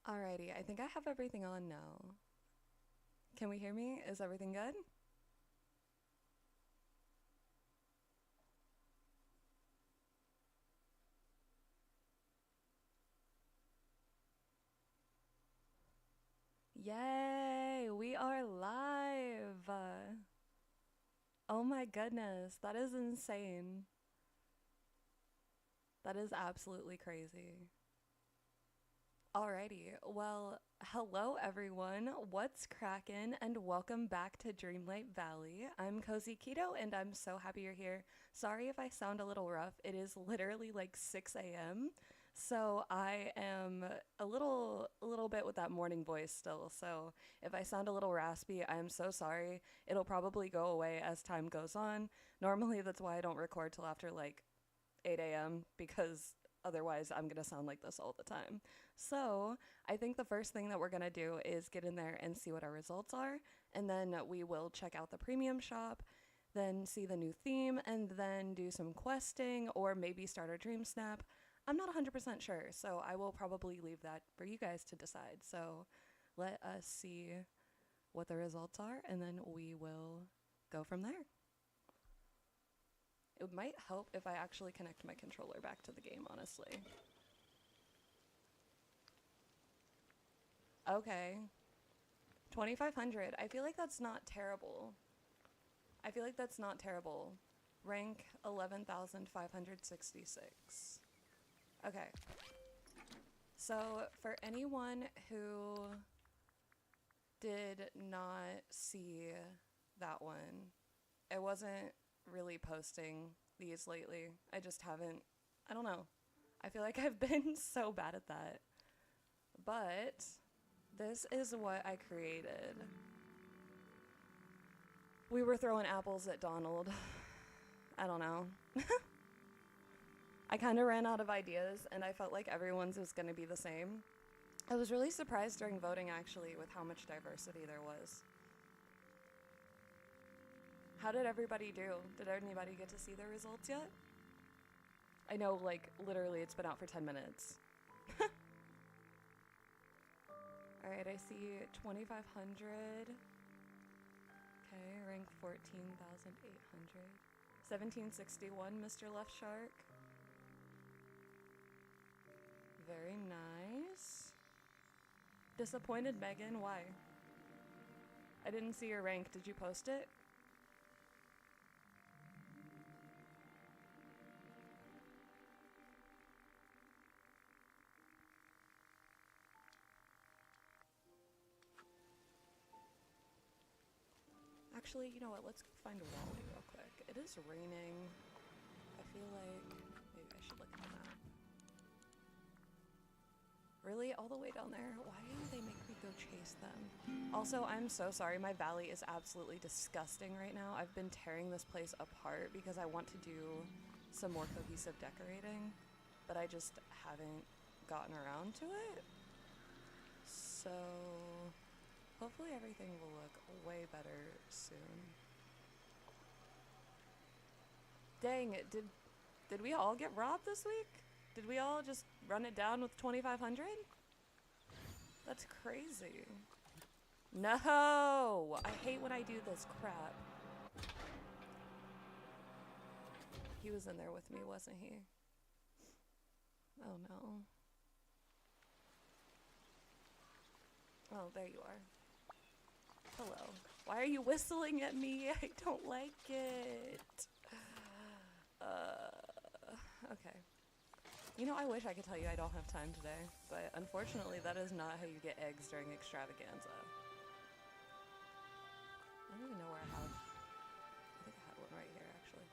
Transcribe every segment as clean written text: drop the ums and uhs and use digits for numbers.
Alrighty, I think I have everything on now. Can we hear me? Is everything good? Yay! We are live! Oh my goodness, that is insane. That is absolutely crazy. Alrighty, well, hello everyone. What's crackin'? And welcome back to Dreamlight Valley. I'm CozyCeto and I'm so happy you're here. Sorry if I sound a little rough. It is literally like 6 a.m. So I am a little bit with that morning voice still. So if I sound a little raspy, I am so sorry. It'll probably go away as time goes on. Normally that's why I don't record till after like 8 a.m. because otherwise I'm going to sound like this all the time. So I think the first thing that we're going to do is get in there and see what our results are. And then we will check out the premium shop, then see the new theme, and then do some questing or maybe start a DreamSnap. I'm not 100% sure, so I will probably leave that for you guys to decide. So let us see what the results are, and then we will go from there. It might help if I actually connect my controller back to the game, honestly. Okay. 2,500. I feel like that's not terrible. I feel like that's not terrible. Rank 11,566. Okay. So, for anyone who did not see that one, I wasn't really posting these lately. I just haven't. I don't know. I feel like I've been so bad at that. But this is what I created. We were throwing apples at Donald. I don't know. I kind of ran out of ideas and I felt like everyone's was going to be the same. I was really surprised during voting actually with how much diversity there was. How did everybody do? Did anybody get to see the results yet? I know, like, literally it's been out for 10 minutes. Alright, I see 2,500. Okay, rank 14,800. 1761, Mr. Left Shark. Very nice. Disappointed Megan, why? I didn't see your rank. Did you post it? Actually, you know what? Let's go find a Wally real quick. It is raining. I feel like maybe I should look at the map. Really? All the way down there? Why do they make me go chase them? Also, I'm so sorry. My valley is absolutely disgusting right now. I've been tearing this place apart because I want to do some more cohesive decorating, but I just haven't gotten around to it. So hopefully everything will look way better soon. Dang it, did we all get robbed this week? Did we all just run it down with 2,500? That's crazy. No! I hate when I do this crap. He was in there with me, wasn't he? Oh no. Oh, there you are. Hello. Why are you whistling at me? I don't like it. Okay. You know, I wish I could tell you I don't have time today, but unfortunately that is not how you get eggs during extravaganza. I don't even know where I have. I think I had one right here, actually.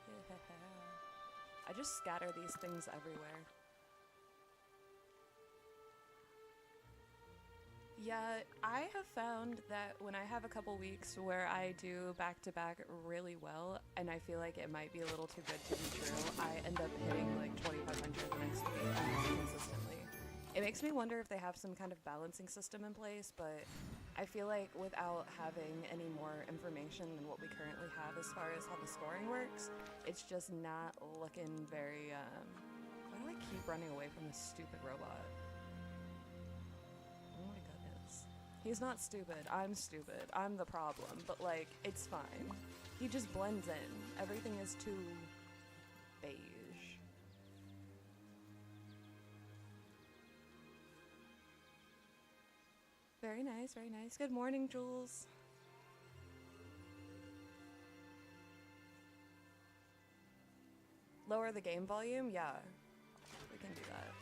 I just scatter these things everywhere. Yeah, I have found that when I have a couple weeks where I do back-to-back really well, and I feel like it might be a little too good to be true, I end up hitting like 2,500 the next week consistently. It makes me wonder if they have some kind of balancing system in place, but I feel like without having any more information than what we currently have as far as how the scoring works, it's just not looking very, why do I keep running away from this stupid robot? Oh He's not stupid. I'm stupid. I'm the problem. But, like, it's fine. He just blends in. Everything is too beige. Very nice, very nice. Good morning, Jules. Lower the game volume? Yeah. We can do that.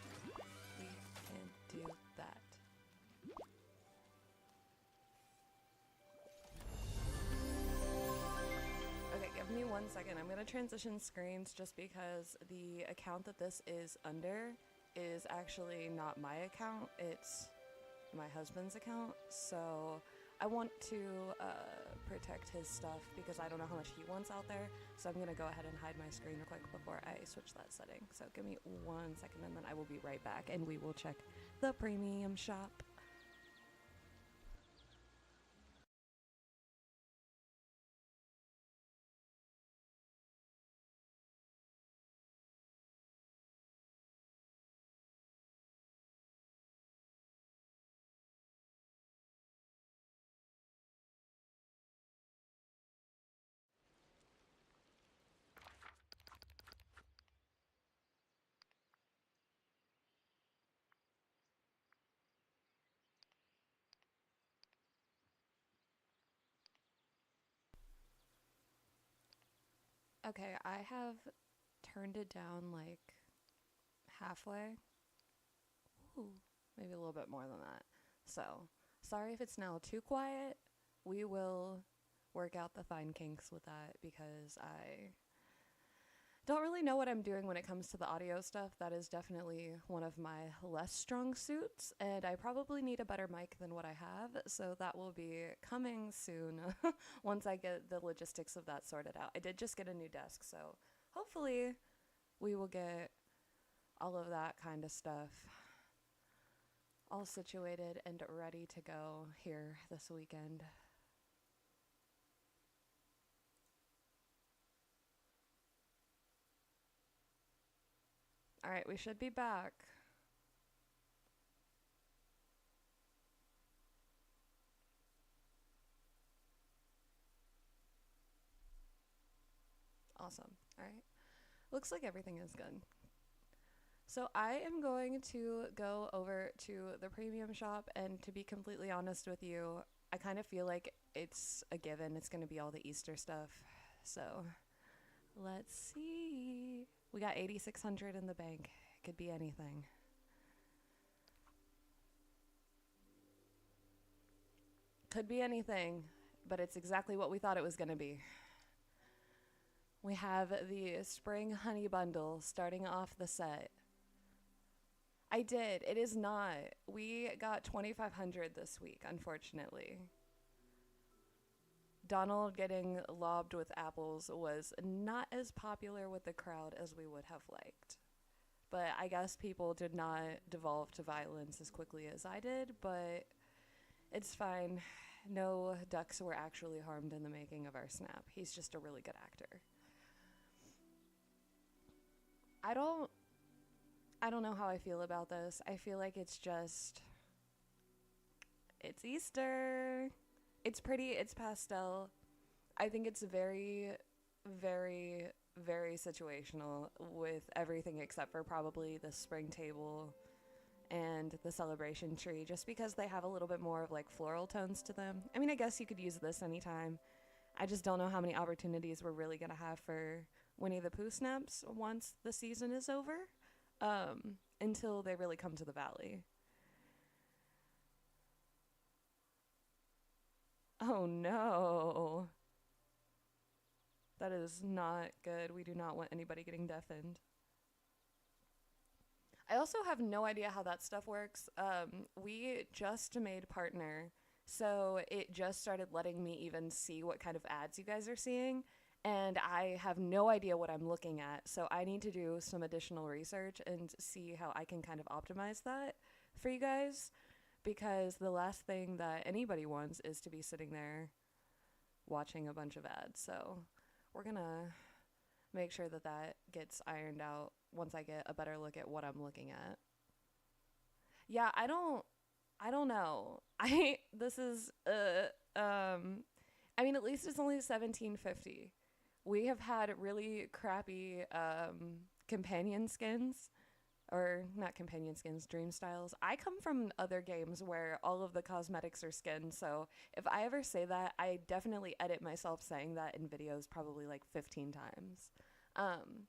We can do that. Okay, give me 1 second. I'm gonna transition screens just because the account that this is under is actually not my account. It's my husband's account. So I want to protect his stuff because I don't know how much he wants out there. So I'm gonna go ahead and hide my screen real quick before I switch that setting. So give me 1 second and then I will be right back and we will check the premium shop. Okay, I have turned it down like halfway. Ooh, maybe a little bit more than that. So, sorry if it's now too quiet. We will work out the fine kinks with that because I don't really know what I'm doing when it comes to the audio stuff. That is definitely one of my less strong suits, and I probably need a better mic than what I have, so that will be coming soon once I get the logistics of that sorted out. I did just get a new desk, so hopefully we will get all of that kind of stuff all situated and ready to go here this weekend. All right, we should be back. Awesome. All right. Looks like everything is good. So I am going to go over to the premium shop, and to be completely honest with you, I kind of feel like it's a given. It's going to be all the Easter stuff. So let's see. We got 8,600 in the bank. It could be anything. Could be anything, but it's exactly what we thought it was going to be. We have the Spring Honey Bundle starting off the set. I did. It is not. We got 2,500 this week, unfortunately. Donald getting lobbed with apples was not as popular with the crowd as we would have liked. But I guess people did not devolve to violence as quickly as I did, but it's fine. No ducks were actually harmed in the making of our snap. He's just a really good actor. I don't know how I feel about this. I feel like it's Easter. It's pretty, it's pastel. I think it's very, very, very situational with everything except for probably the spring table and the celebration tree, just because they have a little bit more of like floral tones to them. I mean, I guess you could use this anytime. I just don't know how many opportunities we're really going to have for Winnie the Pooh snaps once the season is over, until they really come to the valley. Oh no. That is not good. We do not want anybody getting deafened. I also have no idea how that stuff works. We just made partner, so it just started letting me even see what kind of ads you guys are seeing, and I have no idea what I'm looking at, so I need to do some additional research and see how I can kind of optimize that for you guys, because the last thing that anybody wants is to be sitting there watching a bunch of ads. So we're gonna make sure that that gets ironed out once I get a better look at what I'm looking at. Yeah, I don't know. This is I mean, at least it's only 1750. We have had really crappy companion skins, or not companion skins, dream styles. I come from other games where all of the cosmetics are skins, so if I ever say that, I definitely edit myself saying that in videos probably like 15 times. Um,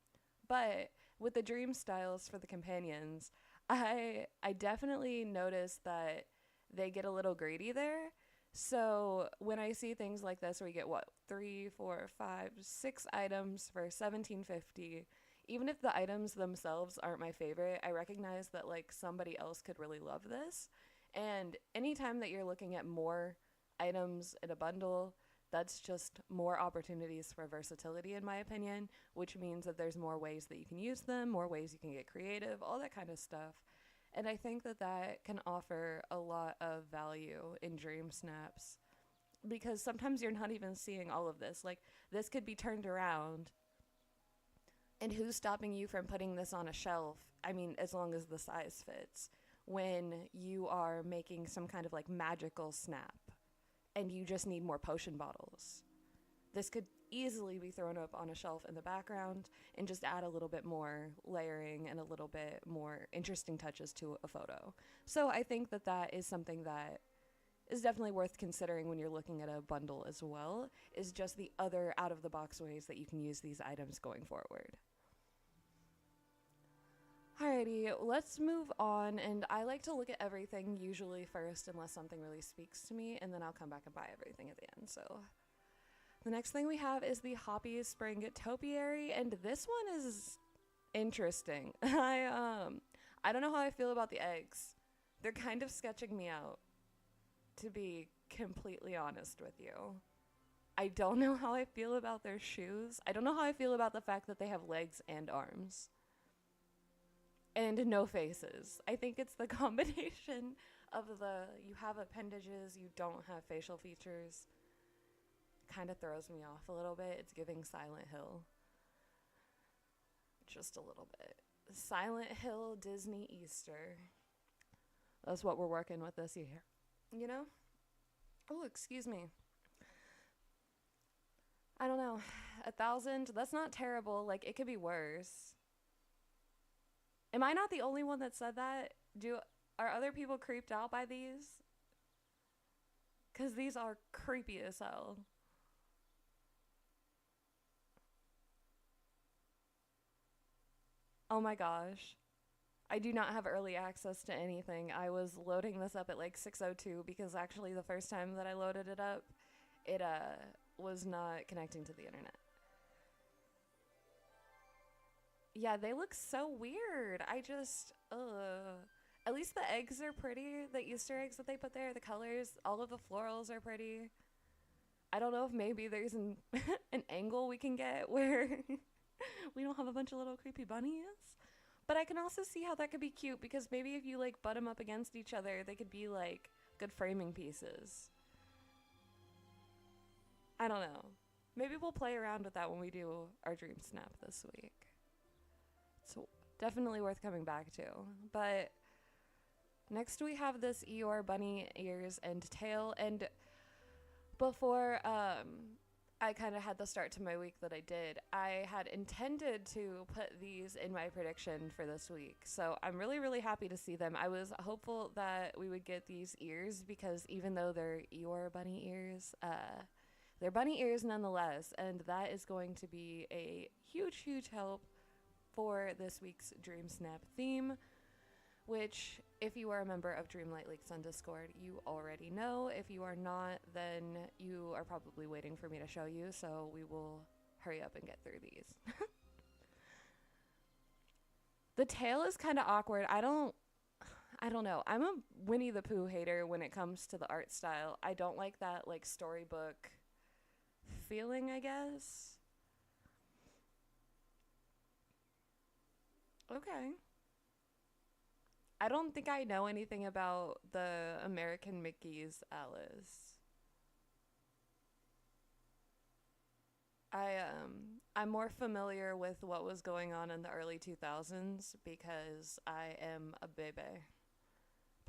but with the dream styles for the companions, I definitely noticed that they get a little greedy there. So when I see things like this where you get what, three, four, five, six items for 1750, even if the items themselves aren't my favorite, I recognize that like somebody else could really love this. And anytime that you're looking at more items in a bundle, that's just more opportunities for versatility, in my opinion, which means that there's more ways that you can use them, more ways you can get creative, all that kind of stuff. And I think that that can offer a lot of value in Dream Snaps because sometimes you're not even seeing all of this. Like, this could be turned around, and who's stopping you from putting this on a shelf? I mean, as long as the size fits, when you are making some kind of like magical snap and you just need more potion bottles. This could easily be thrown up on a shelf in the background and just add a little bit more layering and a little bit more interesting touches to a photo. So I think that that is something that is definitely worth considering when you're looking at a bundle as well, is just the other out of the box ways that you can use these items going forward. Alrighty, let's move on, and I like to look at everything usually first unless something really speaks to me, and then I'll come back and buy everything at the end. So the next thing we have is the Hoppy Spring Topiary, and this one is interesting. I don't know how I feel about the eggs. They're kind of sketching me out, to be completely honest with you. I don't know how I feel about their shoes. I don't know how I feel about the fact that they have legs and arms. And no faces. I think it's the combination of you have appendages, you don't have facial features. Kind of throws me off a little bit. It's giving Silent Hill. Just a little bit. Silent Hill Disney Easter. That's what we're working with this year. You know? Oh, excuse me. I don't know. 1,000, that's not terrible. Like, it could be worse. Am I not the only one that said that? Are other people creeped out by these? Because these are creepy as hell. Oh my gosh. I do not have early access to anything. I was loading this up at like 6:02 because actually the first time that I loaded it up, it was not connecting to the internet. Yeah, they look so weird. At least the eggs are pretty. The Easter eggs that they put there, the colors, all of the florals are pretty. I don't know if maybe there's an angle we can get where we don't have a bunch of little creepy bunnies. But I can also see how that could be cute because maybe if you like butt them up against each other, they could be like good framing pieces. I don't know. Maybe we'll play around with that when we do our Dream Snap this week. It's definitely worth coming back to. But next we have this Eeyore bunny ears and tail. And before I kind of had the start to my week that I did, I had intended to put these in my prediction for this week. So I'm really, really happy to see them. I was hopeful that we would get these ears because even though they're Eeyore bunny ears, they're bunny ears nonetheless. And that is going to be a huge, huge help for this week's Dream Snap theme, which, if you are a member of Dreamlight Leaks on Discord, you already know. If you are not, then you are probably waiting for me to show you, so we will hurry up and get through these. The tail is kind of awkward. I don't know. I'm a Winnie the Pooh hater when it comes to the art style. I don't like that like storybook feeling, I guess. Okay. I don't think I know anything about the American Mickey's Alice. I'm more familiar with what was going on in the early 2000s because I am a baby.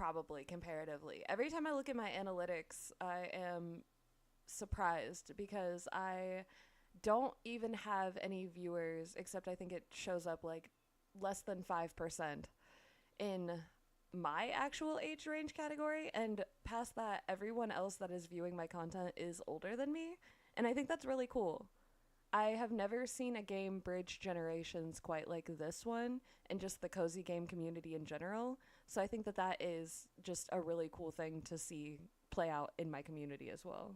probably comparatively. Every time I look at my analytics, I am surprised because I don't even have any viewers, except I think it shows up like less than 5% in my actual age range category, and past that, everyone else that is viewing my content is older than me, and I think that's really cool. I have never seen a game bridge generations quite like this one, and just the cozy game community in general. So I think that that is just a really cool thing to see play out in my community as well.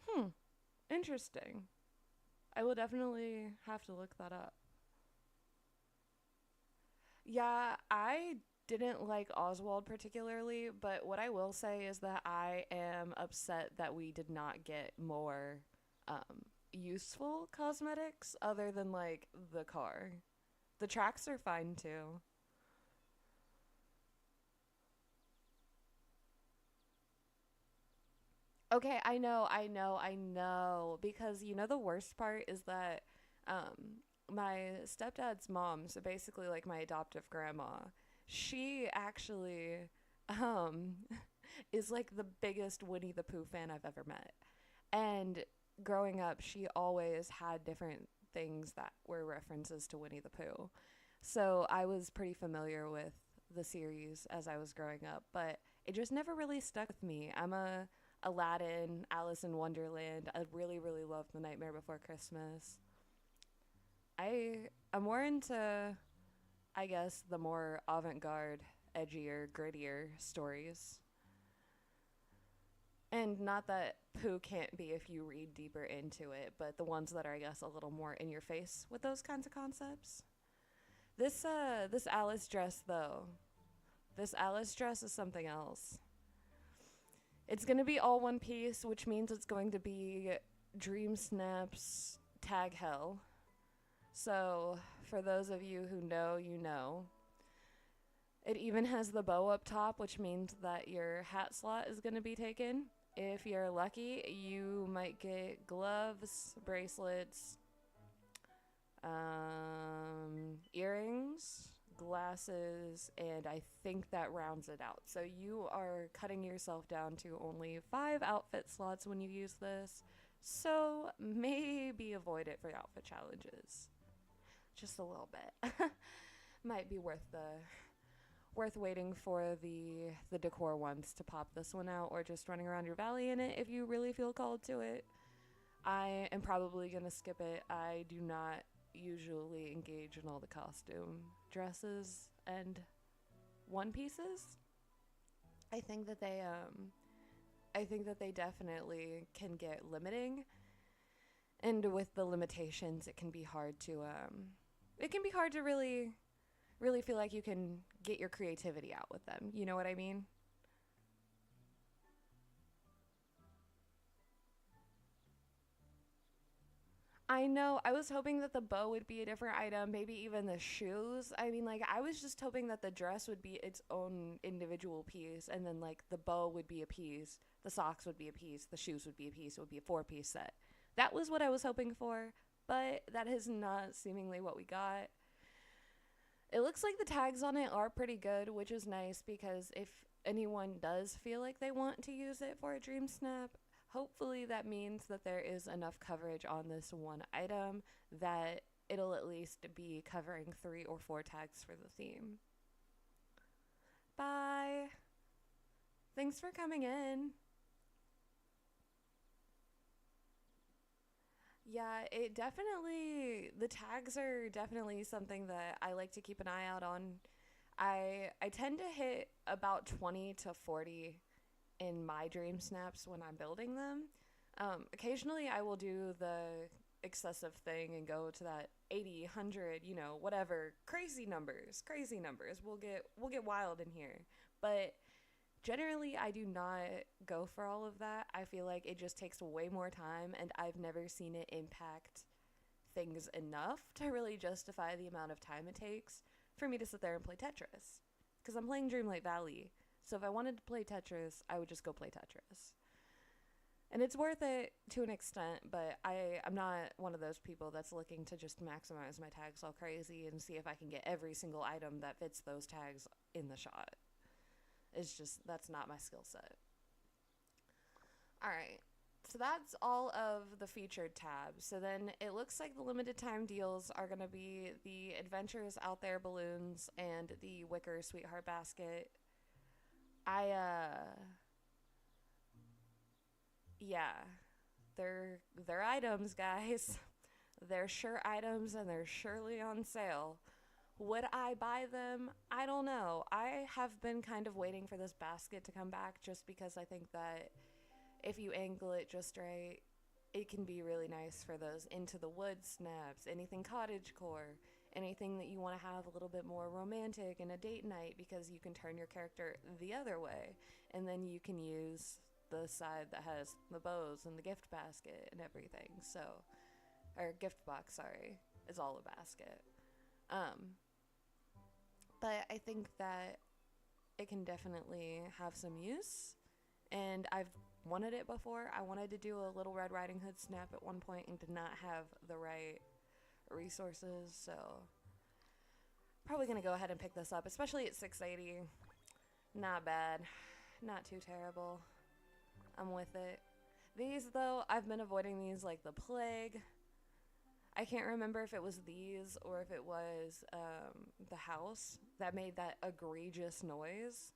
Hmm, interesting. I will definitely have to look that up. Yeah, I didn't like Oswald particularly, but what I will say is that I am upset that we did not get more useful cosmetics other than like the car. The tracks are fine too. Okay, I know. Because you know the worst part is that my stepdad's mom, so basically like my adoptive grandma, she actually um is like the biggest Winnie the Pooh fan I've ever met. And growing up, she always had different things that were references to Winnie the Pooh. So I was pretty familiar with the series as I was growing up, but it just never really stuck with me. I'm a Aladdin, Alice in Wonderland. I really, really love The Nightmare Before Christmas. I'm more into, I guess, the more avant-garde, edgier, grittier stories. And not that Pooh can't be if you read deeper into it, but the ones that are, I guess, a little more in your face with those kinds of concepts. This Alice dress though, this Alice dress is something else. It's gonna be all one piece, which means it's going to be DreamSnaps tag hell. So, for those of you who know, you know. It even has the bow up top, which means that your hat slot is going to be taken. If you're lucky, you might get gloves, bracelets, earrings, glasses, and I think that rounds it out. So you are cutting yourself down to only 5 outfit slots when you use this. So maybe avoid it for outfit challenges. Just a little bit. Might be worth waiting for the decor ones to pop this one out, or just running around your valley in it if you really feel called to it. I am probably gonna skip it. I do not usually engage in all the costume dresses and one pieces. I think that they definitely can get limiting, and with the limitations it can be hard to really feel like you can get your creativity out with them. You know what I mean? I know. I was hoping that the bow would be a different item, maybe even the shoes. I mean, like, I was just hoping that the dress would be its own individual piece, and then, like, the bow would be a piece, the socks would be a piece, the shoes would be a piece. It would be a 4 piece set. That was what I was hoping for, but that is not seemingly what we got. It looks like the tags on it are pretty good, which is nice because if anyone does feel like they want to use it for a dream snap, hopefully that means that there is enough coverage on this one item that it'll at least be covering 3 or 4 tags for the theme. Bye. Thanks for coming in. Yeah, the tags are definitely something that I like to keep an eye out on. I tend to hit about 20 to 40 in my dream snaps when I'm building them. Occasionally I will do the excessive thing and go to that 80, 100, whatever, crazy numbers. We'll get wild in here. But generally, I do not go for all of that. I feel like it just takes way more time, and I've never seen it impact things enough to really justify the amount of time it takes for me to sit there and play Tetris. Because I'm playing Dreamlight Valley, so if I wanted to play Tetris, I would just go play Tetris. And it's worth it to an extent, but I'm not one of those people that's looking to just maximize my tags all crazy and see if I can get every single item that fits those tags in the shot. It's just, that's not my skill set. Alright, so that's all of the featured tabs. So then it looks like the limited time deals are going to be the Adventures Out There balloons and the Wicker Sweetheart Basket. Yeah, they're items, guys. They're sure items and they're surely on sale. Would I buy them? I don't know. I have been kind of waiting for this basket to come back just because I think that if you angle it just right, it can be really nice for those into the woods snaps, anything cottagecore, anything that you want to have a little bit more romantic in a date night, because you can turn your character the other way and then you can use the side that has the bows and the gift basket and everything. So, or gift box, sorry, is all a basket. But I think that it can definitely have some use, and I've wanted it before. I wanted to do a Little Red Riding Hood snap at one point and did not have the right resources, so probably gonna go ahead and pick this up, especially at 680. Not bad, not too terrible. I'm with it. These, though, I've been avoiding these like the plague. I can't remember if it was these or if it was the house that made that egregious noise.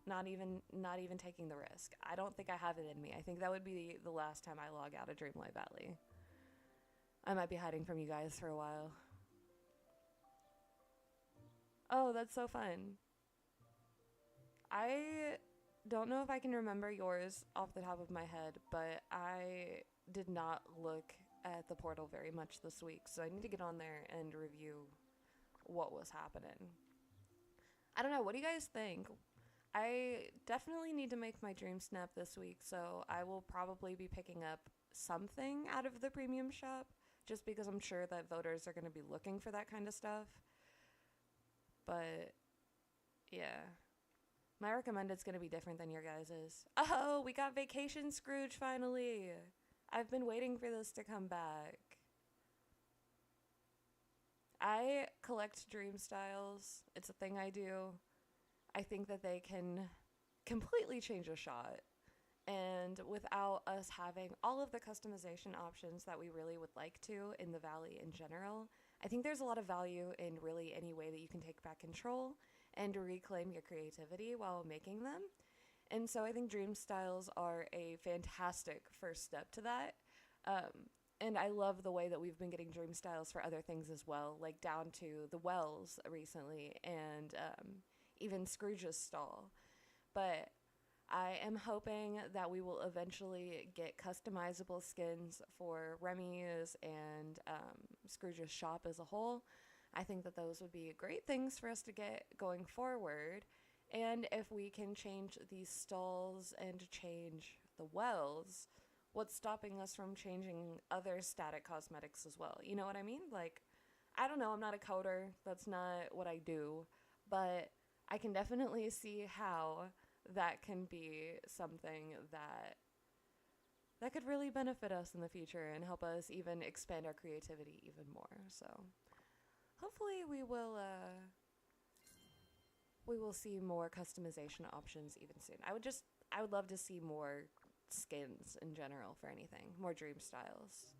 Not even taking the risk. I don't think I have it in me. I think that would be the last time I log out of Dreamlight Valley. I might be hiding from you guys for a while. Oh, that's so fun. I don't know if I can remember yours off the top of my head, but I did not look at the portal very much this week, so I need to get on there and review what was happening. I don't know, what do you guys think? I definitely need to make my DreamSnap this week, so I will probably be picking up something out of the premium shop, just because I'm sure that voters are going to be looking for that kind of stuff. But, yeah. My recommended's going to be different than your guys's. Oh, we got Vacation Scrooge finally! I've been waiting for this to come back. I collect dream styles. It's a thing I do. I think that they can completely change a shot. And without us having all of the customization options that we really would like to in the Valley in general, I think there's a lot of value in really any way that you can take back control and reclaim your creativity while making them. And so I think dream styles are a fantastic first step to that. And I love the way that we've been getting dream styles for other things as well, like down to the wells recently and even Scrooge's stall. But I am hoping that we will eventually get customizable skins for Remy's and Scrooge's shop as a whole. I think that those would be great things for us to get going forward. And if we can change these stalls and change the wells, what's stopping us from changing other static cosmetics as well? You know what I mean? Like, I don't know, I'm not a coder, that's not what I do, but I can definitely see how that can be something that could really benefit us in the future and help us even expand our creativity even more. So hopefully we will see more customization options even soon. I would love to see more skins in general for anything, more dream styles.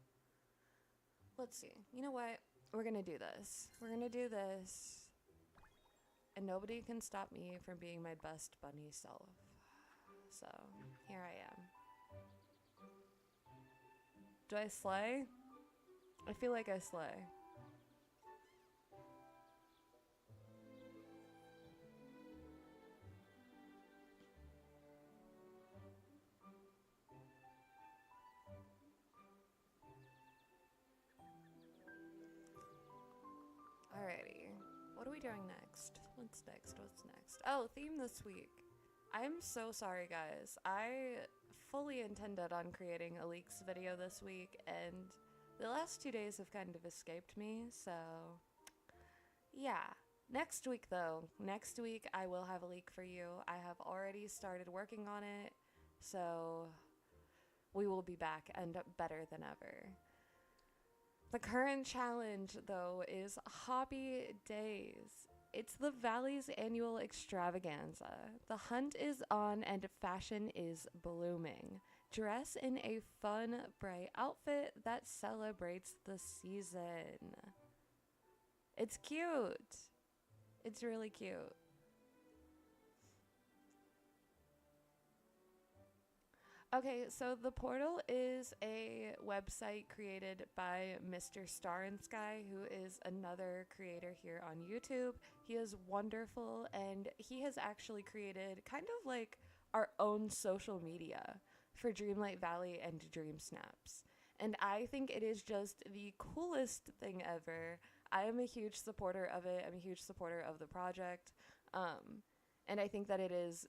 Let's see. You know what? We're gonna do this. And nobody can stop me from being my best bunny self. So, here I am. Do I slay? I feel like I slay. Alrighty. What are we doing next? What's next? Oh, theme this week. I'm so sorry, guys. I fully intended on creating a leaks video this week, and the last 2 days have kind of escaped me, so yeah. Next week, though. Next week, I will have a leak for you. I have already started working on it, so we will be back and better than ever. The current challenge, though, is Hobby Days. It's the Valley's annual extravaganza. The hunt is on and fashion is blooming. Dress in a fun, bright outfit that celebrates the season. It's cute. It's really cute. Okay, so the portal is a website created by Mr. Star and Sky, who is another creator here on YouTube. He is wonderful, and he has actually created kind of like our own social media for Dreamlight Valley and DreamSnaps. And I think it is just the coolest thing ever. I am a huge supporter of it. I'm a huge supporter of the project. And I think that it is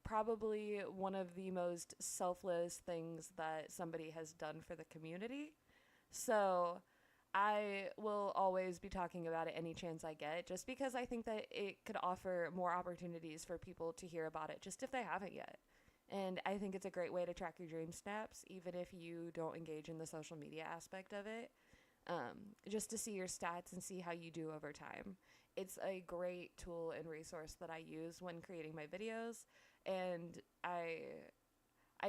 probably one of the most selfless things that somebody has done for the community. So I will always be talking about it any chance I get, just because I think that it could offer more opportunities for people to hear about it, just if they haven't yet. And I think it's a great way to track your dream snaps, even if you don't engage in the social media aspect of it, just to see your stats and see how you do over time. It's a great tool and resource that I use when creating my videos, and I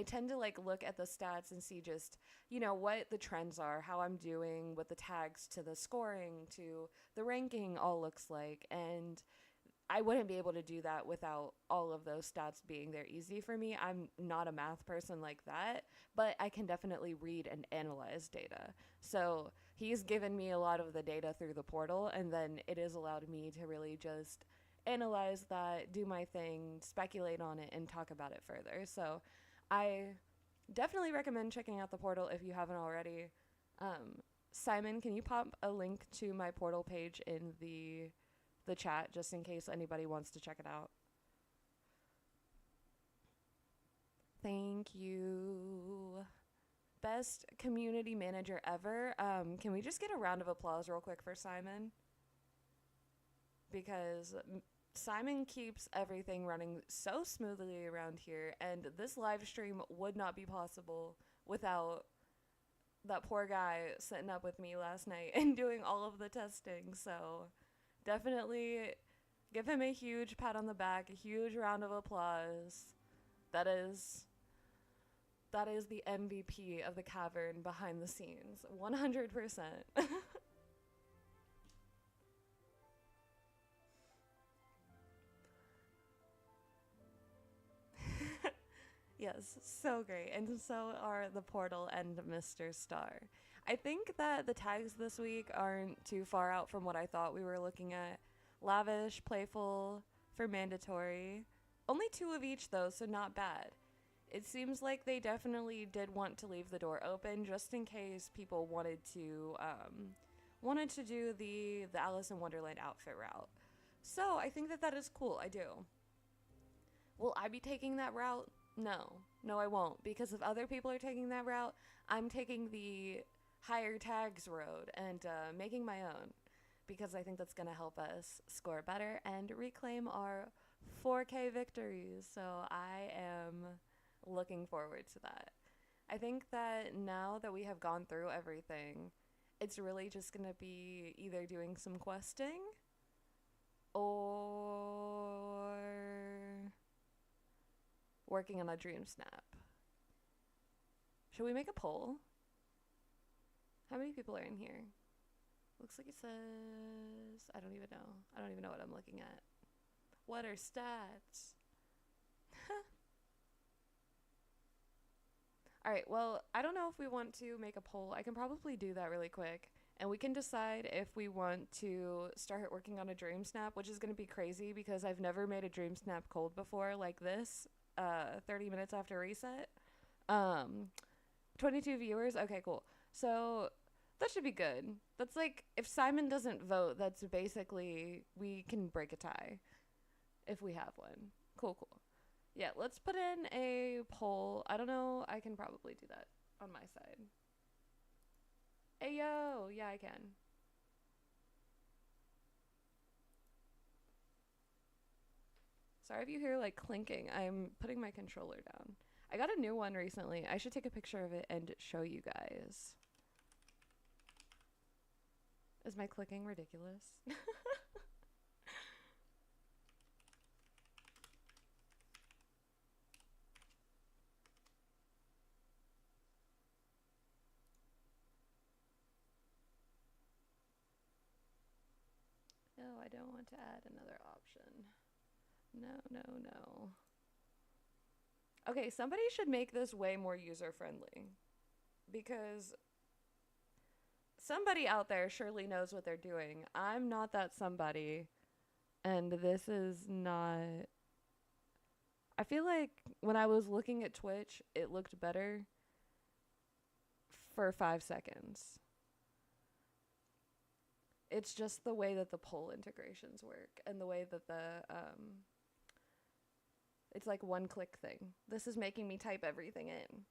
tend to like look at the stats and see just, what the trends are, how I'm doing with the tags to the scoring to the ranking all looks like. And I wouldn't be able to do that without all of those stats being there easy for me. I'm not a math person like that, but I can definitely read and analyze data. So he's given me a lot of the data through the portal, and then it has allowed me to really just analyze that, do my thing, speculate on it, and talk about it further. So I definitely recommend checking out the portal if you haven't already. Simon, can you pop a link to my portal page in the chat just in case anybody wants to check it out? Thank you. Best community manager ever. Can we just get a round of applause real quick for Simon? Because Simon keeps everything running so smoothly around here, and this live stream would not be possible without that poor guy sitting up with me last night and doing all of the testing. So definitely give him a huge pat on the back, a huge round of applause. That is the MVP of the Cavern behind the scenes, 100%. Yes, so great. And so are the portal and Mr. Star. I think that the tags this week aren't too far out from what I thought we were looking at. Lavish, playful, for mandatory. Only 2 of each though, so not bad. It seems like they definitely did want to leave the door open just in case people wanted to do the Alice in Wonderland outfit route. So I think that is cool. I do. Will I be taking that route? No, I won't, because if other people are taking that route, I'm taking the higher tags road and making my own, because I think that's going to help us score better and reclaim our 4K victories. So I am looking forward to that. I think that now that we have gone through everything, it's really just going to be either doing some questing or working on a DreamSnap. Should we make a poll? How many people are in here? Looks like it says, I don't even know what I'm looking at. What are stats? Alright, well, I don't know if we want to make a poll. I can probably do that really quick. And we can decide if we want to start working on a DreamSnap, which is going to be crazy because I've never made a DreamSnap cold before like this. 30 minutes after reset. 22 viewers. Okay, cool. So that should be good. That's like, if Simon doesn't vote, that's basically, we can break a tie if we have one. Cool. Yeah, let's put in a poll. I don't know. I can probably do that on my side. Hey, yo. Yeah, I can. Sorry if you hear like clinking. I'm putting my controller down. I got a new one recently. I should take a picture of it and show you guys. Is my clicking ridiculous? No, I don't want to add another option. No, no, no. Okay, somebody should make this way more user-friendly. Because somebody out there surely knows what they're doing. I'm not that somebody. And this is not... I feel like when I was looking at Twitch, it looked better for 5 seconds. It's just the way that the poll integrations work and the way that it's like one click thing. This is making me type everything in.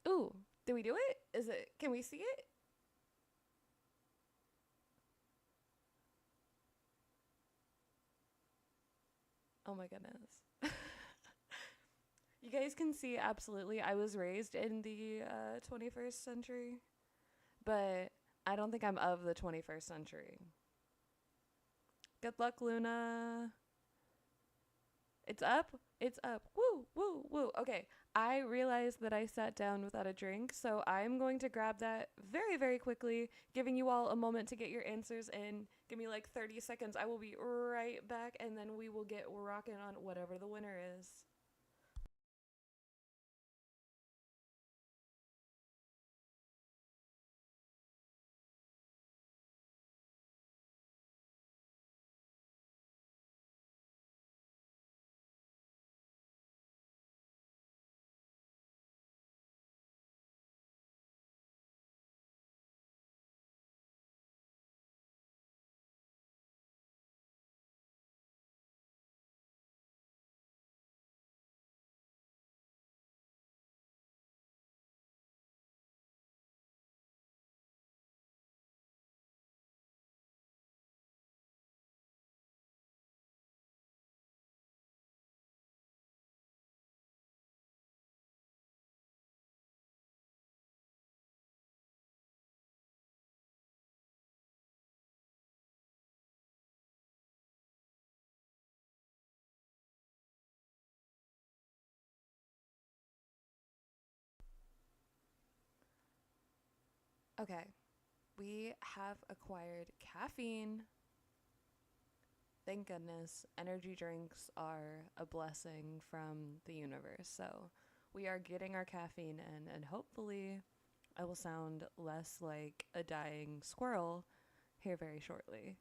Ooh, did we do it? Is it, can we see it? Oh my goodness. You guys can see absolutely. I was raised in the 21st century, but I don't think I'm of the 21st century. Good luck, Luna. It's up. It's up. Woo, woo, woo. Okay, I realized that I sat down without a drink, so I'm going to grab that very, very quickly, giving you all a moment to get your answers in. Give me like 30 seconds. I will be right back, and then we will get rocking on whatever the winner is. Okay, we have acquired caffeine. Thank goodness, energy drinks are a blessing from the universe. So we are getting our caffeine in, and hopefully I will sound less like a dying squirrel here very shortly.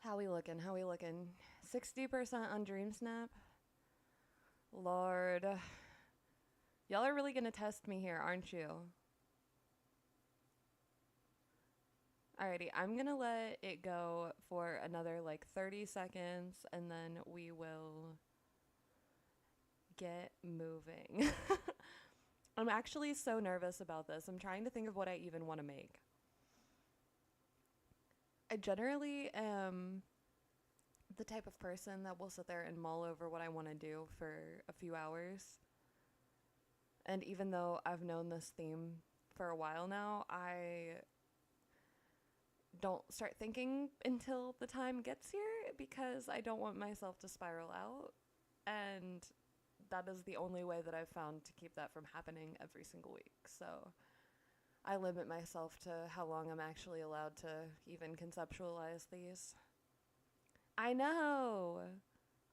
How we looking? How we looking? 60% on DreamSnap? Lord. Y'all are really gonna test me here, aren't you? Alrighty, I'm gonna let it go for another like 30 seconds and then we will get moving. I'm actually so nervous about this. I'm trying to think of what I even want to make. I generally am the type of person that will sit there and mull over what I want to do for a few hours. And even though I've known this theme for a while now, I don't start thinking until the time gets here because I don't want myself to spiral out. And that is the only way that I've found to keep that from happening every single week. So I limit myself to how long I'm actually allowed to even conceptualize these. I know.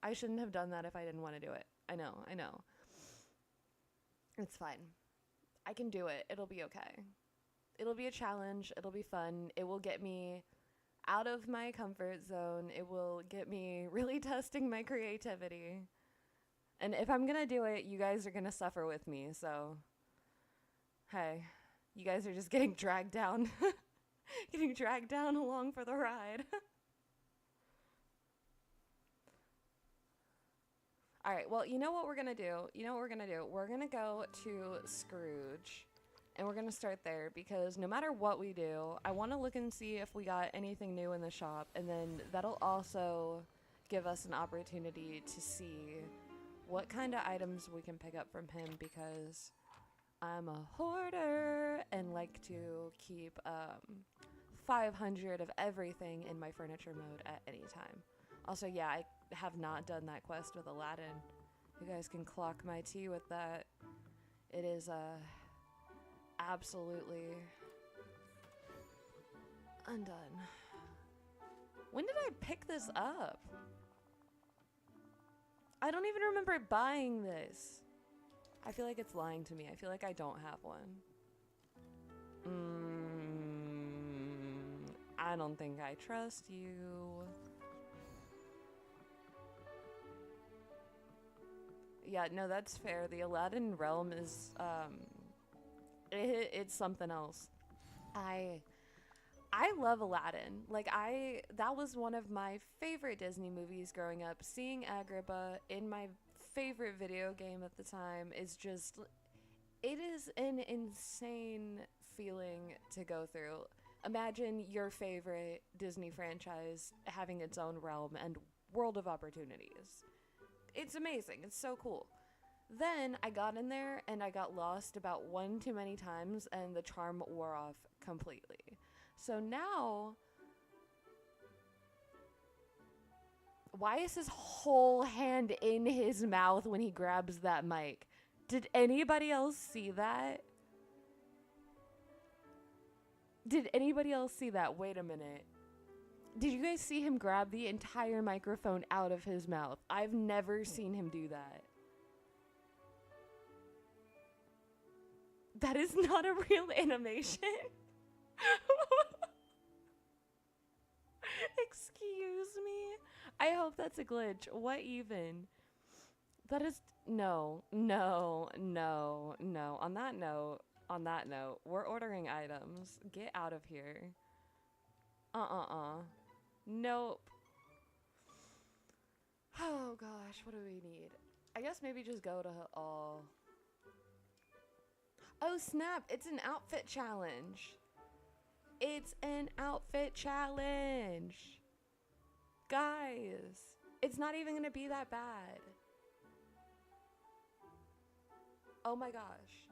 I shouldn't have done that if I didn't want to do it. I know. It's fine. I can do it. It'll be okay. It'll be a challenge. It'll be fun. It will get me out of my comfort zone. It will get me really testing my creativity. And if I'm gonna do it, you guys are gonna suffer with me. So, hey, you guys are just getting dragged down. Getting dragged down along for the ride. All right, well, you know what we're gonna do? You know what we're gonna do? We're gonna go to Scrooge, and we're gonna start there because no matter what we do, I want to look and see if we got anything new in the shop, and then that'll also give us an opportunity to see what kind of items we can pick up from him because I'm a hoarder and like to keep 500 of everything in my furniture mode at any time. Also, yeah, I have not done that quest with Aladdin. You guys can clock my tea with that. It is absolutely undone. When did I pick this up? I don't even remember buying this. I feel like it's lying to me. I feel like I don't have one. I don't think I trust you. Yeah, no, that's fair. The Aladdin realm is, it's something else. I love Aladdin. Like, that was one of my favorite Disney movies growing up. Seeing Agrabah in my favorite video game at the time is just, it is an insane feeling to go through. Imagine your favorite Disney franchise having its own realm and world of opportunities. It's amazing. It's so cool. Then I got in there and I got lost about one too many times and the charm wore off completely. So now, why is his whole hand in his mouth when he grabs that mic? Did anybody else see that? Did anybody else see that? Wait a minute. Did you guys see him grab the entire microphone out of his mouth? I've never seen him do that. That is not a real animation. Excuse me. I hope that's a glitch. What even? That is no. On that note, we're ordering items. Get out of here. Nope. Oh gosh, what do we need? I guess maybe just go to all. Oh snap, it's an outfit challenge. It's an outfit challenge. Guys, it's not even gonna be that bad. Oh my gosh.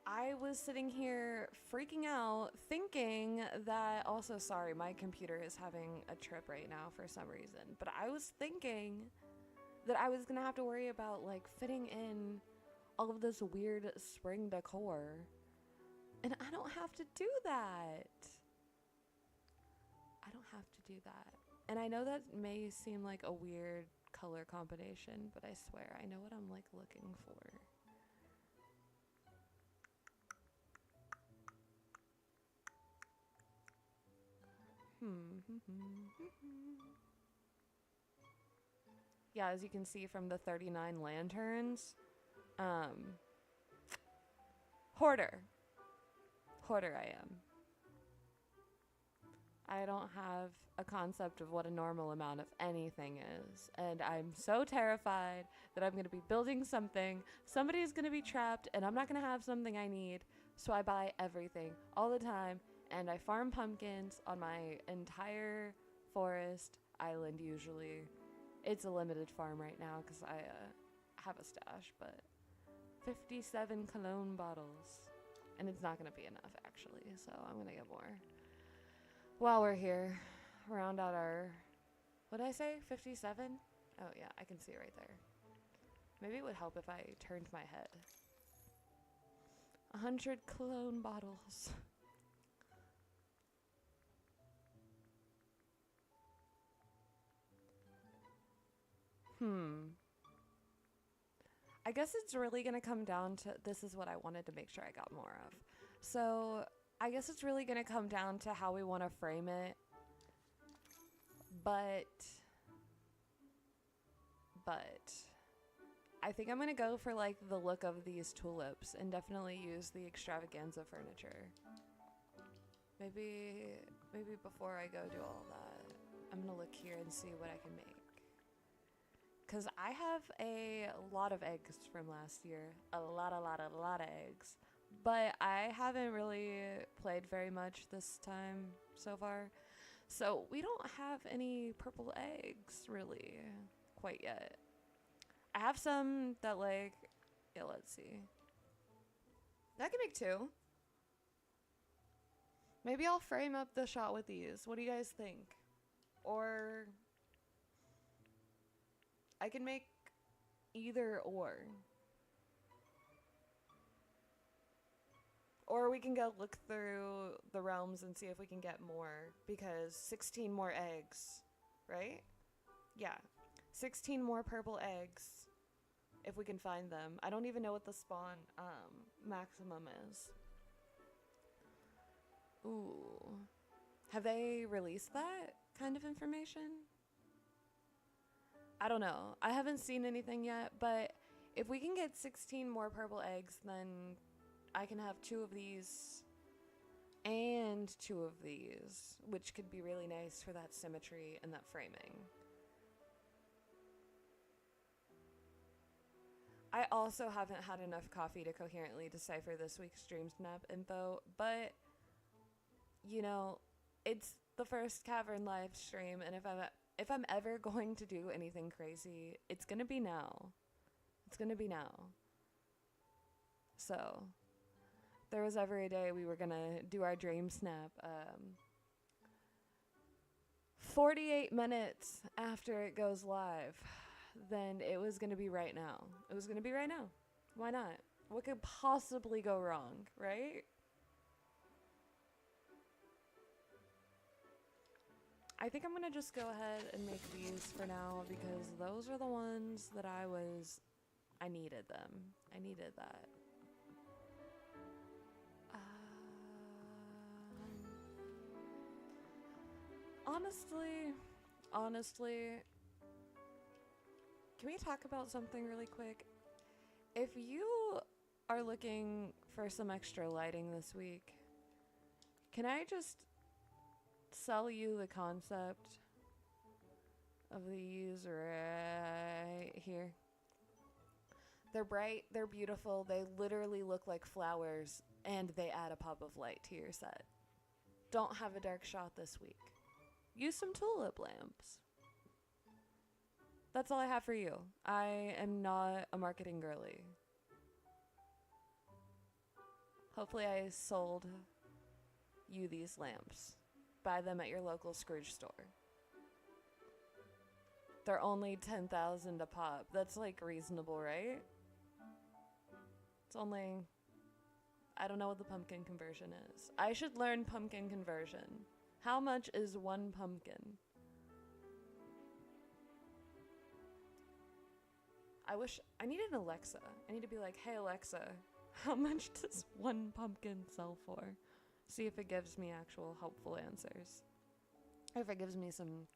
I was sitting here freaking out thinking that, also sorry, my computer is having a trip right now for some reason, but I was thinking that I was gonna have to worry about like fitting in all of this weird spring decor, and I don't have to do that. I don't have to do that. And I know that may seem like a weird color combination, but I swear I know what I'm like looking for. Yeah, as you can see from the 39 lanterns, hoarder I am. I don't have a concept of what a normal amount of anything is, and I'm so terrified that I'm going to be building something, somebody's going to be trapped, and I'm not going to have something I need, so I buy everything all the time, and I farm pumpkins on my entire forest island usually. It's a limited farm right now because I have a stash, but 57 cologne bottles, and it's not going to be enough actually, so I'm going to get more. While we're here, round out our, what did I say, 57? Oh yeah, I can see it right there. Maybe it would help if I turned my head. 100 cologne bottles. I guess it's really gonna come down to, this is what I wanted to make sure I got more of. So I guess it's really gonna come down to how we want to frame it. But I think I'm gonna go for like the look of these tulips and definitely use the extravaganza furniture. Maybe before I go do all that. I'm gonna look here and see what I can make. Because I have a lot of eggs from last year. A lot of eggs. But I haven't really played very much this time so far. So we don't have any purple eggs, really, quite yet. I have some that, like, yeah, let's see. I can make 2. Maybe I'll frame up the shot with these. What do you guys think? Or I can make either or. Or we can go look through the realms and see if we can get more. Because 16 more eggs, right? Yeah. 16 more purple eggs. If we can find them. I don't even know what the spawn maximum is. Ooh. Have they released that kind of information? I don't know. I haven't seen anything yet, but if we can get 16 more purple eggs, then I can have 2 of these and 2 of these, which could be really nice for that symmetry and that framing. I also haven't had enough coffee to coherently decipher this week's DreamSnap info, but, you know, it's the first Cavern live stream, and if I'm ever going to do anything crazy, it's gonna be now. It's gonna be now. So, there was ever a day we were gonna do our DreamSnap, 48 minutes after it goes live, then it was gonna be right now. It was gonna be right now. Why not? What could possibly go wrong, right? I think I'm gonna just go ahead and make these for now because those are the ones that I needed them. I needed that. Honestly, can we talk about something really quick? If you are looking for some extra lighting this week, can I just sell you the concept of these right here? They're bright, they're beautiful, they literally look like flowers, and they add a pop of light to your set. Don't have a dark shot this week. Use some tulip lamps. That's all I have for you. I am not a marketing girly. Hopefully I sold you these lamps. Buy them at your local Scrooge store. They're only 10,000 a pop. That's like reasonable, right? It's only, I don't know what the pumpkin conversion is. I should learn pumpkin conversion. How much is 1 pumpkin? I need an Alexa. I need to be like, hey Alexa, how much does 1 pumpkin sell for? See if it gives me actual helpful answers. Or if it gives me some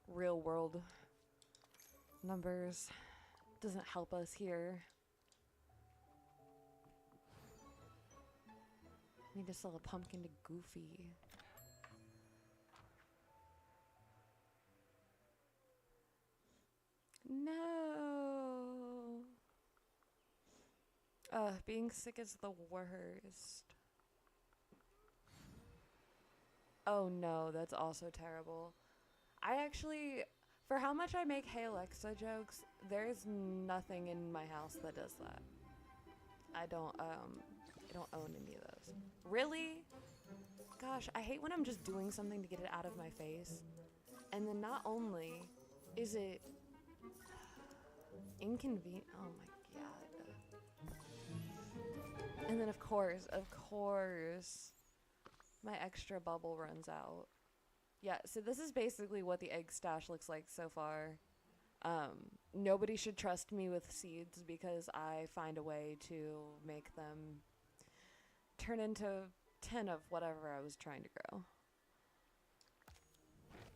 real world numbers. Doesn't help us here. Need to sell a pumpkin to Goofy. No. Being sick is the worst. Oh no, that's also terrible. I actually, for how much I make Hey Alexa jokes, there's nothing in my house that does that. I don't own any of those. Really? Gosh, I hate when I'm just doing something to get it out of my face. And then not only is it inconvenient, oh my god. And then of course, my extra bubble runs out. Yeah, so this is basically what the egg stash looks like so far. Nobody should trust me with seeds because I find a way to make them turn into 10 of whatever I was trying to grow.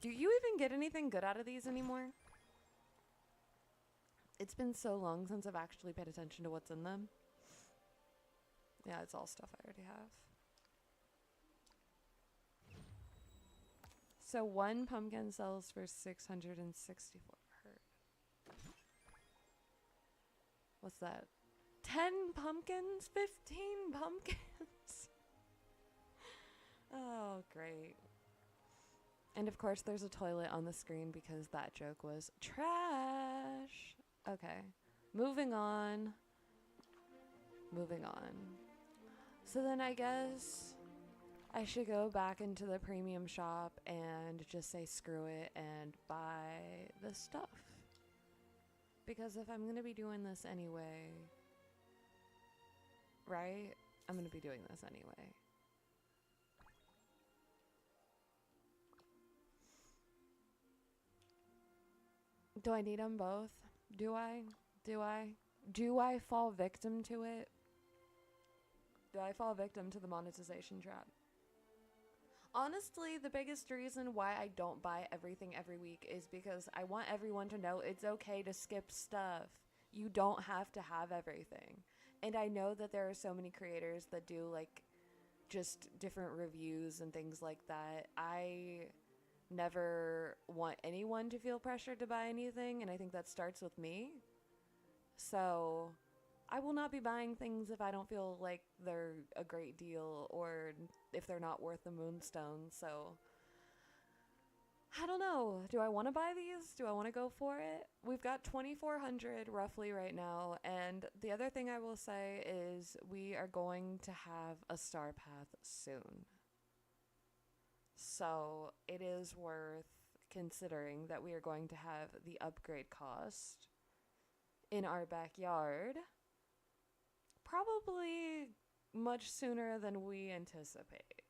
Do you even get anything good out of these anymore? It's been so long since I've actually paid attention to what's in them. Yeah, it's all stuff I already have. So one pumpkin sells for 664. What's that? 10 pumpkins? 15 pumpkins? Oh, great. And of course there's a toilet on the screen because that joke was trash. Okay. Moving on. Moving on. So then I guess I should go back into the premium shop and just say screw it and buy the stuff. Because if I'm going to be doing this anyway, right? I'm going to be doing this anyway. Do I need them both? Do I? Do I fall victim to it? Do I fall victim to the monetization trap? Honestly, the biggest reason why I don't buy everything every week is because I want everyone to know it's okay to skip stuff. You don't have to have everything. And I know that there are so many creators that do like just different reviews and things like that. I never want anyone to feel pressured to buy anything, and I think that starts with me. So I will not be buying things if I don't feel like they're a great deal or if they're not worth the moonstone. So I don't know. Do I want to buy these? Do I want to go for it? We've got 2,400 roughly right now. And the other thing I will say is we are going to have a star path soon. So it is worth considering that we are going to have the upgrade cost in our backyard probably much sooner than we anticipate.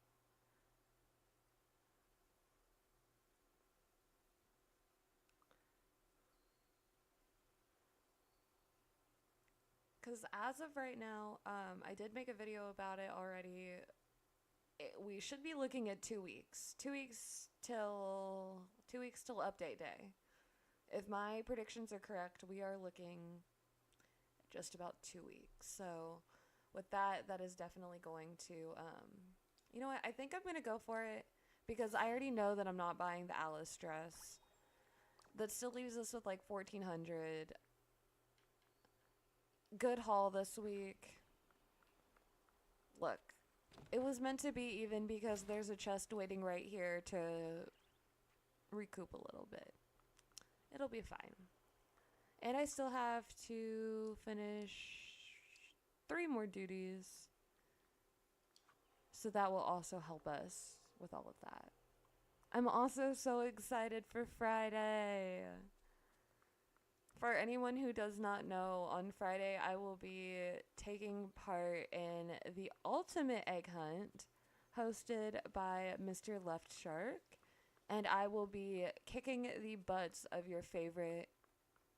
Because as of right now, I did make a video about it already. We should be looking at 2 weeks. 2 weeks till update day. If my predictions are correct, we are looking just about 2 weeks. So with that, that is definitely going to, you know what? I think I'm going to go for it because I already know that I'm not buying the Alice dress. That still leaves us with like 1,400. Good haul this week. Look, it was meant to be even because there's a chest waiting right here to recoup a little bit. It'll be fine. And I still have to finish 3 more duties. So that will also help us with all of that. I'm also so excited for Friday. For anyone who does not know, on Friday I will be taking part in the ultimate egg hunt hosted by Mr. Left Shark. And I will be kicking the butts of your favorite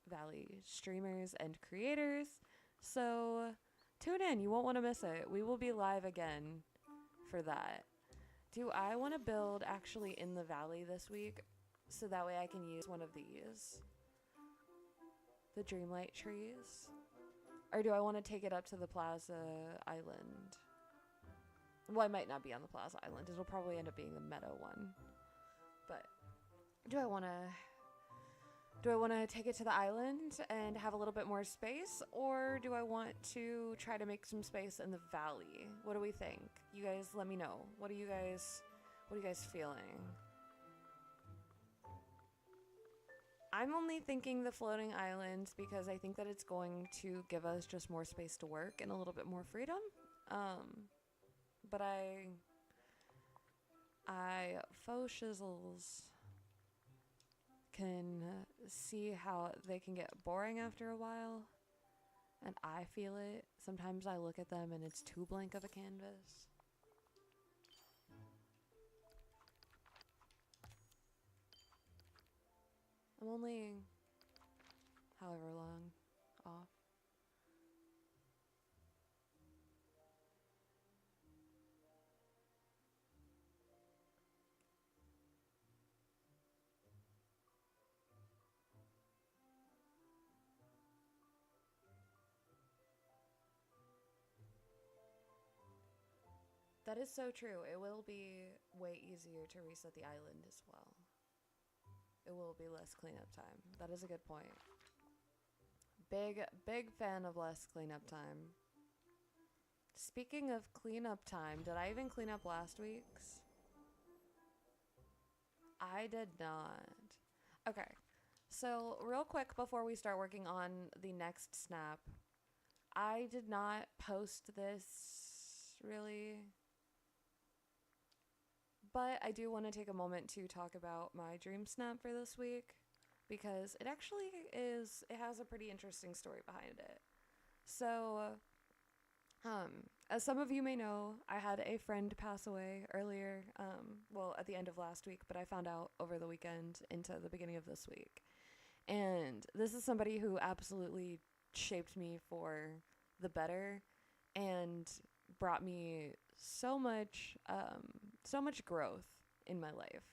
Valley streamers and creators. So tune in, you won't want to miss it. We will be live again for that. Do I want to build actually in the valley this week so that way I can use one of these? The Dreamlight trees? Or do I want to take it up to the Plaza Island? Well, I might not be on the Plaza Island. It'll probably end up being the Meadow one. But do I want to take it to the island and have a little bit more space, or do I want to try to make some space in the valley? What do we think? You guys let me know. What are you guys feeling? I'm only thinking the floating islands because I think that it's going to give us just more space to work and a little bit more freedom. But I faux shizzles can see how they can get boring after a while, and I feel it. Sometimes I look at them and it's too blank of a canvas. I'm only however long off. That is so true. It will be way easier to reset the island as well. It will be less cleanup time. That is a good point. Big fan of less cleanup time. Speaking of cleanup time, did I even clean up last week's? I did not. Okay. So, real quick before we start working on the next snap, I did not post this really, but I do want to take a moment to talk about my dream snap for this week because it actually it has a pretty interesting story behind it. So, as some of you may know, I had a friend pass away earlier, well, at the end of last week, but I found out over the weekend into the beginning of this week. And this is somebody who absolutely shaped me for the better and brought me so much growth in my life.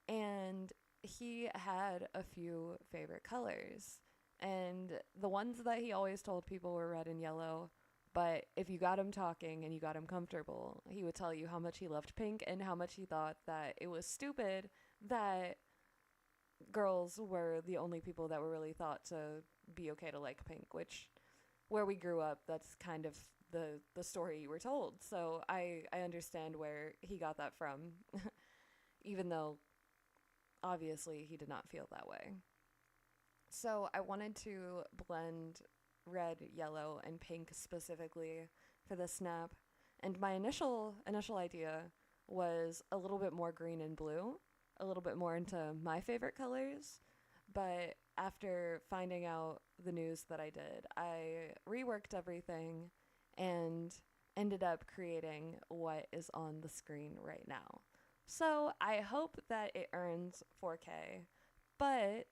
And he had a few favorite colors. And the ones that he always told people were red and yellow. But if you got him talking and you got him comfortable, he would tell you how much he loved pink and how much he thought that it was stupid that girls were the only people that were really thought to be okay to like pink, which where we grew up, that's kind of the story you were told. So I understand where he got that from, even though obviously he did not feel that way. So I wanted to blend red, yellow, and pink specifically for the snap. And my initial idea was a little bit more green and blue, a little bit more into my favorite colors. But after finding out the news that I did, I reworked everything and ended up creating what is on the screen right now. So I hope that it earns 4K, but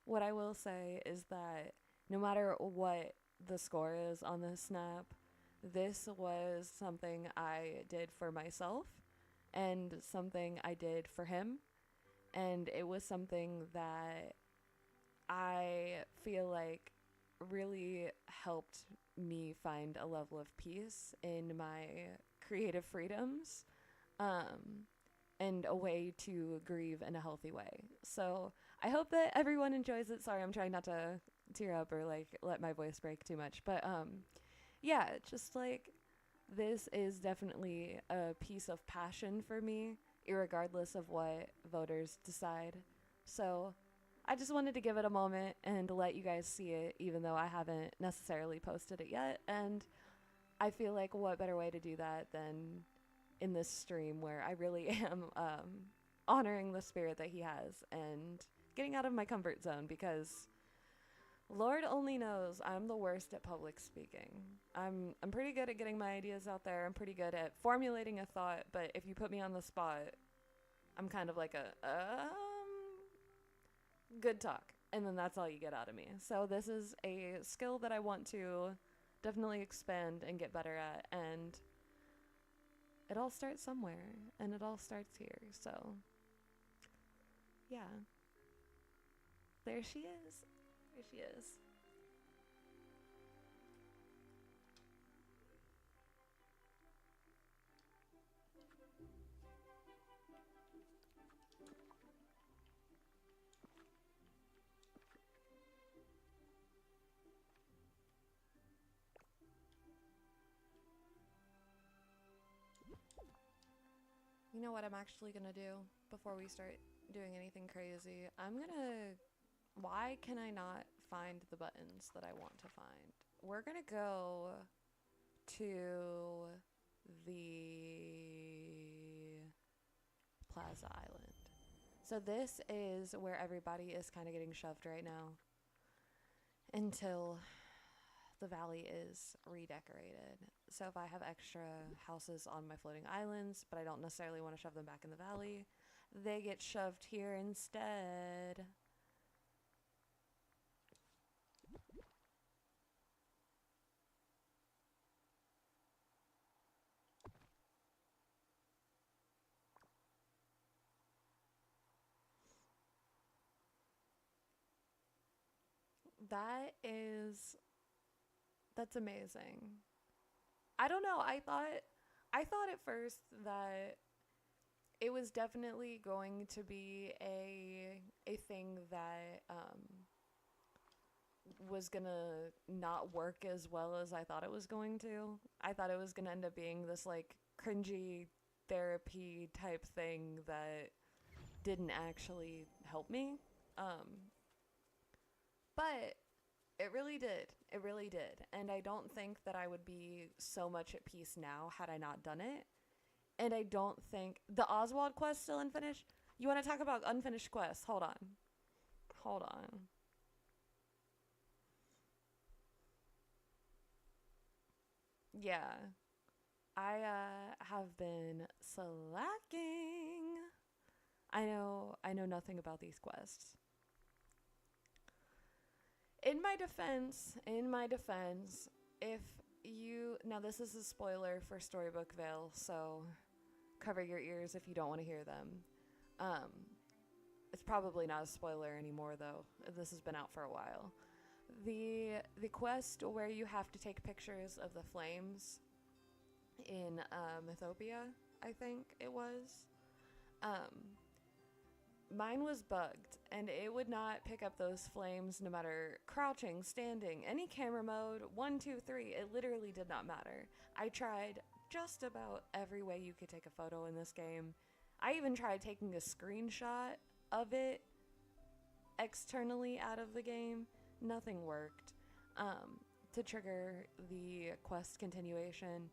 what I will say is that no matter what the score is on this snap, this was something I did for myself and something I did for him. And it was something that I feel like really helped me find a level of peace in my creative freedoms, and a way to grieve in a healthy way. So I hope that everyone enjoys it. Sorry, I'm trying not to tear up or like let my voice break too much. But yeah, just like this is definitely a piece of passion for me, irregardless of what voters decide. So I just wanted to give it a moment and let you guys see it, even though I haven't necessarily posted it yet. And I feel like what better way to do that than in this stream where I really am honoring the spirit that he has and getting out of my comfort zone, because Lord only knows I'm the worst at public speaking. I'm pretty good at getting my ideas out there. I'm pretty good at formulating a thought, but if you put me on the spot, I'm kind of like a good talk, and then that's all you get out of me. So this is a skill that I want to definitely expand and get better at, and it all starts somewhere, and it all starts here. So yeah, there she is. There she is. You know what I'm actually gonna do before we start doing anything crazy? Why can I not find the buttons that I want to find? We're gonna go to the Plaza Island. So this is where everybody is kind of getting shoved right now until the valley is redecorated. So if I have extra houses on my floating islands, but I don't necessarily want to shove them back in the valley, they get shoved here instead. That's amazing. I don't know. I thought I thought at first that it was definitely going to be a thing that was gonna not work as well as I thought it was going to. I thought it was gonna end up being this like cringy therapy type thing that didn't actually help me. Um, but it really did. It really did. And I don't think that I would be so much at peace now had I not done it. And I don't think the Oswald quest still unfinished. You want to talk about unfinished quests? Hold on. Hold on. Yeah. I have been slacking. I know nothing about these quests. In my defense, if you now this is a spoiler for Storybook Vale, so cover your ears if you don't want to hear them. Um, it's probably not a spoiler anymore though. This has been out for a while. The quest where you have to take pictures of the flames in Mythopia, I think it was. Um, Mine was bugged, and it would not pick up those flames no matter crouching, standing, any camera mode, 1, 2, 3. It literally did not matter. I tried just about every way you could take a photo in this game. I even tried taking a screenshot of it externally out of the game. Nothing worked to trigger the quest continuation.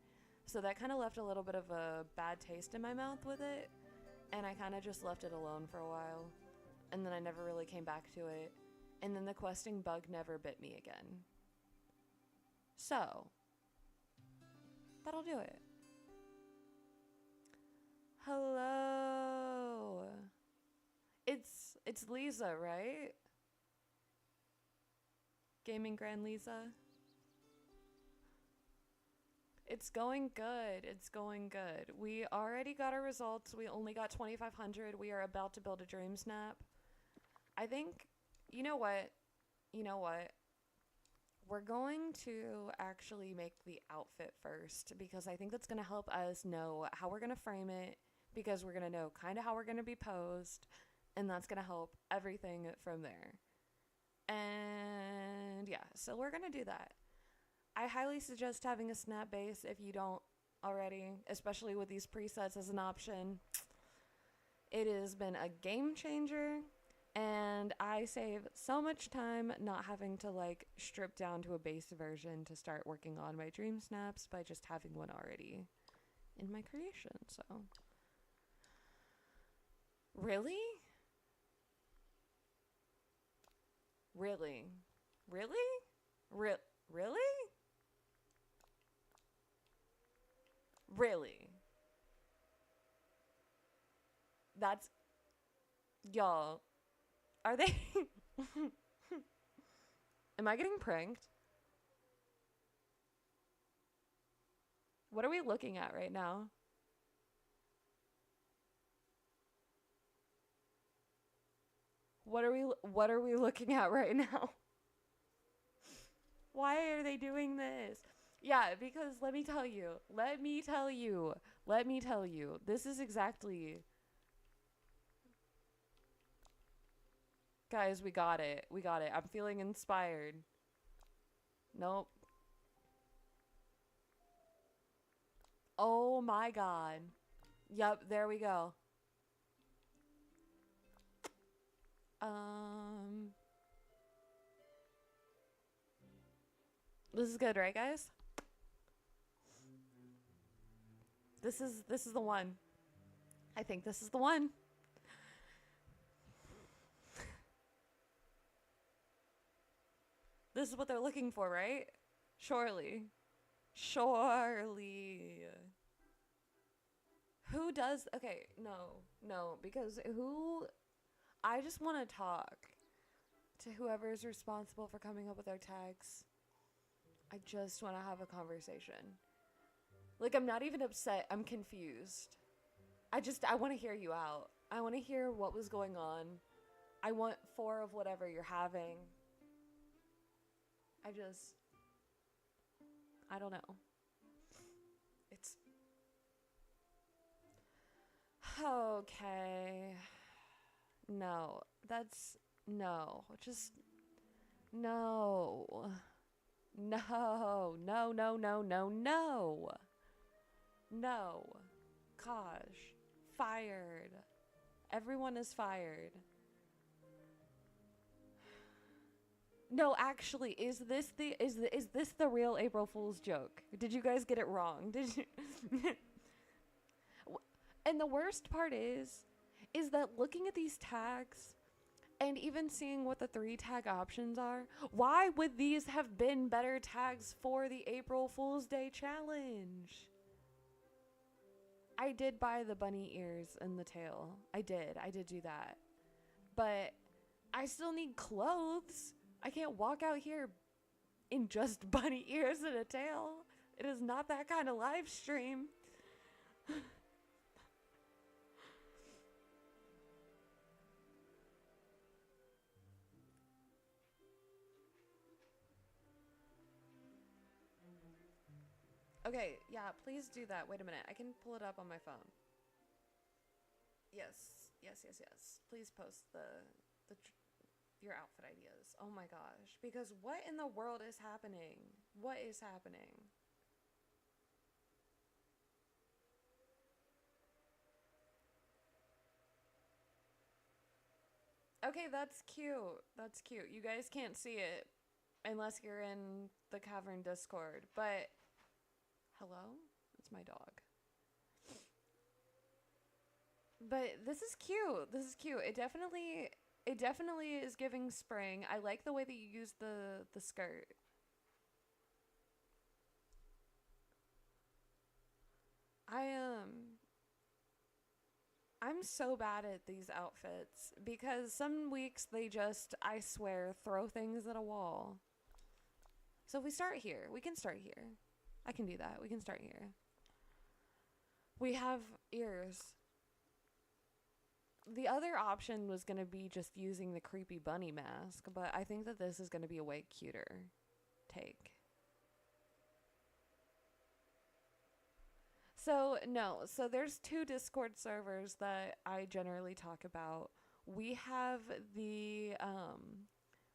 So that kind of left a little bit of a bad taste in my mouth with it. And I kind of just left it alone for a while. And then I never really came back to it. And then the questing bug never bit me again. So, that'll do it. Hello. It's Lisa, right? Gaming Grand Lisa. It's going good. It's going good. We already got our results. We only got 2,500. We are about to build a DreamSnap. I think, you know what? You know what? We're going to actually make the outfit first because I think that's going to help us know how we're going to frame it because we're going to know kind of how we're going to be posed and that's going to help everything from there. And yeah, so we're going to do that. I highly suggest having a snap base if you don't already, especially with these presets as an option. It has been a game changer, and I save so much time not having to like strip down to a base version to start working on my dream snaps by just having one already in my creation. So, really? Really? Really? Really? Really? That's y'all. Are they Am I getting pranked? What are we looking at right now? What are we looking at right now? Why are they doing this? Yeah, because let me tell you, this is exactly, guys, we got it, I'm feeling inspired. Nope. Oh my god. Yep, there we go. Um, this is good, right, guys? This is the one. I think this is the one. This is what they're looking for, right? Surely. Surely. Who does... Okay, no. No, because who... I just want to talk to whoever is responsible for coming up with our tags. I just want to have a conversation. Like, I'm not even upset. I'm confused. I want to hear you out. I want to hear what was going on. I want 4 of whatever you're having. I don't know. It's Okay. No, that's no. Just no. No. No, no, no, no, no. No. Gosh. Fired. Everyone is fired. No, actually, is this the real April Fool's joke? Did you guys get it wrong? Did you? And the worst part is that looking at these tags and even seeing what the 3 tag options are, why would these have been better tags for the April Fool's Day challenge? I did buy the bunny ears and the tail. I did do that. But I still need clothes. I can't walk out here in just bunny ears and a tail. It is not that kind of live stream. Okay, yeah, please do that. Wait a minute. I can pull it up on my phone. Yes. Please post your outfit ideas. Oh my gosh. Because what in the world is happening? What is happening? Okay, that's cute. That's cute. You guys can't see it unless you're in the Cavern Discord, but hello? It's my dog. But this is cute. This is cute. It definitely is giving spring. I like the way that you use the skirt. I'm so bad at these outfits because some weeks they just, I swear, throw things at a wall. So if we start here, we can start here. I can do that. We can start here. We have ears. The other option was going to be just using the creepy bunny mask, but I think that this is going to be a way cuter take. So, no. So there's 2 Discord servers that I generally talk about. We have the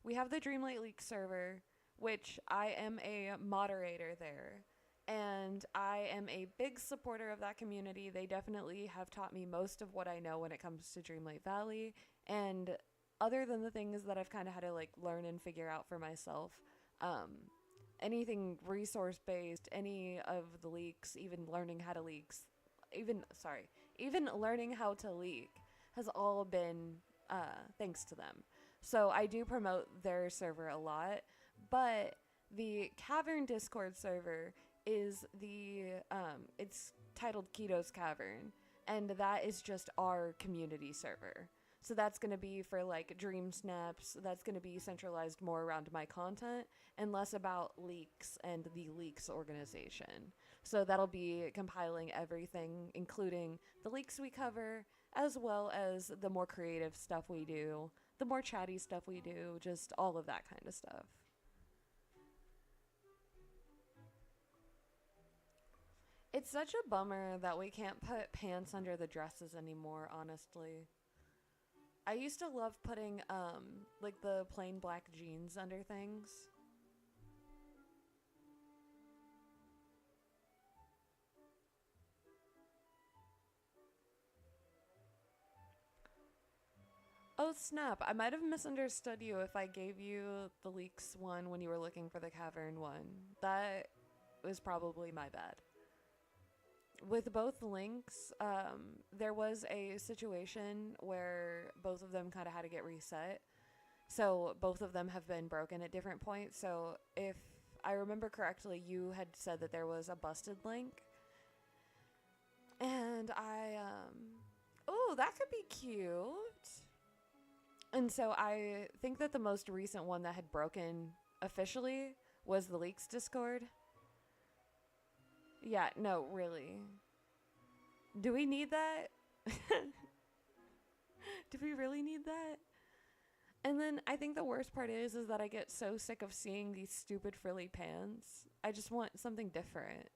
Dreamlight Leak server, which I am a moderator there. And I am a big supporter of that community. They definitely have taught me most of what I know when it comes to Dreamlight Valley. And other than the things that I've kind of had to like learn and figure out for myself, anything resource based, any of the leaks, even learning how to leak has all been thanks to them. So I do promote their server a lot, but the Cavern Discord server is it's titled Keto's Cavern, and that is just our community server. So that's going to be for like DreamSnaps. That's going to be centralized more around my content and less about leaks and the leaks organization. So that'll be compiling everything, including the leaks we cover, as well as the more creative stuff we do, the more chatty stuff we do, just all of that kind of stuff. It's such a bummer that we can't put pants under the dresses anymore, honestly. I used to love putting, like the plain black jeans under things. Oh snap, I might have misunderstood you if I gave you the leaks one when you were looking for the cavern one. That was probably my bad. With both links, there was a situation where both of them kind of had to get reset. So both of them have been broken at different points. So if I remember correctly, you had said that there was a busted link. And oh, that could be cute. And so I think that the most recent one that had broken officially was the leaks Discord. Yeah, no, really. Do we need that? Do we really need that? And then I think the worst part is that I get so sick of seeing these stupid frilly pants. I just want something different.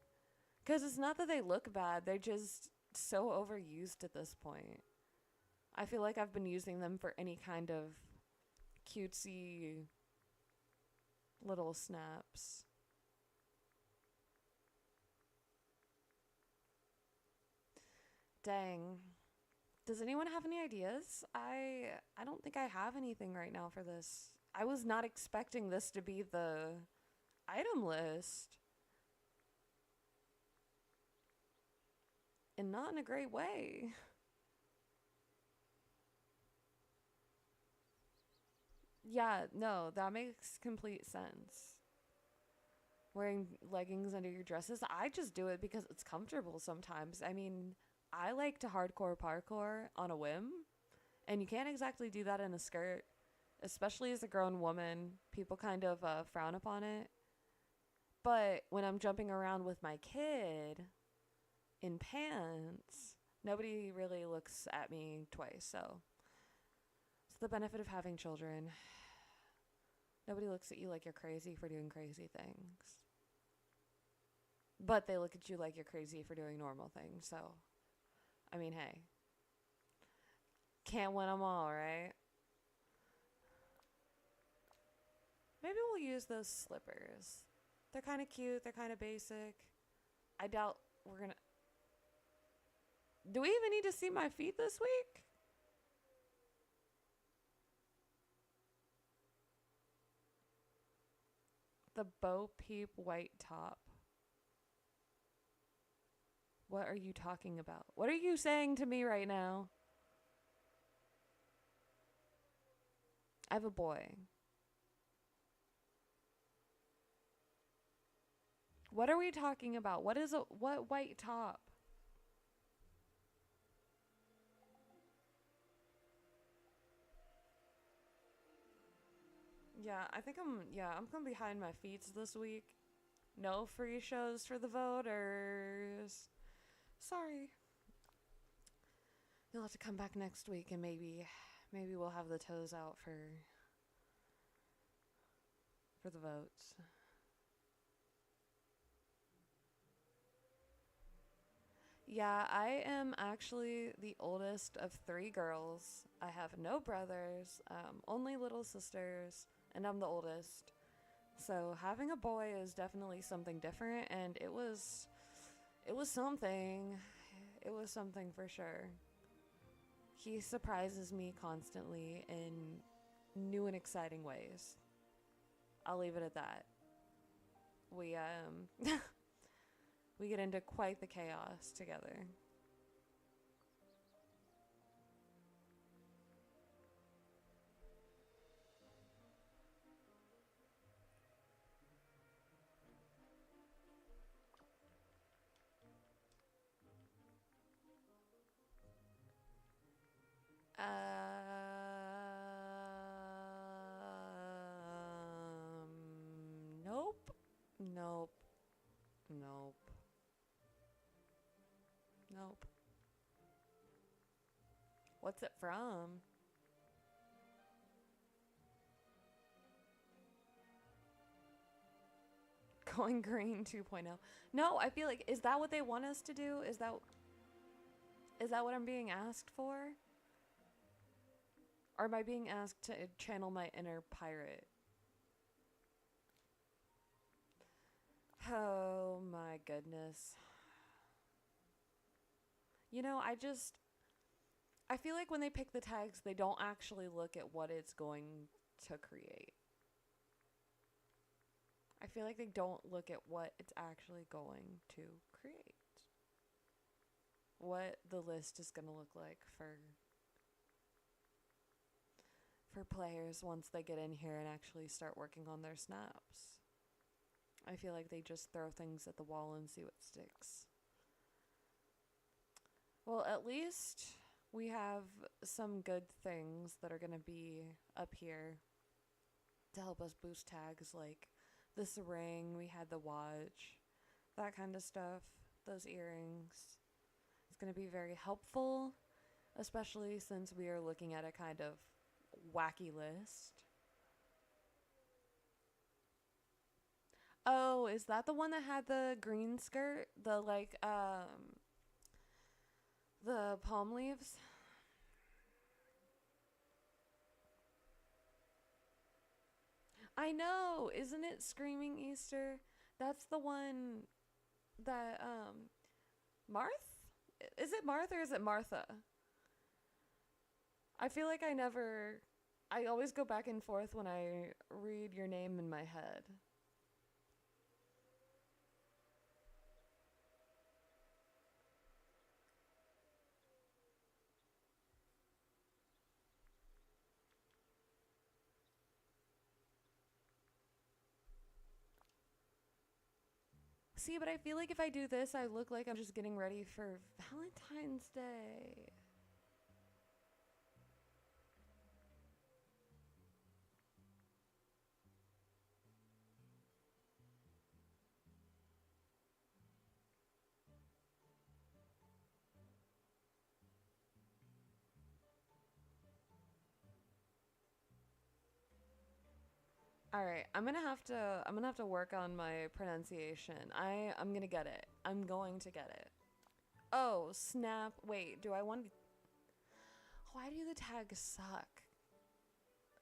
Because it's not that they look bad, they're just so overused at this point. I feel like I've been using them for any kind of cutesy little snaps. Dang. Does anyone have any ideas? I don't think I have anything right now for this. I was not expecting this to be the item list. And not in a great way. Yeah, no, that makes complete sense. Wearing leggings under your dresses, I just do it because it's comfortable sometimes. I mean, I like to hardcore parkour on a whim, and you can't exactly do that in a skirt, especially as a grown woman. People kind of frown upon it. But when I'm jumping around with my kid in pants, nobody really looks at me twice. So it's the benefit of having children. Nobody looks at you like you're crazy for doing crazy things. But they look at you like you're crazy for doing normal things. So, I mean, hey. Can't win them all, right? Maybe we'll use those slippers. They're kind of cute. They're kind of basic. I doubt we're going to... Do we even need to see my feet this week? The Bo Peep white top. What are you talking about? What are you saying to me right now? I have a boy. What are we talking about? What white top? I'm gonna be hiding my feet this week. No free shows for the voters. Sorry. You'll have to come back next week and maybe we'll have the toes out for the votes. Yeah, I am actually the oldest of three girls. I have no brothers, only little sisters, and I'm the oldest. So having a boy is definitely something different, and it was something. It was something for sure. He surprises me constantly in new and exciting ways. I'll leave it at that. We we get into quite the chaos together. Nope. Nope. Nope. Nope. What's it from? Going Green 2.0. No, I feel like, is that what they want us to do? Is that what I'm being asked for? Or am I being asked to channel my inner pirate? Oh my goodness. You know, I feel like when they pick the tags, they don't actually look at what it's going to create. I feel like they don't look at what it's actually going to create. What the list is going to look like for players once they get in here and actually start working on their snaps. I feel like they just throw things at the wall and see what sticks. Well, at least we have some good things that are going to be up here to help us boost tags, like this ring, we had the watch, that kind of stuff, those earrings. It's going to be very helpful, especially since we are looking at a kind of wacky list. Oh, is that the one that had the green skirt? The The palm leaves? I know! Isn't it Screaming Easter? That's the one that, Marth? Is it Marth or is it Martha? I feel like I always go back and forth when I read your name in my head. See, but I feel like if I do this, I look like I'm just getting ready for Valentine's Day. All right, I'm gonna have to work on my pronunciation. I'm gonna get it. I'm going to get it. Oh, snap. Wait, do I want to... Why do the tags suck?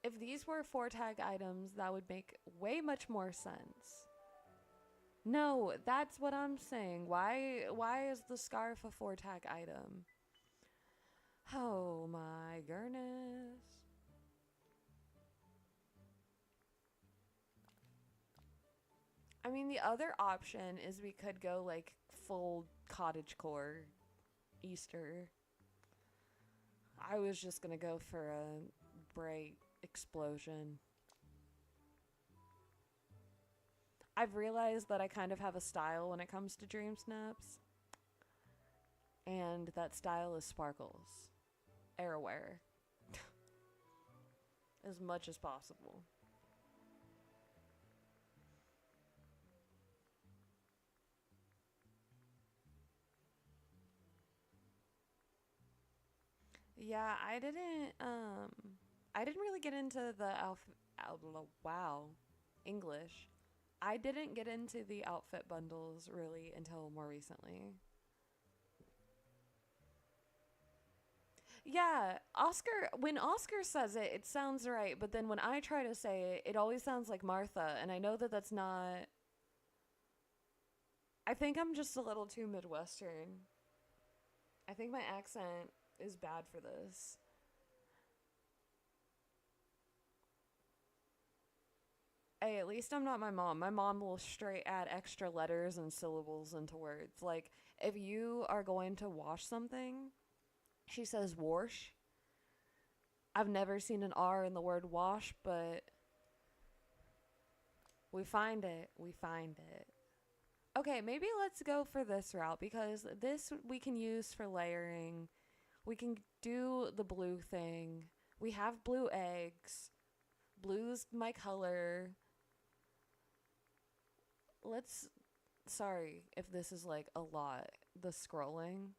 If these were 4 tag items, that would make way much more sense. No, that's what I'm saying. Why is the scarf a 4 tag item? Oh my goodness. I mean, the other option is we could go like full cottagecore Easter. I was just gonna go for a bright explosion. I've realized that I kind of have a style when it comes to DreamSnaps. And that style is sparkles. Airwear. As much as possible. Yeah, I didn't really get into the wow, English. I didn't get into the outfit bundles really until more recently. Yeah, when Oscar says it, it sounds right, but then when I try to say it, it always sounds like Martha, and I know that that's not. I think I'm just a little too Midwestern. I think my accent is bad for this. Hey, at least I'm not my mom. My mom will straight add extra letters and syllables into words. Like, if you are going to wash something, she says wash. I've never seen an R in the word wash, but we find it. We find it. Okay, maybe let's go for this route because this we can use for layering. We can do the blue thing. We have blue eggs. Blue's my color. Let's... Sorry if this is like a lot. The scrolling.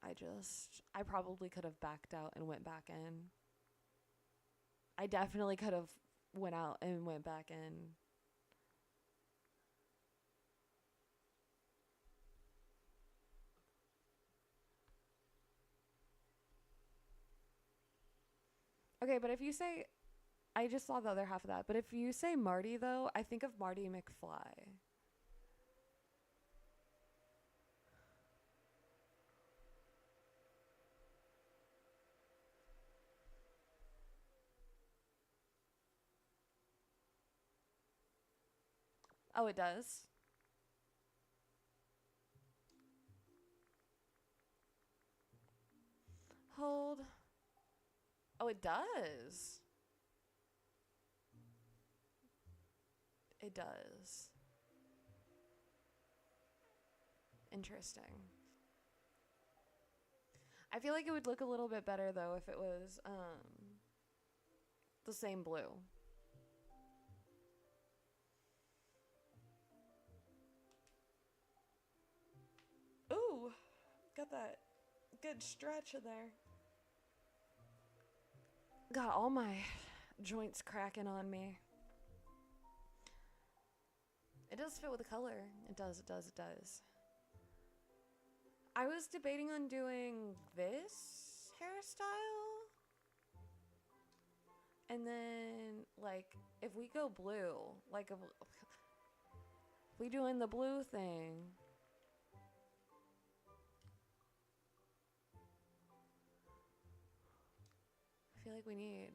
I probably could have backed out and went back in. I definitely could have went out and went back in. Okay, but if you say... I just saw the other half of that. But if you say Marty, though, I think of Marty McFly. Oh, it does? Hold. Oh, it does. It does. Interesting. I feel like it would look a little bit better, though, if it was the same blue. Ooh, got that good stretch in there. Got all my joints cracking on me. It does fit with the color. It does, it does, it does. I was debating on doing this hairstyle. And then, like, if we go blue, like, if we doing the blue thing. I feel like we need.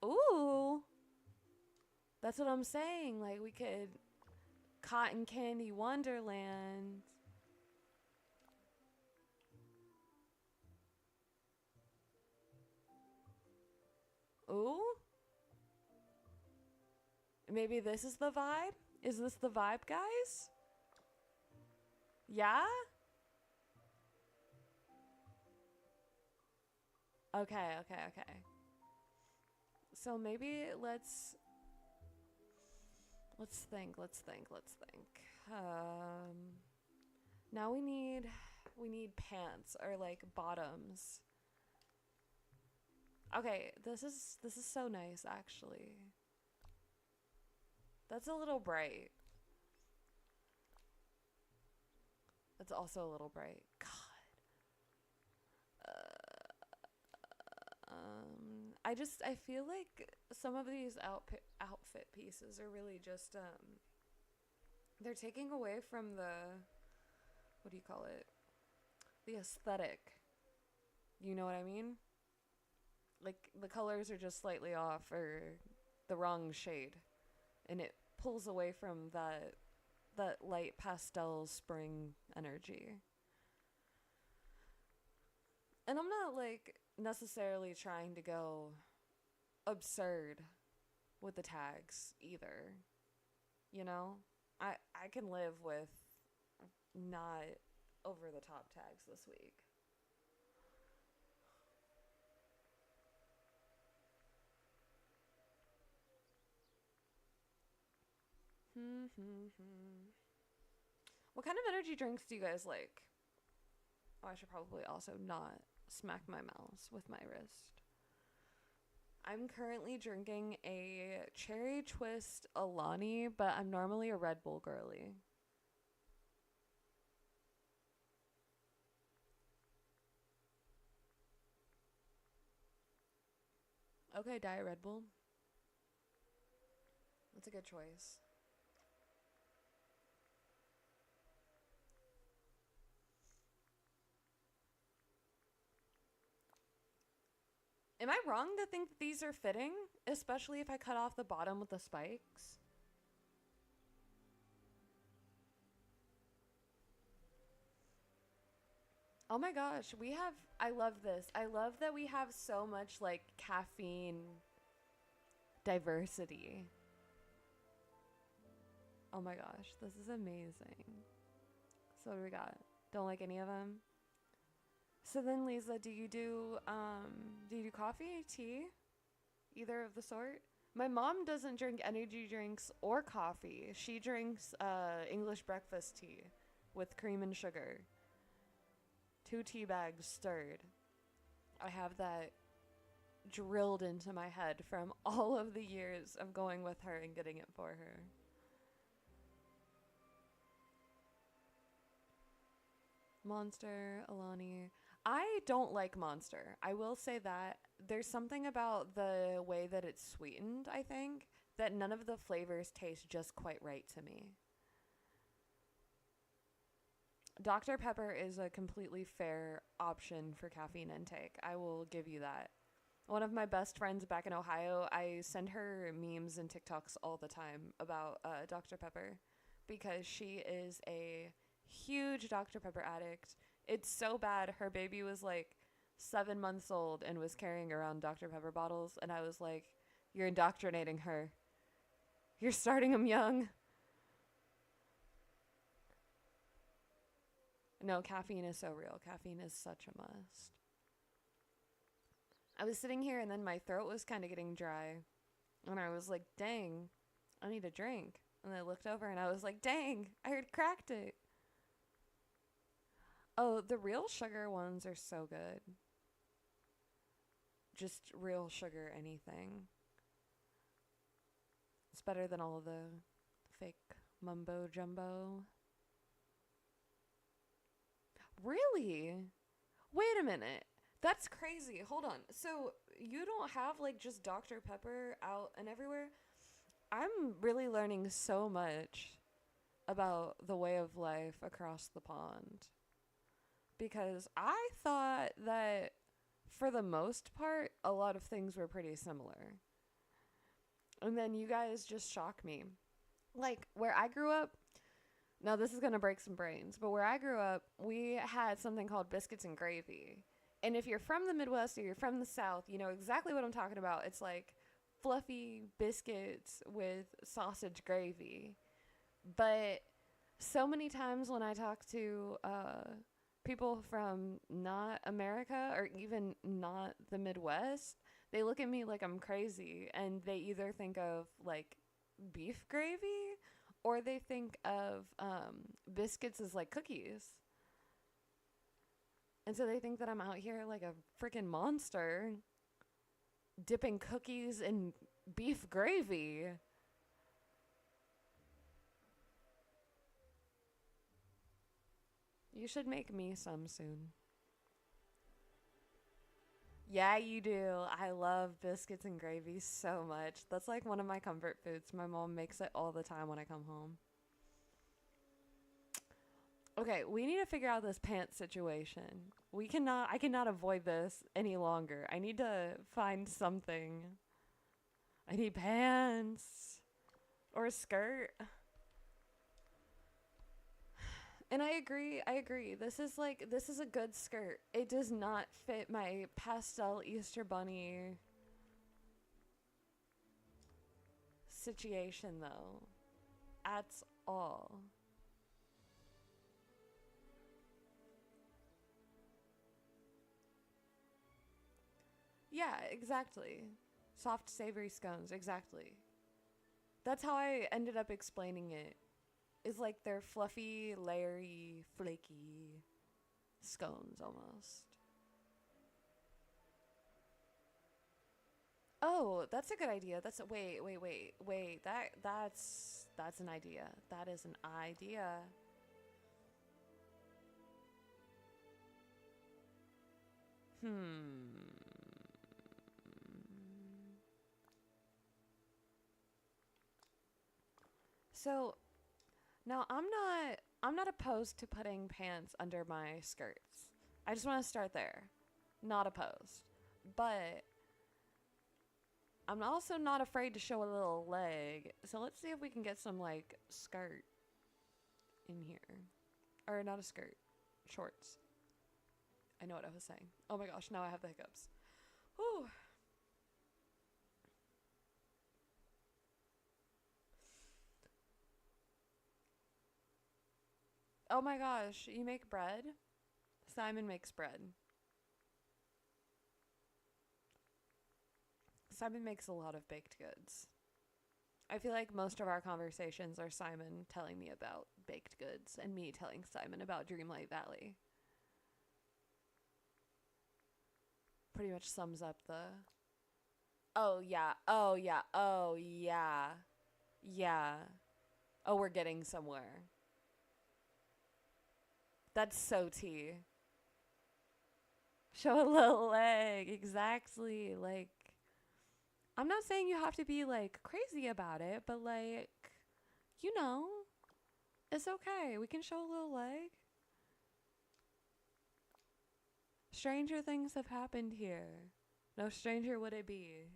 Ooh! That's what I'm saying. Like, we could Cotton Candy Wonderland. Ooh? Maybe this is the vibe? Is this the vibe, guys? Yeah? Okay. So maybe let's think. Now we need pants or like bottoms. Okay, this is so nice actually. That's a little bright. That's also a little bright. God. I feel like some of these outfit pieces are really just they're taking away from the, what do you call it? The aesthetic. You know what I mean? Like the colors are just slightly off or the wrong shade, and it pulls away from that light pastel spring energy. And I'm not like necessarily trying to go absurd with the tags either. You know? I can live with not over the top tags this week. What kind of energy drinks do you guys like? Oh, I should probably also not smack my mouse with my wrist. I'm currently drinking a cherry twist Alani, but I'm normally a Red Bull girly. Okay, Diet Red Bull. That's a good choice. Am I wrong to think that these are fitting? Especially if I cut off the bottom with the spikes? Oh my gosh, I love this. I love that we have so much like caffeine diversity. Oh my gosh, this is amazing. So what do we got? Don't like any of them? So then Lisa, do you do coffee, tea? Either of the sort? My mom doesn't drink energy drinks or coffee. She drinks English breakfast tea with cream and sugar. 2 tea bags stirred. I have that drilled into my head from all of the years of going with her and getting it for her. Monster, Alani. I don't like Monster. I will say that. There's something about the way that it's sweetened, I think, that none of the flavors taste just quite right to me. Dr. Pepper is a completely fair option for caffeine intake. I will give you that. One of my best friends back in Ohio, I send her memes and TikToks all the time about Dr. Pepper because she is a huge Dr. Pepper addict. It's so bad. Her baby was like 7 months old and was carrying around Dr. Pepper bottles. And I was like, you're indoctrinating her. You're starting them young. No, caffeine is so real. Caffeine is such a must. I was sitting here and then my throat was kind of getting dry. And I was like, dang, I need a drink. And I looked over and I was like, dang, I heard cracked it. Oh, the real sugar ones are so good. Just real sugar anything. It's better than all of the fake mumbo jumbo. Really? Wait a minute. That's crazy. Hold on. So you don't have like just Dr. Pepper out and everywhere? I'm really learning so much about the way of life across the pond. Because I thought that for the most part, a lot of things were pretty similar. And then you guys just shock me. Like where I grew up, now this is going to break some brains, but where I grew up, we had something called biscuits and gravy. And if you're from the Midwest or you're from the South, you know exactly what I'm talking about. It's like fluffy biscuits with sausage gravy. But so many times when I talk to people from not America or even not the Midwest, they look at me like I'm crazy, and they either think of like beef gravy or they think of biscuits as like cookies. And so they think that I'm out here like a freaking monster dipping cookies in beef gravy. You should make me some soon. Yeah, you do. I love biscuits and gravy so much. That's like one of my comfort foods. My mom makes it all the time when I come home. Okay, we need to figure out this pants situation. I cannot avoid this any longer. I need to find something. I need pants or a skirt. And I agree. This is a good skirt. It does not fit my pastel Easter bunny situation though. At all. Yeah, exactly. Soft savory scones, exactly. That's how I ended up explaining it. Is like they're fluffy, layery, flaky scones almost. Oh, that's a good idea. Wait. That's an idea. That is an idea. Hmm. So, now I'm not opposed to putting pants under my skirts. I just want to start there. Not opposed. But I'm also not afraid to show a little leg. So let's see if we can get some like skirt in here. Or not a skirt. Shorts. I know what I was saying. Oh my gosh, now I have the hiccups. Whew. Oh my gosh, you make bread? Simon makes bread. Simon makes a lot of baked goods. I feel like most of our conversations are Simon telling me about baked goods and me telling Simon about Dreamlight Valley. Pretty much sums up the oh yeah, oh yeah, oh yeah, yeah. Oh, we're getting somewhere. That's so tea. Show a little leg, exactly. Like, I'm not saying you have to be like crazy about it, but like, you know, it's okay. We can show a little leg. Stranger things have happened here. No stranger would it be.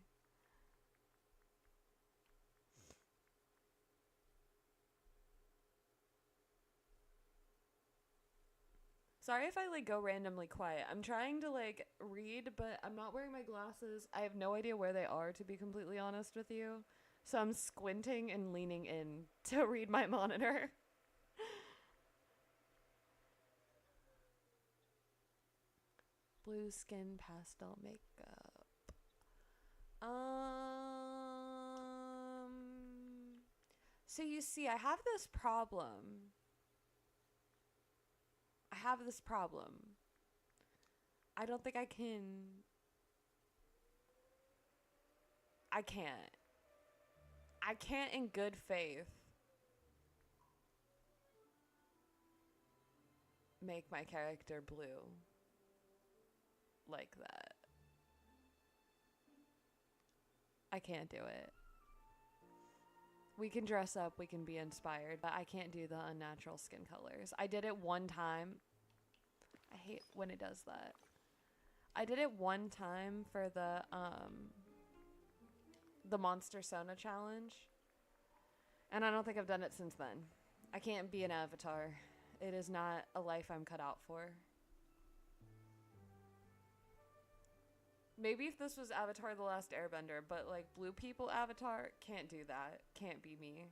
Sorry if I like go randomly quiet. I'm trying to like read, but I'm not wearing my glasses. I have no idea where they are, to be completely honest with you. So I'm squinting and leaning in to read my monitor. Blue skin pastel makeup. So you see, I have this problem. I have this problem. I don't think I can. I can't. I can't in good faith make my character blue like that. I can't do it. We can dress up, we can be inspired, but I can't do the unnatural skin colors. I did it one time. I hate when it does that. I did it one time for the Monster Sona challenge, and I don't think I've done it since then. I can't be an avatar. It is not a life I'm cut out for. Maybe if this was Avatar: The Last Airbender, but like blue people Avatar, can't do that. Can't be me.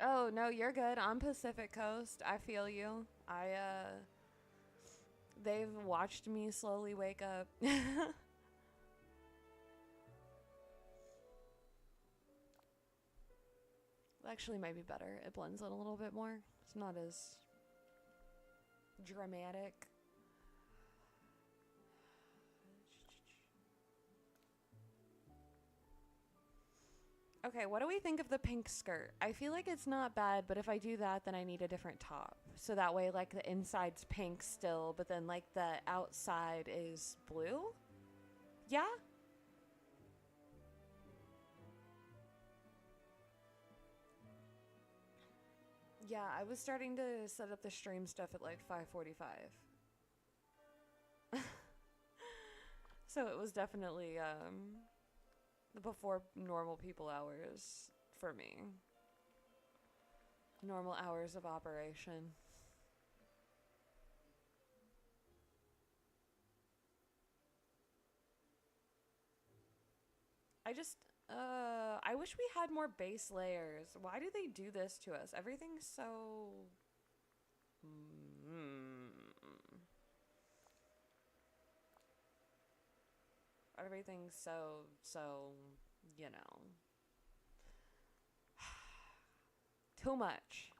Oh, no, you're good. I'm Pacific Coast. I feel you. They've watched me slowly wake up. Actually might be better. It blends in a little bit more. It's not as dramatic. Okay, what do we think of the pink skirt? I feel like it's not bad, but if I do that, then I need a different top. So that way, like, the inside's pink still, but then, like, the outside is blue? Yeah? Yeah, I was starting to set up the stream stuff at, like, 5:45. So it was definitely, before normal people hours for me. Normal hours of operation. I wish we had more base layers. Why do they do this to us? Everything's so... Everything's so, you know. Too much.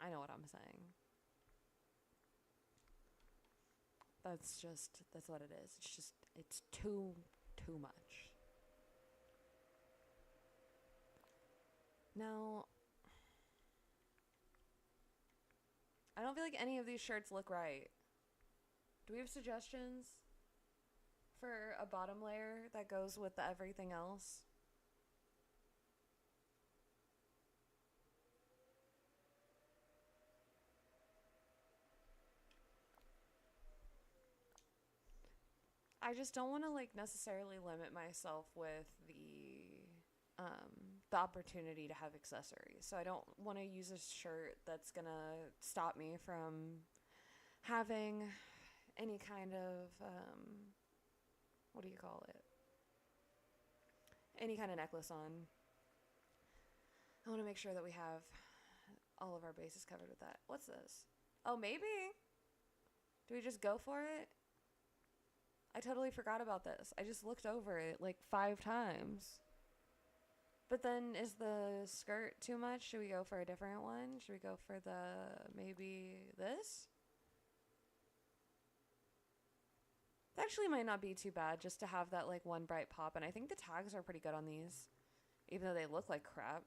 I know what I'm saying. That's what it is. It's too much. Now, I don't feel like any of these shirts look right. Do we have suggestions for a bottom layer that goes with everything else? I just don't want to like necessarily limit myself with the opportunity to have accessories. So I don't want to use a shirt that's gonna stop me from having any kind of what do you call it? Any kind of necklace on. I want to make sure that we have all of our bases covered with that. What's this? Oh, maybe. Do we just go for it? I totally forgot about this. I just looked over it like 5 times. But then is the skirt too much? Should we go for a different one? Should we go for maybe this? That actually might not be too bad just to have that like one bright pop. And I think the tags are pretty good on these, even though they look like crap.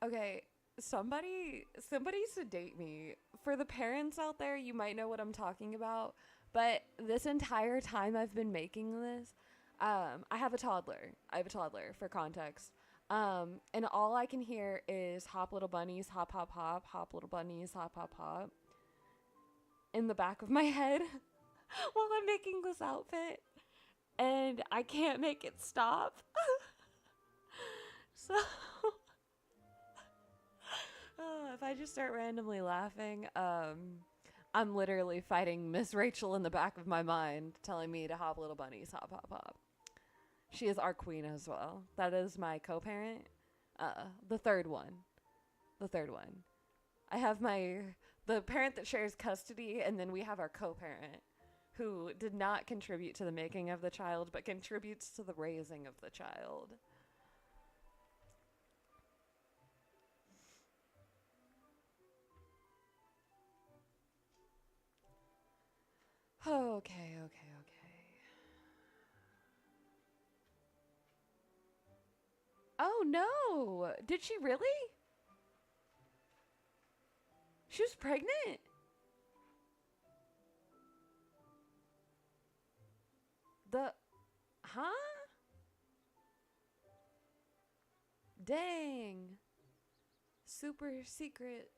Okay, somebody sedate me. For the parents out there, you might know what I'm talking about, but this entire time I've been making this, I have a toddler. For context. And all I can hear is hop little bunnies, hop hop hop, hop little bunnies, hop hop hop in the back of my head while I'm making this outfit, and I can't make it stop. So if I just start randomly laughing, I'm literally fighting Miss Rachel in the back of my mind telling me to hop little bunnies, hop hop hop. She is our queen as well. That is my co-parent. The third one. I have the parent that shares custody, and then we have our co-parent who did not contribute to the making of the child, but contributes to the raising of the child. Okay, okay, okay. Oh no! Did she really? She was pregnant? The. Huh? Dang. Super secret.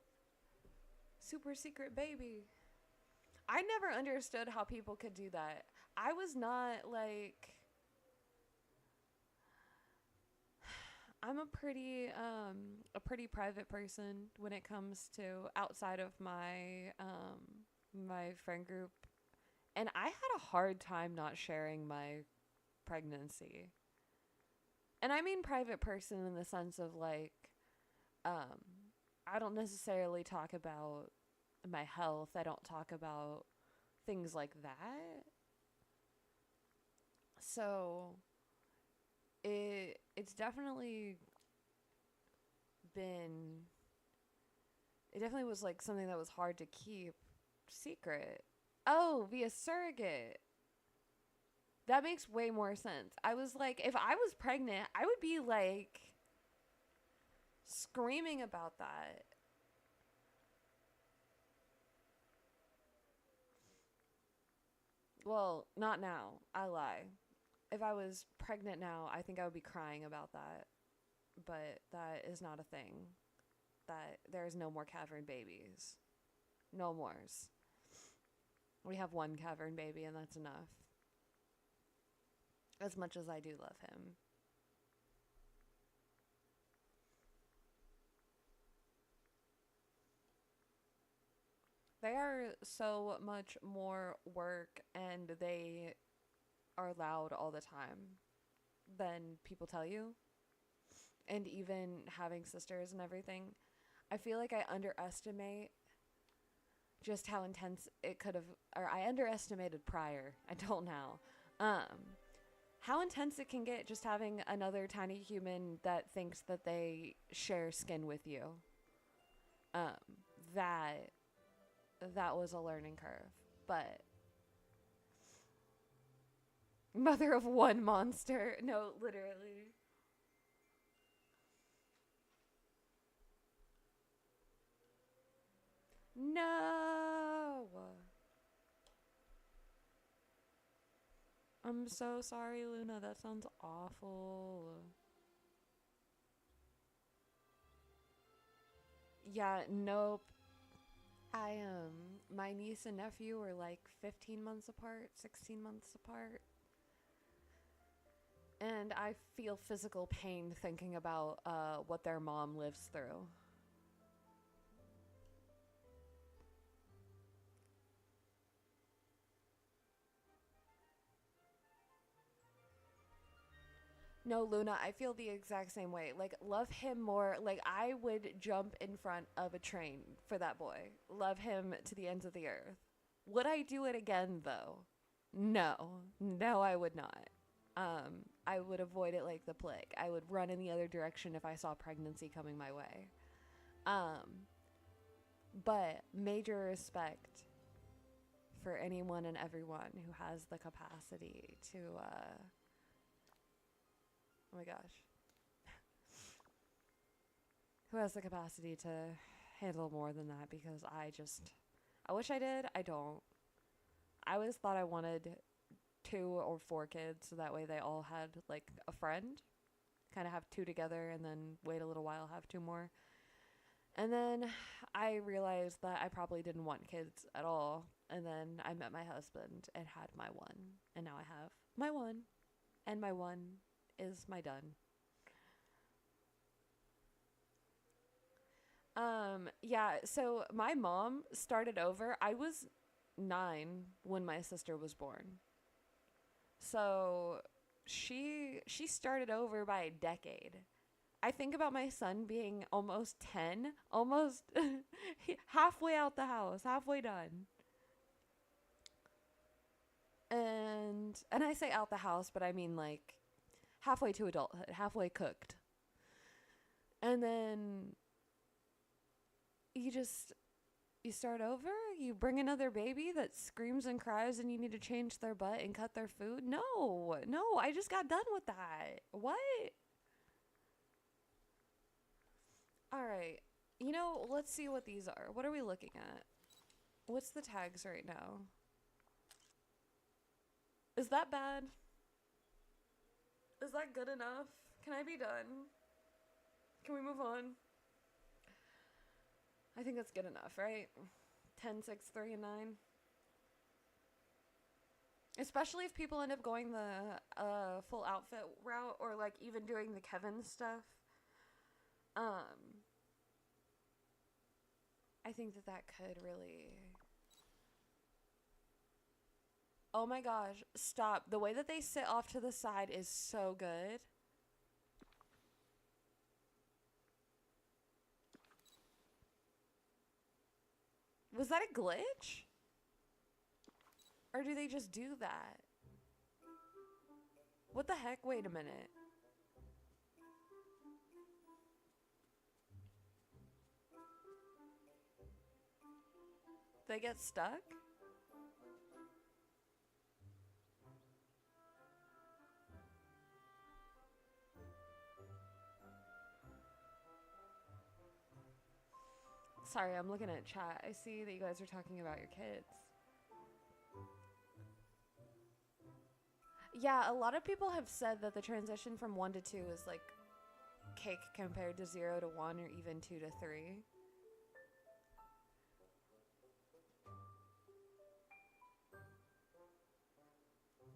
Super secret baby. I never understood how people could do that. I was not like. I'm a pretty private person when it comes to outside of my friend group, and I had a hard time not sharing my pregnancy. And I mean private person in the sense of like um I don't necessarily talk about my health. I don't talk about things like that. So it's definitely been it definitely was like something that was hard to keep secret. Oh, via surrogate. That makes way more sense. I was like, if I was pregnant, I would be like screaming about that. Well, not now. I lie. If I was pregnant now, I think I would be crying about that. But that is not a thing. That there is no more Cavern babies. No mores. We have one Cavern baby, and that's enough. As much as I do love him. They are so much more work, and they are loud all the time than people tell you. And even having sisters and everything, I feel like I underestimate just how intense it could have, or I underestimated prior. I don't now. How intense it can get just having another tiny human that thinks that they share skin with you. Um, that that was a learning curve, but mother of one monster. No, literally. No. I'm so sorry, Luna. That sounds awful. Yeah, nope. I my niece and nephew were like 15 months apart, 16 months apart. And I feel physical pain thinking about what their mom lives through. No, Luna, I feel the exact same way. Like, love him more. Like, I would jump in front of a train for that boy. Love him to the ends of the earth. Would I do it again, though? No. No, I would not. I would avoid it like the plague. I would run in the other direction if I saw pregnancy coming my way. Um, but major respect for anyone and everyone who has the capacity to, oh my gosh, who has the capacity to handle more than that because I wish I did. I don't. I always thought I wanted two or four kids so that way they all had like a friend. Kind of have two together and then wait a little while, have two more. And then I realized that I probably didn't want kids at all. And then I met my husband and had my one. And now I have my one. And my one is my done. Yeah, so my mom started over. I was 9 when my sister was born. So she started over by a decade. I think about my son being almost 10, almost halfway out the house, halfway done. And I say out the house, but I mean like halfway to adulthood, halfway cooked. And then you just You start over? You bring another baby that screams and cries and you need to change their butt and cut their food? No, I just got done with that. What? Alright. You know, let's see what these are. What are we looking at? What's the tags right now? Is that bad? Is that good enough? Can I be done? Can we move on? I think that's good enough, right? 10, 6, 3, and 9. Especially if people end up going the full outfit route or like even doing the Kevin stuff. I think that could really... Oh my gosh, stop. The way that they sit off to the side is so good. Was that a glitch? Or do they just do that? What the heck? Wait a minute. They get stuck? Sorry, I'm looking at chat. I see that you guys are talking about your kids. Yeah, a lot of people have said that the transition from 1 to 2 is like cake compared to 0 to 1 or even 2 to 3.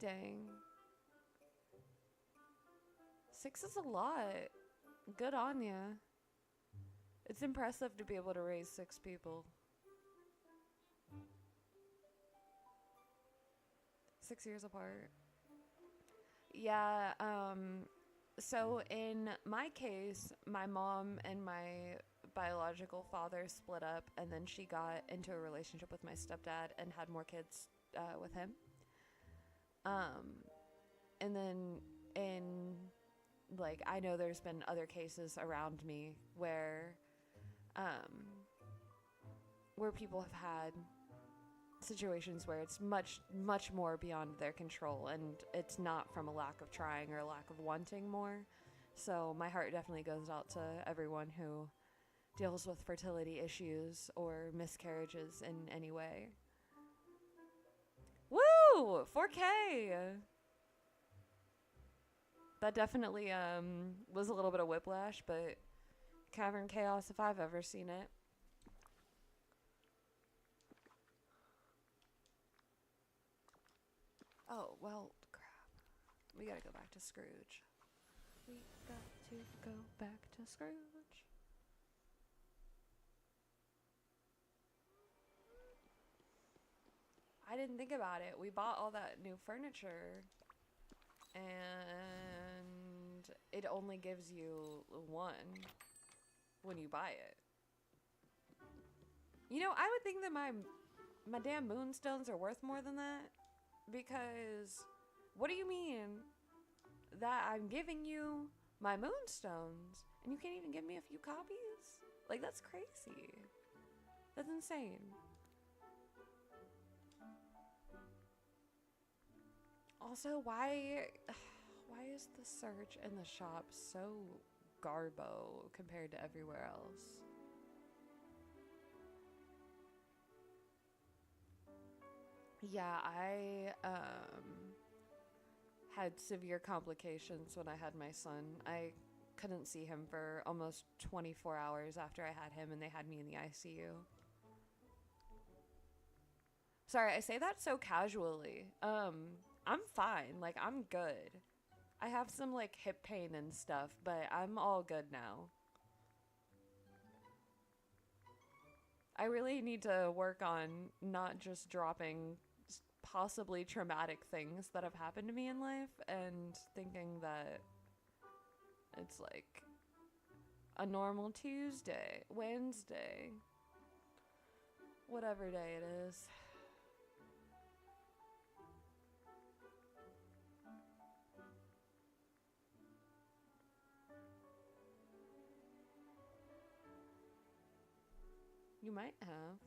Dang. 6 is a lot. Good on ya. It's impressive to be able to raise 6 people. 6 years apart. Yeah, so in my case, my mom and my biological father split up, and then she got into a relationship with my stepdad and had more kids with him. And then I know there's been other cases around me where people have had situations where it's much more beyond their control, and it's not from a lack of trying or a lack of wanting more. So my heart definitely goes out to everyone who deals with fertility issues or miscarriages in any way. Woo! 4K! That definitely was a little bit of whiplash, but Cavern chaos if I've ever seen it. Oh, well, crap. We gotta go back to Scrooge. We got to go back to Scrooge. I didn't think about it. We bought all that new furniture, and it only gives you 1 when you buy it. You know, I would think that my damn moonstones are worth more than that. Because, what do you mean that I'm giving you my moonstones and you can't even give me a few copies? Like, that's crazy. That's insane. Also, why is the search in the shop so garbo compared to everywhere else? Yeah, I had severe complications when I had my son. I couldn't see him for almost 24 hours after I had him, and they had me in the ICU. Sorry, I say that so casually. I'm fine. Like, I'm good. I have some, like, hip pain and stuff, but I'm all good now. I really need to work on not just dropping possibly traumatic things that have happened to me in life and thinking that it's like a normal Tuesday, Wednesday, whatever day it is. You might have.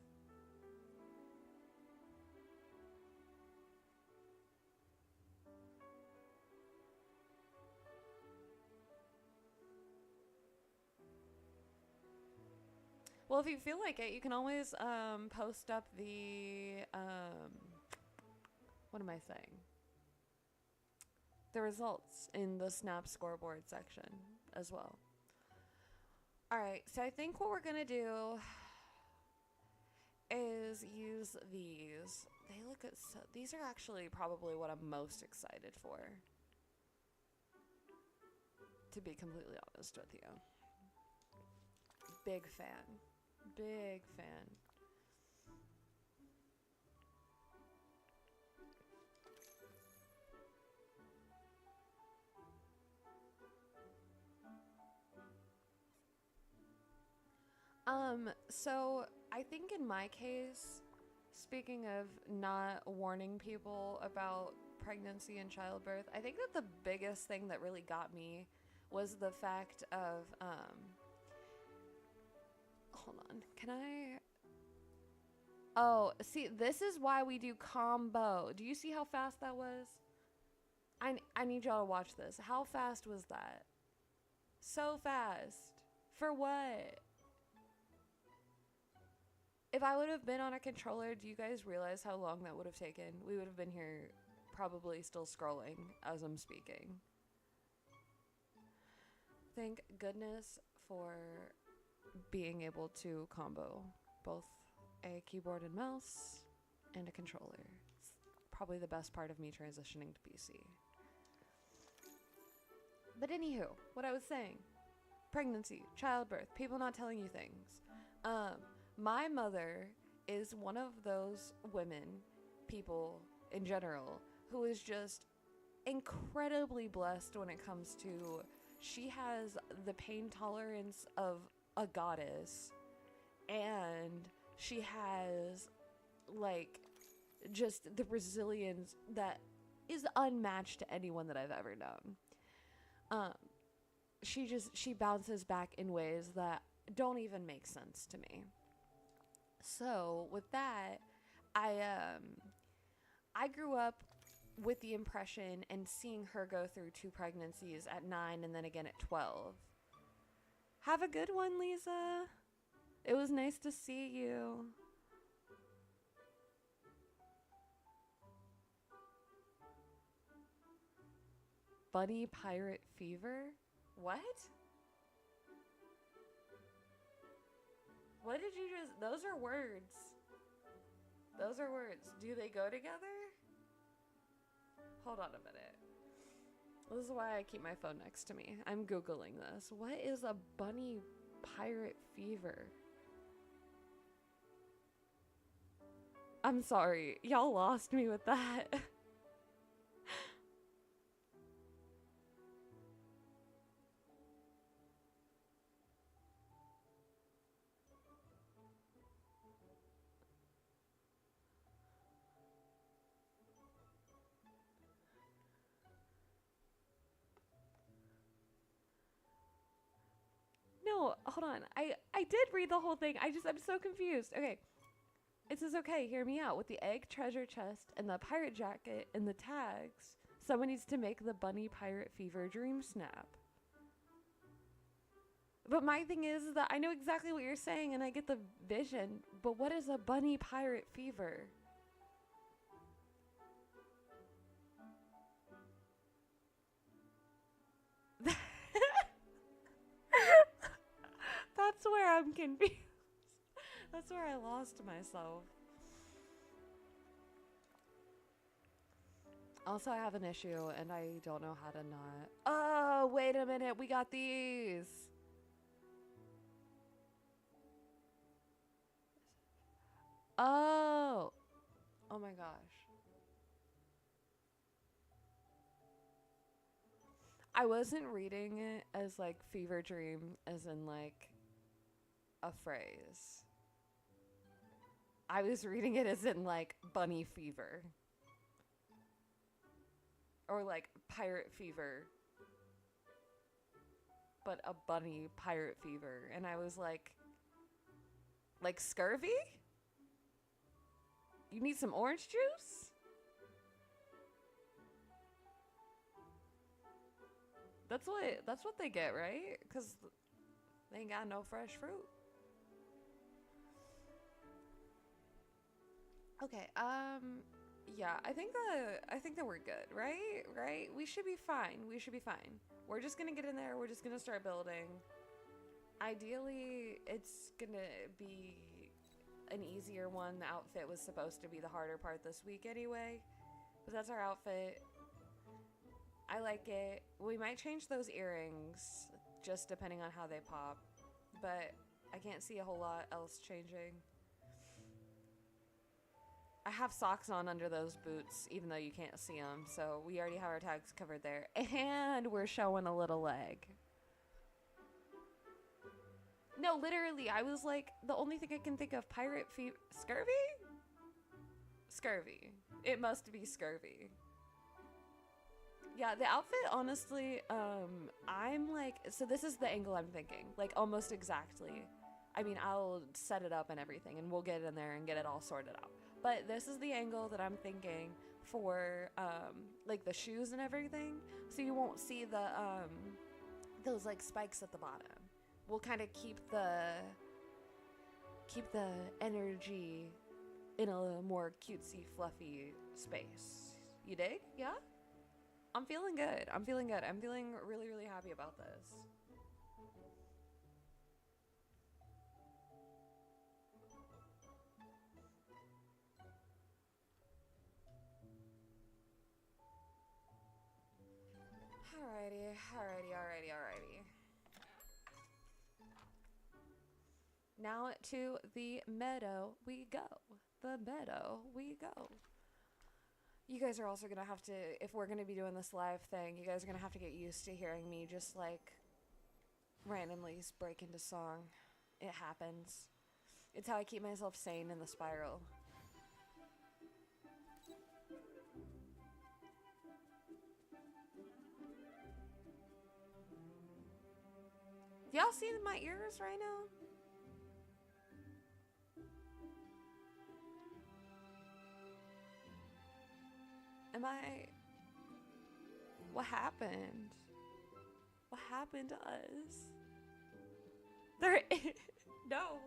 Well, if you feel like it, you can always post up the what am I saying? The results in the Snap scoreboard section as well. All right, so I think what we're gonna do is use these. They look at these are actually probably what I'm most excited for. To be completely honest with you, big fan, big fan. So I think in my case, speaking of not warning people about pregnancy and childbirth, I think that the biggest thing that really got me was the fact of, hold on, can I? Oh, see, this is why we do combo. Do you see how fast that was? I need y'all to watch this. How fast was that? So fast. For what? If I would have been on a controller, do you guys realize how long that would have taken? We would have been here probably still scrolling as I'm speaking. Thank goodness for being able to combo both a keyboard and mouse and a controller. It's probably the best part of me transitioning to PC. But anywho, what I was saying, pregnancy, childbirth, people not telling you things. My mother is one of those women, people in general, who is just incredibly blessed when it comes to, she has the pain tolerance of a goddess, and she has like just the resilience that is unmatched to anyone that I've ever known. She bounces back in ways that don't even make sense to me. So with that, I grew up with the impression and seeing her go through 2 pregnancies at 9 and then again at 12. Have a good one, Lisa. It was nice to see you. Bunny pirate fever? What? What did you just... Those are words. Those are words. Do they go together? Hold on a minute. This is why I keep my phone next to me. I'm Googling this. What is a bunny pirate fever? I'm sorry. Y'all lost me with that. No, hold on. I did read the whole thing. I'm so confused. Okay. It says, okay, hear me out. With the egg treasure chest and the pirate jacket and the tags, someone needs to make the bunny pirate fever dream snap. But my thing is that I know exactly what you're saying and I get the vision, but what is a bunny pirate fever? That's where I'm confused. That's where I lost myself. Also, I have an issue and I don't know how to not. Oh, wait a minute. We got these. Oh. Oh my gosh. I wasn't reading it as like fever dream as in like a phrase. I was reading it as in like bunny fever. Or like pirate fever. But a bunny pirate fever. And I was like scurvy? You need some orange juice? That's what they get, right? Because they ain't got no fresh fruit. Okay, yeah, I think that we're good, right? Right? We should be fine. We should be fine. We're just gonna get in there. We're just gonna start building. Ideally, it's gonna be an easier one. The outfit was supposed to be the harder part this week anyway. But that's our outfit. I like it. We might change those earrings just depending on how they pop. But I can't see a whole lot else changing. I have socks on under those boots, even though you can't see them. So we already have our tags covered there. And we're showing a little leg. No, literally, I was like, the only thing I can think of, pirate fever. Scurvy? Scurvy. It must be scurvy. Yeah, the outfit, honestly, I'm like, so this is the angle I'm thinking. Like, almost exactly. I mean, I'll set it up and everything, and we'll get in there and get it all sorted out. But this is the angle that I'm thinking for, like, the shoes and everything. So you won't see the, those, like, spikes at the bottom. We'll kind of keep the energy in a more cutesy, fluffy space. You dig? Yeah? I'm feeling good. I'm feeling good. I'm feeling really, really happy about this. Alrighty. Now to the meadow we go. The meadow we go. You guys are also going to have to, if we're going to be doing this live thing, you guys are going to have to get used to hearing me just like randomly break into song. It happens. It's how I keep myself sane in the spiral. Y'all see my ears right now? Am I... What happened? What happened to us? There... No.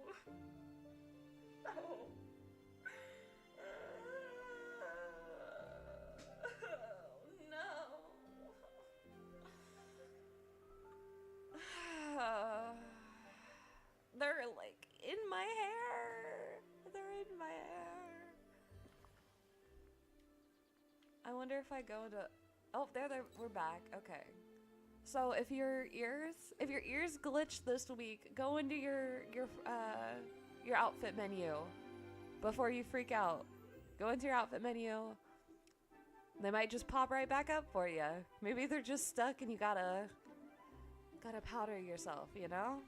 No. They're like in my hair. They're in my hair. I wonder if I go into... Oh, there, we're back. Okay. So if your ears glitch this week, go into your outfit menu before you freak out. Go into your outfit menu. They might just pop right back up for you. Maybe they're just stuck and you gotta powder yourself, you know?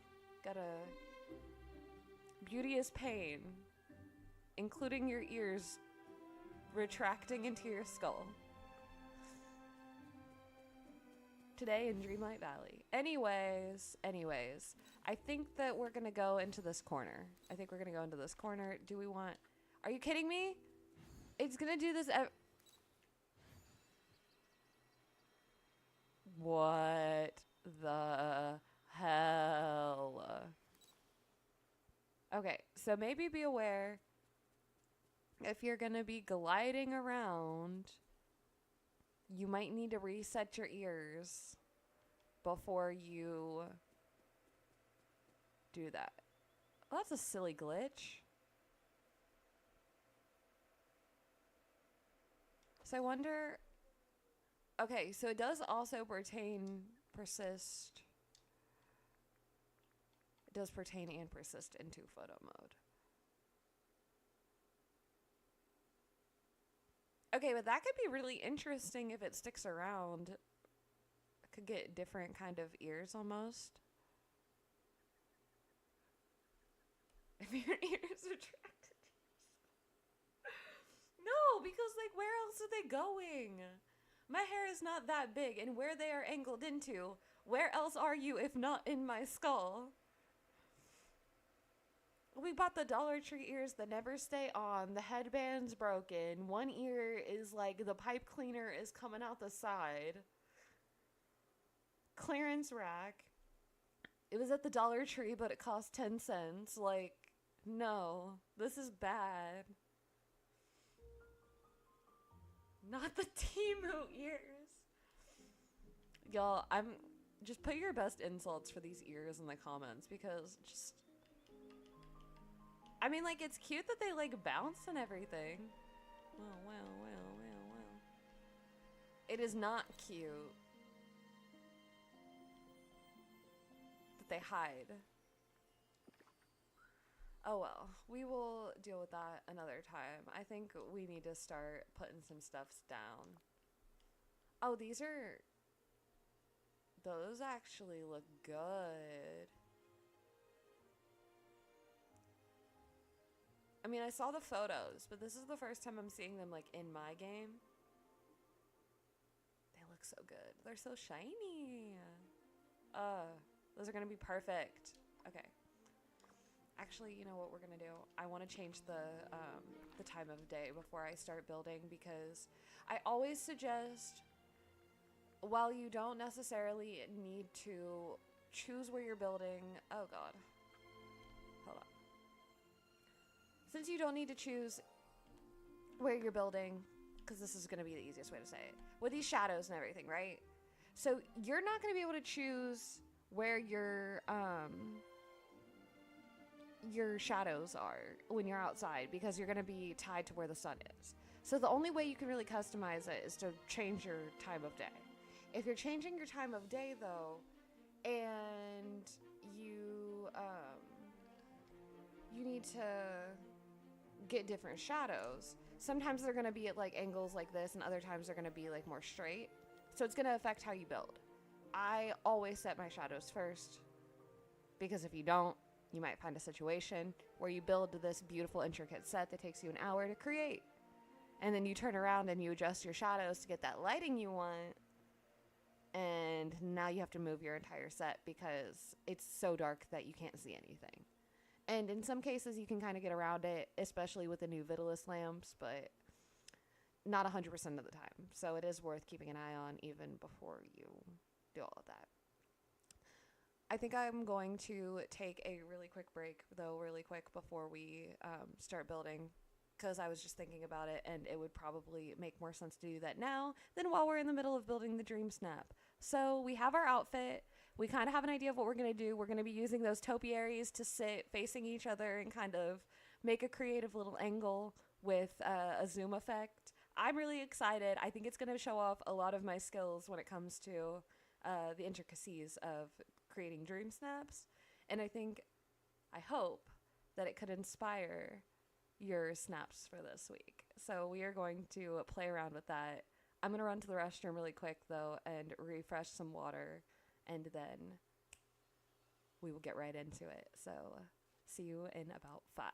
Beauty is pain, including your ears retracting into your skull. Today in Dreamlight Valley. Anyways, I think that we're gonna go into this corner. Do we want... Are you kidding me? It's gonna do this... What the hell? Okay, so maybe be aware if you're gonna be gliding around, you might need to reset your ears before you do that. Well, that's a silly glitch. So I wonder... Okay, so it does also persist. It does pertain and persist into photo mode. Okay, but that could be really interesting if it sticks around. I could get different kind of ears almost. If your ears are retracted. No, because like where else are they going? My hair is not that big, and where they are angled into, where else are you if not in my skull? We bought the Dollar Tree ears that never stay on. The headband's broken. One ear is like the pipe cleaner is coming out the side. Clearance rack. It was at the Dollar Tree, but it cost 10 cents. Like, no, this is bad. Not the Timu ears. Y'all, I'm just put your best insults for these ears in the comments because just I mean like it's cute that they like bounce and everything. Well. It is not cute that they hide. Oh well, we will deal with that another time. I think we need to start putting some stuffs down. Oh, those actually look good. I mean, I saw the photos, but this is the first time I'm seeing them like in my game. They look so good. They're so shiny. Those are gonna be perfect. Okay. Actually, you know what we're gonna do? I want to change the time of day before I start building because I always suggest, while you don't necessarily need to choose where you're building. Oh God. Hold on. Since you don't need to choose where you're building, because this is going to be the easiest way to say it, with these shadows and everything, right? So you're not going to be able to choose where your shadows are when you're outside because you're going to be tied to where the sun is. So the only way you can really customize it is to change your time of day. If you're changing your time of day though, and you need to get different shadows. Sometimes they're going to be at like angles like this and other times they're going to be like more straight. So it's going to affect how you build. I always set my shadows first because if you don't, you might find a situation where you build this beautiful intricate set that takes you an hour to create. And then you turn around and you adjust your shadows to get that lighting you want. And now you have to move your entire set because it's so dark that you can't see anything. And in some cases, you can kind of get around it, especially with the new Vitalis lamps, but not 100% of the time. So it is worth keeping an eye on even before you do all of that. I think I'm going to take a really quick break, though, really quick before we start building, because I was just thinking about it, and it would probably make more sense to do that now than while we're in the middle of building the DreamSnap. So we have our outfit. We kind of have an idea of what we're going to do. We're going to be using those topiaries to sit facing each other and kind of make a creative little angle with a zoom effect. I'm really excited. I think it's going to show off a lot of my skills when it comes to the intricacies of creating DreamSnaps. And I hope that it could inspire your snaps for this week. So we are going to play around with that. I'm going to run to the restroom really quick, though, and refresh some water, and then we will get right into it. So see you in about 5.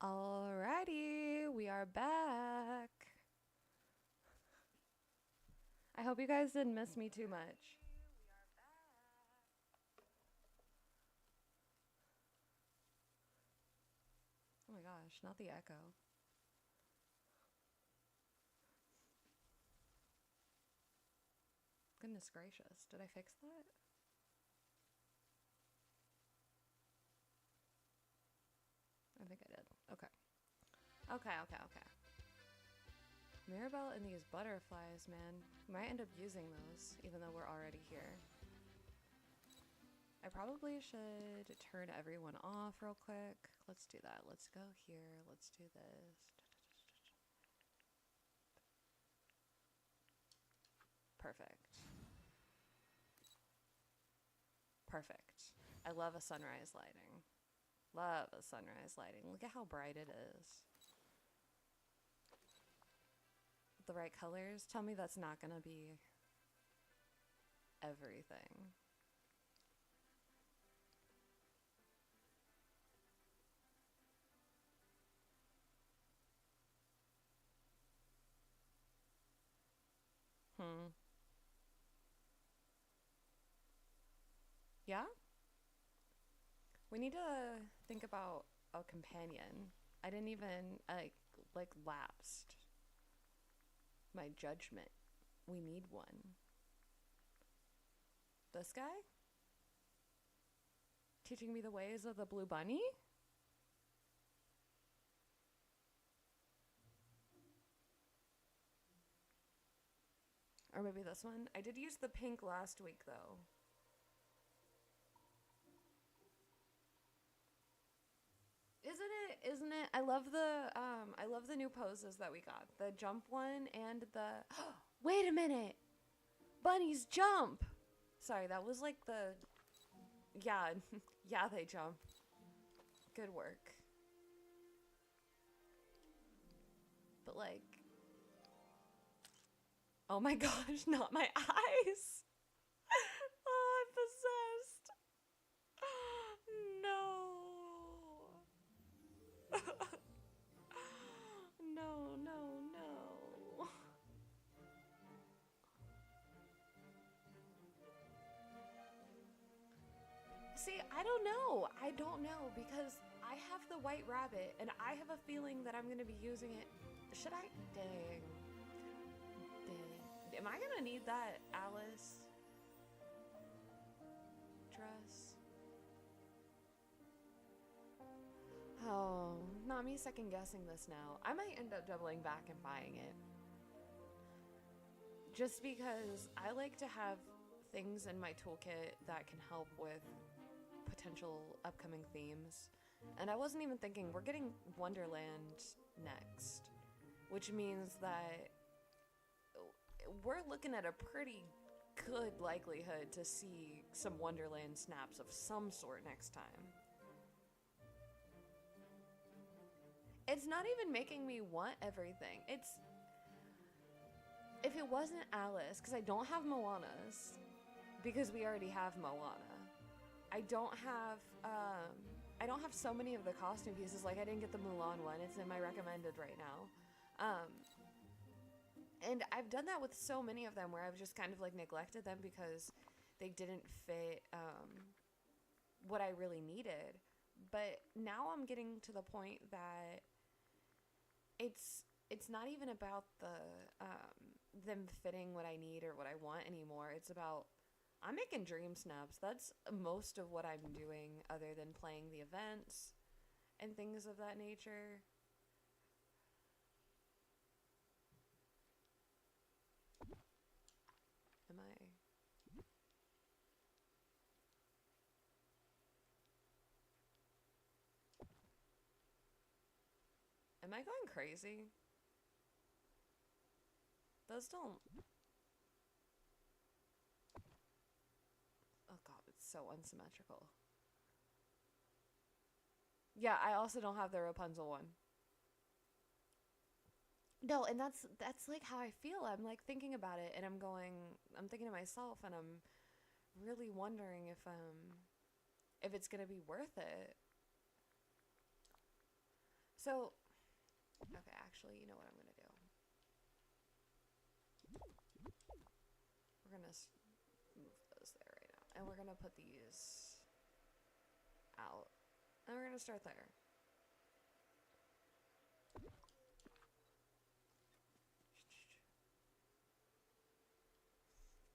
Alrighty, we are back. I hope you guys didn't miss me too much. Oh my gosh, not the echo. Goodness gracious, did I fix that? I think I did. Okay. Okay. Mirabelle and these butterflies, man. Might end up using those, even though we're already here. I probably should turn everyone off real quick. Let's do that. Let's go here. Let's do this. Perfect. Perfect. I love a sunrise lighting. Love a sunrise lighting. Look at how bright it is. The right colors. Tell me that's not gonna be everything. Yeah? We need to think about a companion. I didn't even, like lapsed my judgment. We need one. This guy? Teaching me the ways of the blue bunny? Or maybe this one? I did use the pink last week, though. Isn't it? I love the new poses that we got. The jump one and the wait a minute. Bunnies jump. Sorry, that was like the yeah, yeah, they jump. Good work. But like oh my gosh, not my eyes. Oh, I'm possessed. No. No. See, I don't know because I have the white rabbit and I have a feeling that I'm going to be using it. Should I? Dang. Am I going to need that Alice dress? Oh, not me second guessing this now. I might end up doubling back and buying it. Just because I like to have things in my toolkit that can help with potential upcoming themes. And I wasn't even thinking, we're getting Wonderland next, which means that we're looking at a pretty good likelihood to see some Wonderland snaps of some sort next time. It's not even making me want everything. If it wasn't Alice, because I don't have Moana's, because we already have Moana. I don't have so many of the costume pieces. Like I didn't get the Mulan one. It's in my recommended right now. And I've done that with so many of them where I've just kind of like neglected them because they didn't fit what I really needed. But now I'm getting to the point that it's not even about them fitting what I need or what I want anymore. It's about I'm making DreamSnaps. That's most of what I'm doing other than playing the events and things of that nature. Am I going crazy? Those don't... Oh god, it's so unsymmetrical. Yeah, I also don't have the Rapunzel one. No, and that's like how I feel. I'm like thinking about it and I'm thinking to myself and I'm really wondering if it's gonna be worth it. So, okay, actually, you know what I'm gonna do? We're gonna move those there right now. And we're gonna put these out. And we're gonna start there.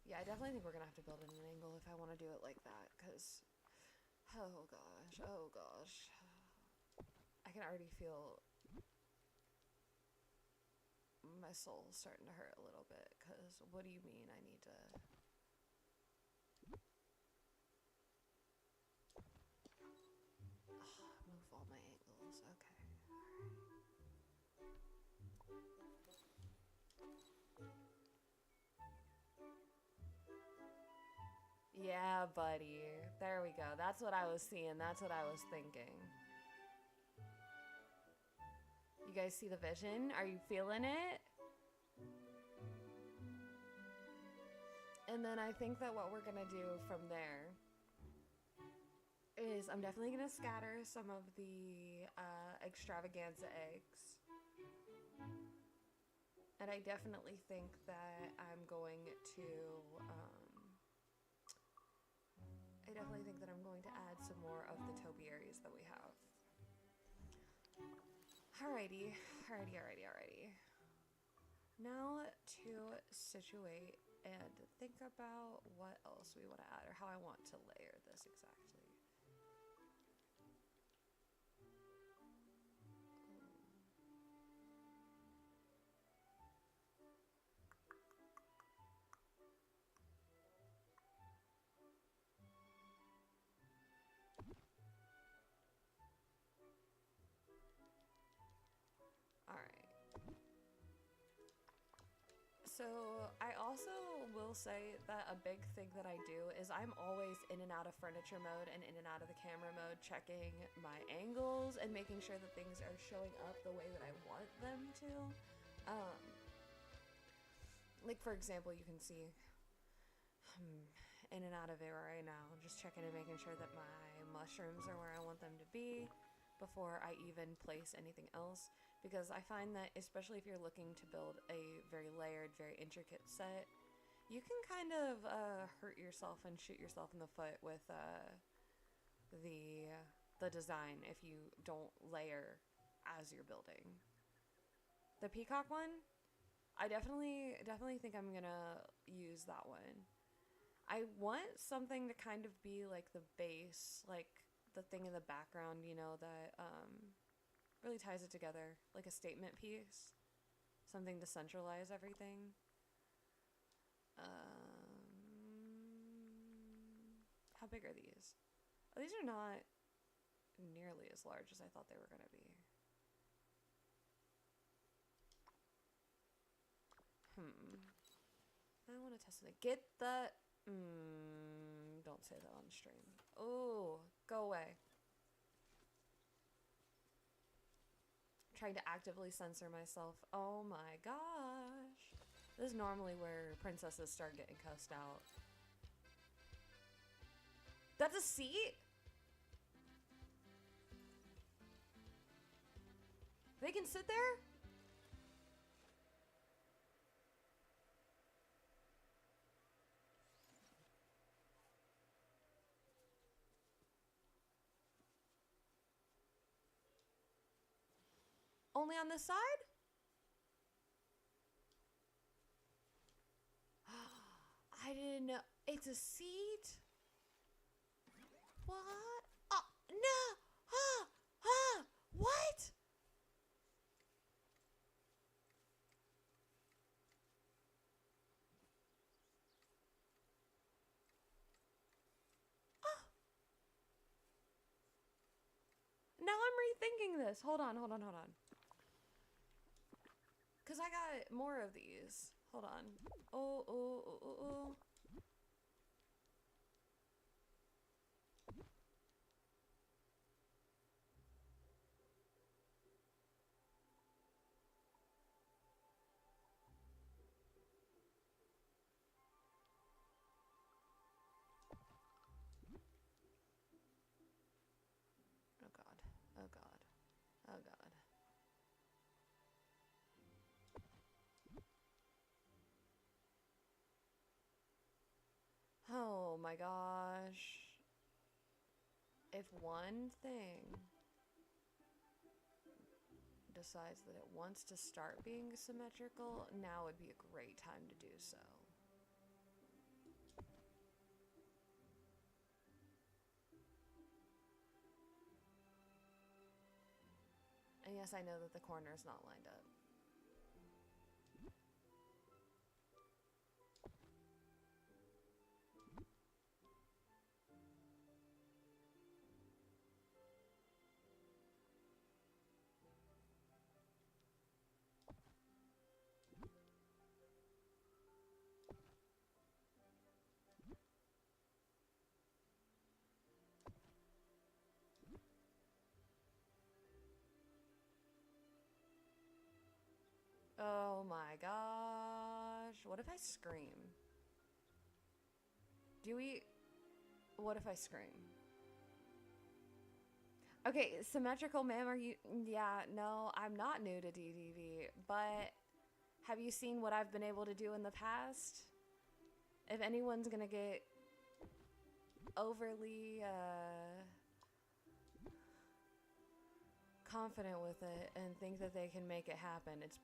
Yeah, I definitely think we're gonna have to build in an angle if I want to do it like that, because, oh gosh. I can already feel my soul starting to hurt a little bit, because what do you mean I need to... move all my angles, okay. Yeah, buddy. There we go. That's what I was seeing. That's what I was thinking. You guys see the vision? Are you feeling it? And then I think that what we're gonna do from there is I'm definitely gonna scatter some of the extravaganza eggs. And I definitely think that I'm going to add some more of the topiaries that we have. Alrighty. Now to situate and think about what else we want to add or how I want to layer this exactly. So I also will say that a big thing that I do is I'm always in and out of furniture mode and in and out of the camera mode, checking my angles and making sure that things are showing up the way that I want them to. Like for example, you can see in and out of it right now, just checking and making sure that my mushrooms are where I want them to be before I even place anything else, because I find that especially if you're looking to build a very layered, very intricate set, you can kind of hurt yourself and shoot yourself in the foot with the design if you don't layer as you're building. The peacock one, I definitely think I'm gonna use that one. I want something to kind of be like the base, like the thing in the background, you know, that really ties it together, like a statement piece, something to centralize everything. How big are these? Oh, these are not nearly as large as I thought they were going to be. I want to test it. Get the... don't say that on stream. Oh, go away. I'm trying to actively censor myself. Oh my gosh. This is normally where princesses start getting cussed out. That's a seat? They can sit there? Only on this side? I didn't know. It's a seat? What? Oh, no! What? Now I'm rethinking this. Hold on. Because I got more of these. Hold on. Oh. Oh god. my gosh. If one thing decides that it wants to start being symmetrical, now would be a great time to do so. And yes, I know that the corner is not lined up. Oh my gosh. What if I scream? What if I scream? Okay, symmetrical, ma'am, are you? Yeah, no, I'm not new to DDV, but have you seen what I've been able to do in the past? If anyone's gonna get overly confident with it and think that they can make it happen, it's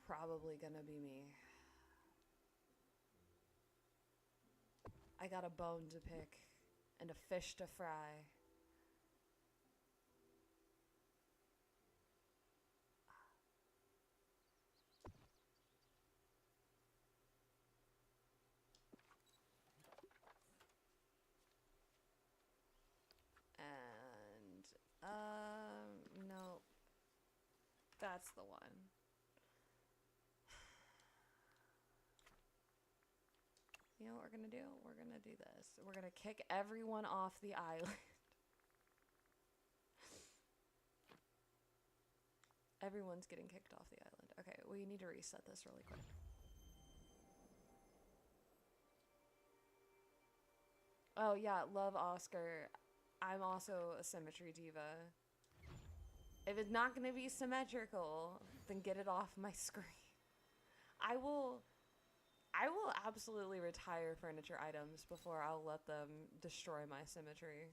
probably gonna be me. I got a bone to pick and a fish to fry. And no, that's the one. You know what we're gonna do? We're gonna do this. We're gonna kick everyone off the island. Everyone's getting kicked off the island. Okay, we need to reset this really quick. Oh yeah, love Oscar. I'm also a symmetry diva. If it's not gonna be symmetrical, then get it off my screen. I will absolutely retire furniture items before I'll let them destroy my symmetry.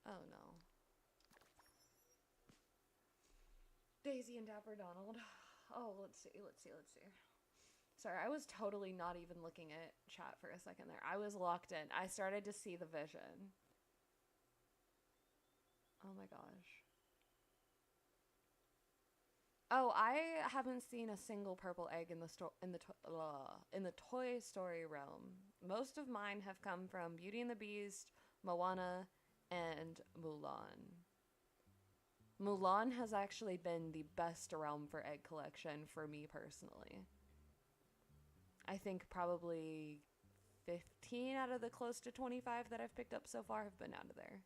Oh no. Daisy and Dapper Donald. Oh, let's see. Sorry, I was totally not even looking at chat for a second there. I was locked in. I started to see the vision. Oh my gosh. Oh, I haven't seen a single purple egg in the Toy Story realm. Most of mine have come from Beauty and the Beast, Moana, and Mulan. Mulan has actually been the best realm for egg collection for me personally. I think probably 15 out of the close to 25 that I've picked up so far have been out of there.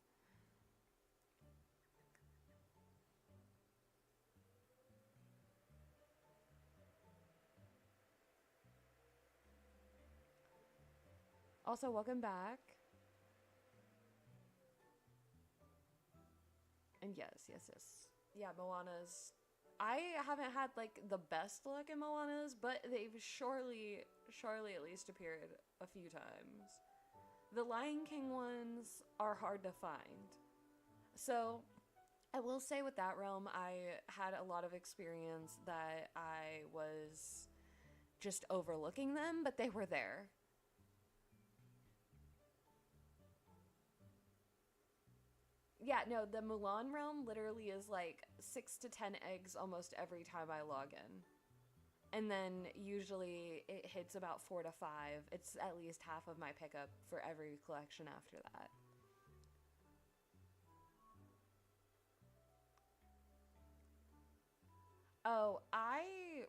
Also, welcome back. And yes. Yeah, Moana's... I haven't had, like, the best luck in Moana's, but they've surely at least appeared a few times. The Lion King ones are hard to find. So, I will say with that realm, I had a lot of experience that I was just overlooking them, but they were there. Yeah, no, the Mulan realm literally is like 6 to 10 eggs almost every time I log in. And then usually it hits about 4 to 5. It's at least half of my pickup for every collection after that. Oh, I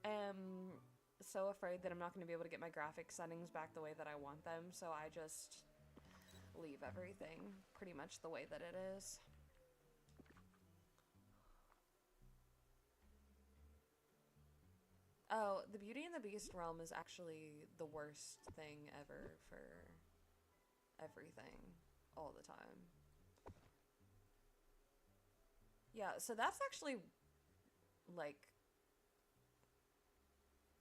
am so afraid that I'm not going to be able to get my graphic settings back the way that I want them, so I just leave everything pretty much the way that it is. Oh, the Beauty and the Beast realm is actually the worst thing ever for everything all the time. Yeah, so that's actually like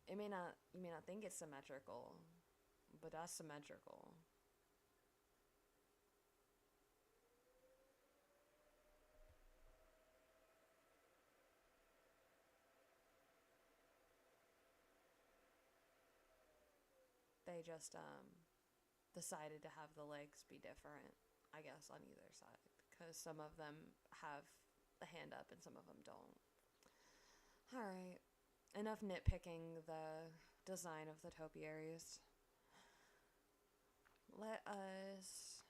you may not think it's symmetrical, but that's symmetrical. They just decided to have the legs be different, I guess, on either side, because some of them have the hand up and some of them don't. All right, enough nitpicking the design of the topiaries. Let us...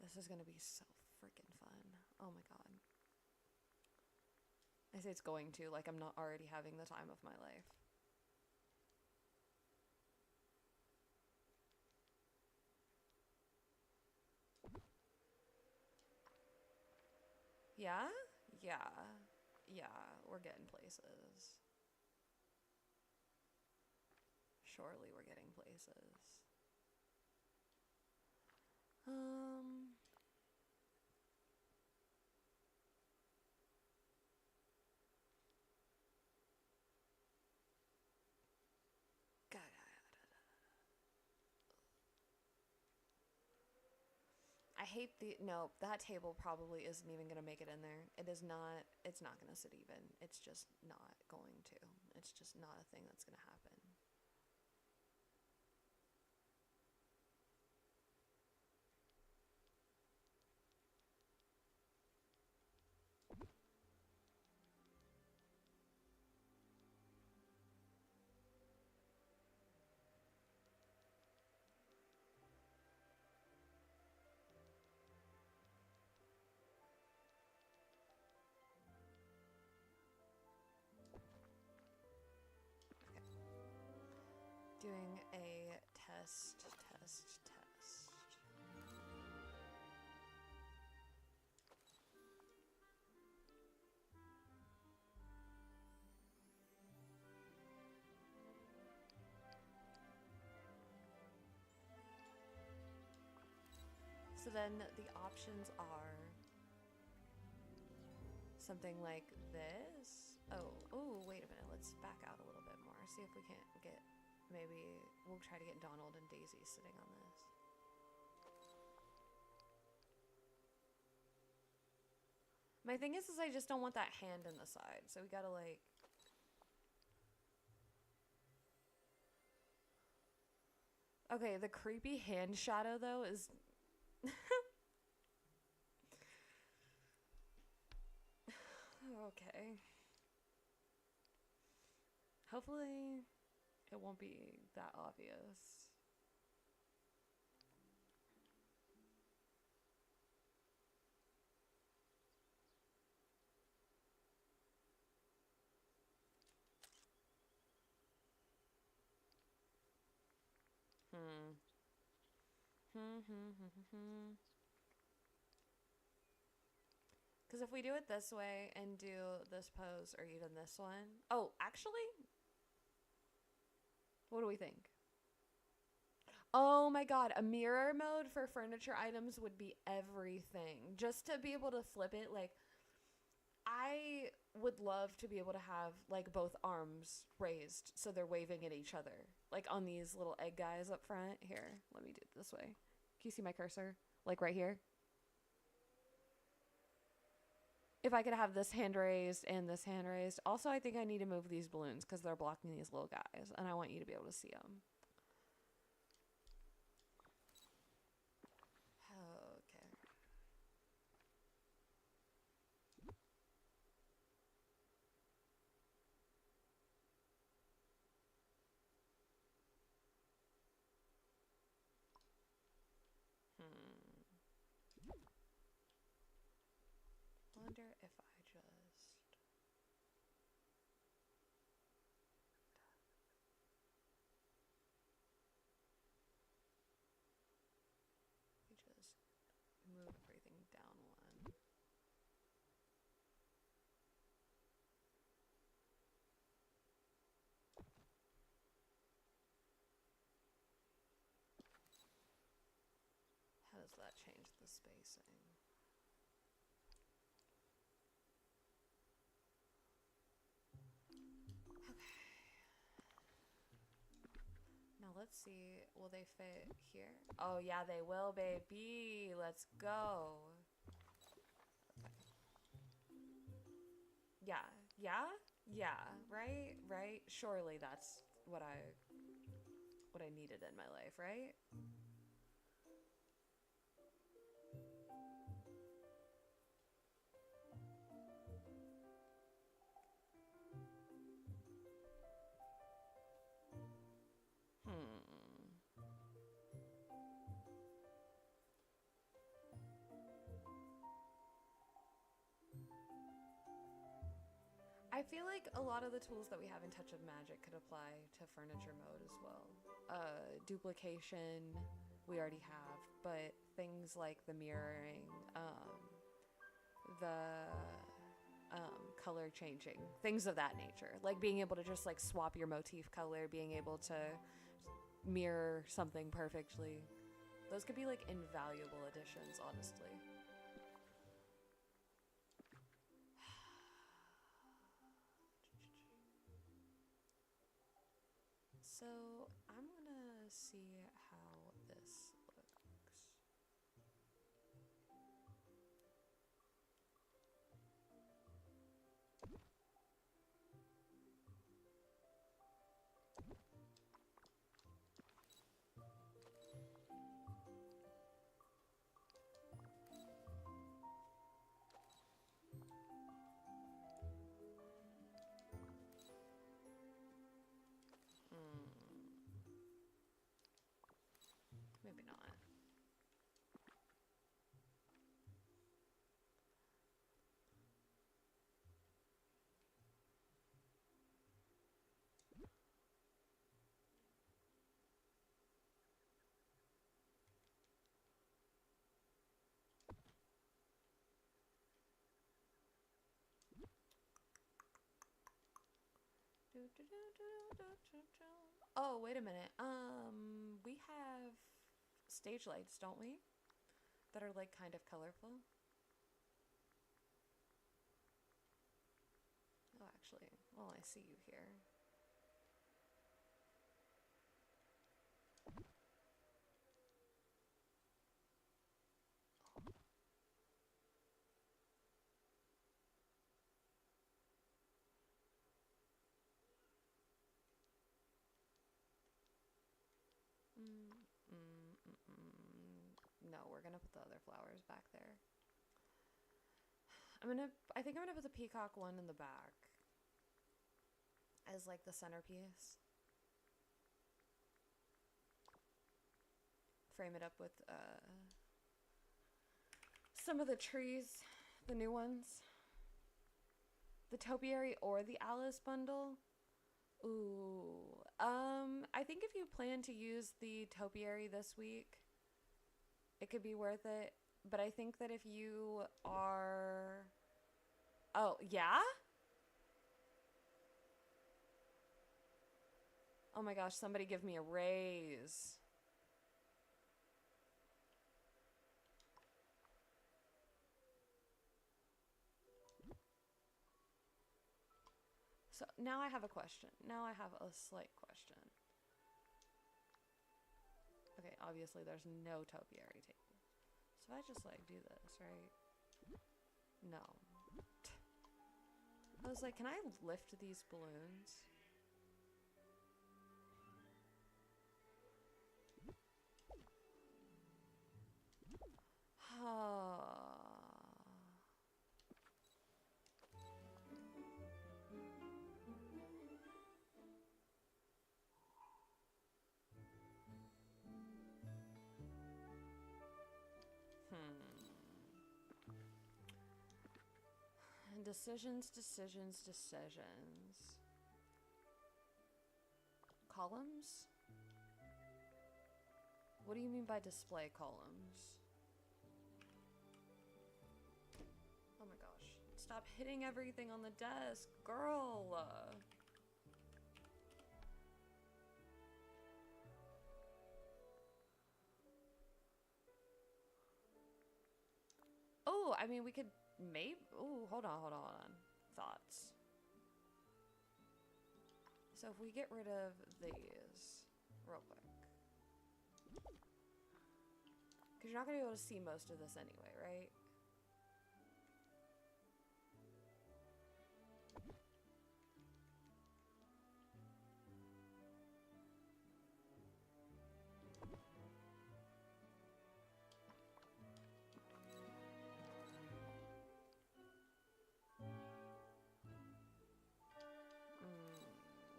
This is going to be so freaking fun. Oh my god. I say it's going to, like I'm not already having the time of my life. Yeah? Yeah. Yeah, we're getting places. Surely we're getting places. God. I hate the... No, that table probably isn't even going to make it in there. It is not... It's not going to sit even. It's just not going to. It's just not a thing that's going to happen. Doing a test. So then the options are something like this. Oh, wait a minute. Let's back out a little bit more. See if we can't get... Maybe we'll try to get Donald and Daisy sitting on this. My thing is I just don't want that hand in the side. So we gotta like... Okay, the creepy hand shadow though is... Okay. Hopefully it won't be that obvious. Because if we do it this way and do this pose or even this one... Oh, actually? What do we think? Oh my god, a mirror mode for furniture items would be everything. Just to be able to flip it, like... I would love to be able to have, like, both arms raised so they're waving at each other. Like, on these little egg guys up front. Here, let me do it this way. Can you see my cursor? Like, right here? If I could have this hand raised and this hand raised. Also, I think I need to move these balloons because they're blocking these little guys. And I want you to be able to see them. Wonder if I just... move everything down one. does that change the spacing? Okay. Now let's see, will they fit here? Oh yeah, they will, baby. Let's go. Yeah, yeah, yeah, right. Surely that's what I needed in my life, right? I feel like a lot of the tools that we have in Touch of Magic could apply to furniture mode as well. Duplication, we already have, but things like the mirroring, the color changing, things of that nature. Like being able to just like swap your motif color, being able to mirror something perfectly. Those could be like invaluable additions, honestly. So I'm gonna see how this looks. Maybe not. Oh, wait a minute. We have stage lights, don't we? That are like kind of colorful. Oh, actually, well, I see you here. No, we're gonna put the other flowers back there. I think I'm gonna put the peacock one in the back as like the centerpiece. Frame it up with some of the trees, the new ones. The topiary or the Alice bundle. Ooh. I think if you plan to use the topiary this week, it could be worth it. But I think that if you are... Oh, yeah? Oh my gosh, somebody give me a raise. So now I have a question. Now I have a slight question. Okay, obviously there's no topiary table. So if I just like do this, right? No. I was like, can I lift these balloons? Decisions. Columns? What do you mean by display columns? Oh my gosh. Stop hitting everything on the desk, girl! Ooh, I mean, we could maybe... Ooh, hold on. Thoughts. So if we get rid of these real quick. Because you're not going to be able to see most of this anyway, right?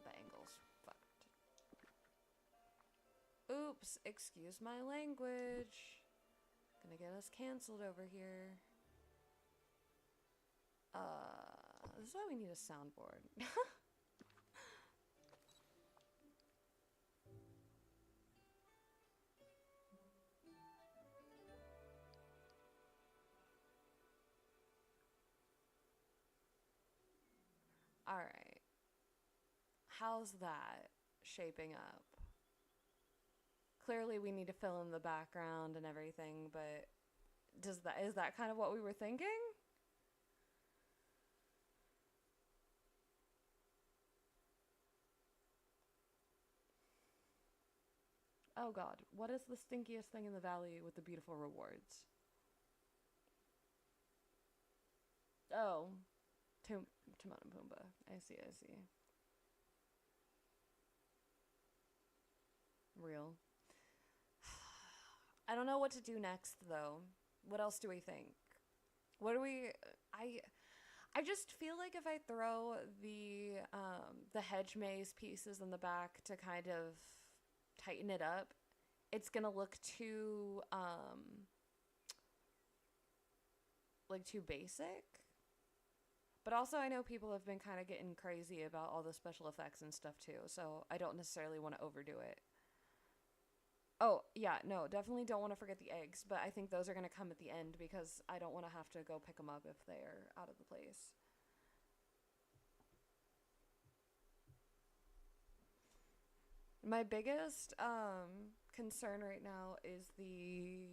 The angle's fucked. Oops, excuse my language. Gonna get us canceled over here. This is why we need a soundboard. Alright. How's that shaping up? Clearly we need to fill in the background and everything, but is that kind of what we were thinking? Oh god, what is the stinkiest thing in the valley with the beautiful rewards? Oh, Timon and Pumbaa. I see. Real. I don't know what to do next, though. What else do we think? What do we... I just feel like if I throw the hedge maze pieces in the back to kind of tighten it up, it's gonna look too, like, too basic. But also I know people have been kind of getting crazy about all the special effects and stuff, too, so I don't necessarily want to overdo it. Oh, yeah, no, definitely don't want to forget the eggs, but I think those are going to come at the end because I don't want to have to go pick them up if they're out of the place. My biggest concern right now is the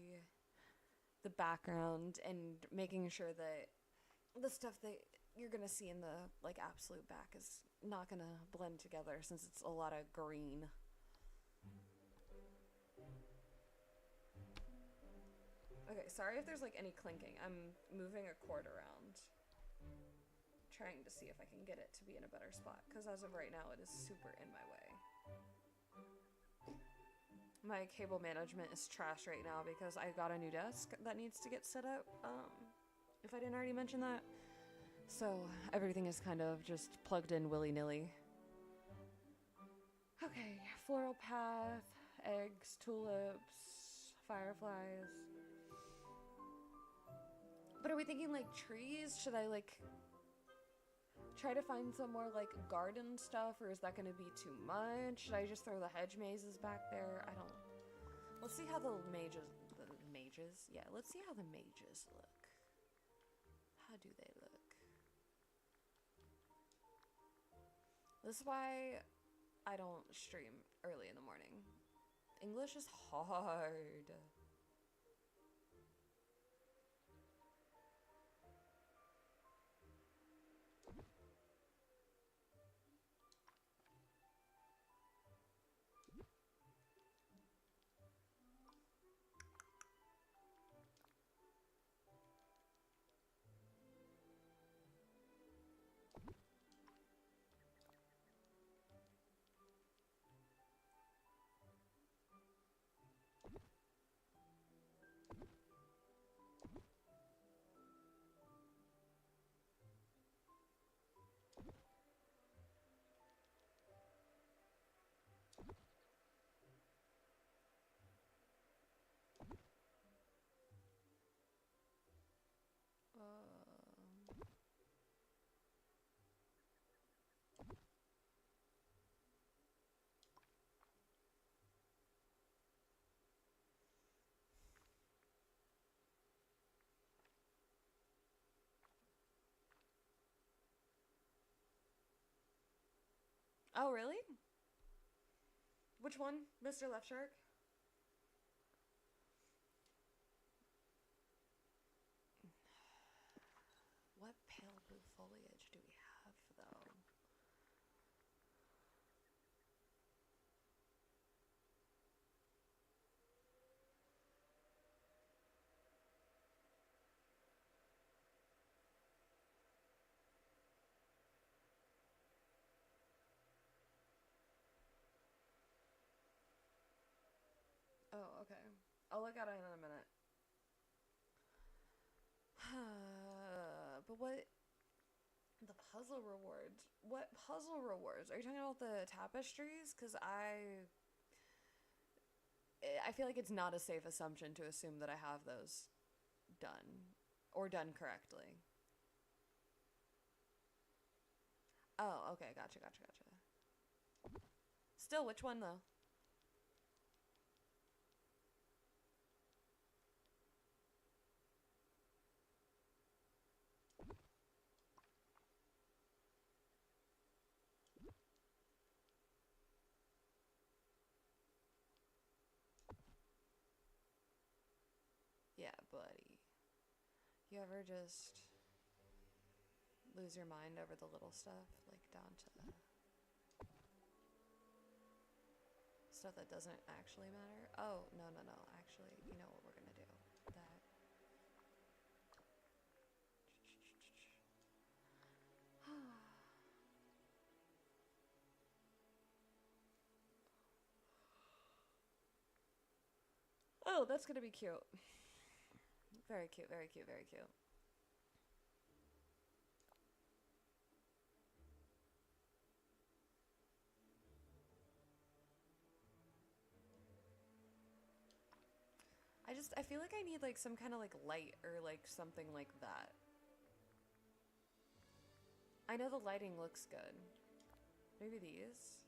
background and making sure that the stuff that you're going to see in the like absolute back is not going to blend together since it's a lot of green. Okay, sorry if there's like any clinking. I'm moving a cord around, trying to see if I can get it to be in a better spot, because as of right now it is super in my way. My cable management is trash right now because I got a new desk that needs to get set up, if I didn't already mention that. So everything is kind of just plugged in willy-nilly. Okay, floral path, eggs, tulips, fireflies. But are we thinking like trees? Should I like try to find some more like garden stuff, or is that going to be too much? Should I just throw the hedge mazes back there? I don't... Let's see how the mages... Yeah, let's see how the mages look. How do they look? This is why I don't stream early in the morning. English is hard. Oh, really? Which one? Mr. Left Shark? I'll look at it in a minute. But what... The puzzle rewards. What puzzle rewards? Are you talking about the tapestries? Because I feel like it's not a safe assumption to assume that I have those done. Or done correctly. Oh, okay. Gotcha. Still, which one, though? Yeah, buddy. You ever just lose your mind over the little stuff? Like, down to stuff that doesn't actually matter? Oh, no. Actually, you know what we're gonna do? That. Oh, that's gonna be cute. Very cute. I feel like I need like some kind of like light or like something like that. I know the lighting looks good. Maybe these?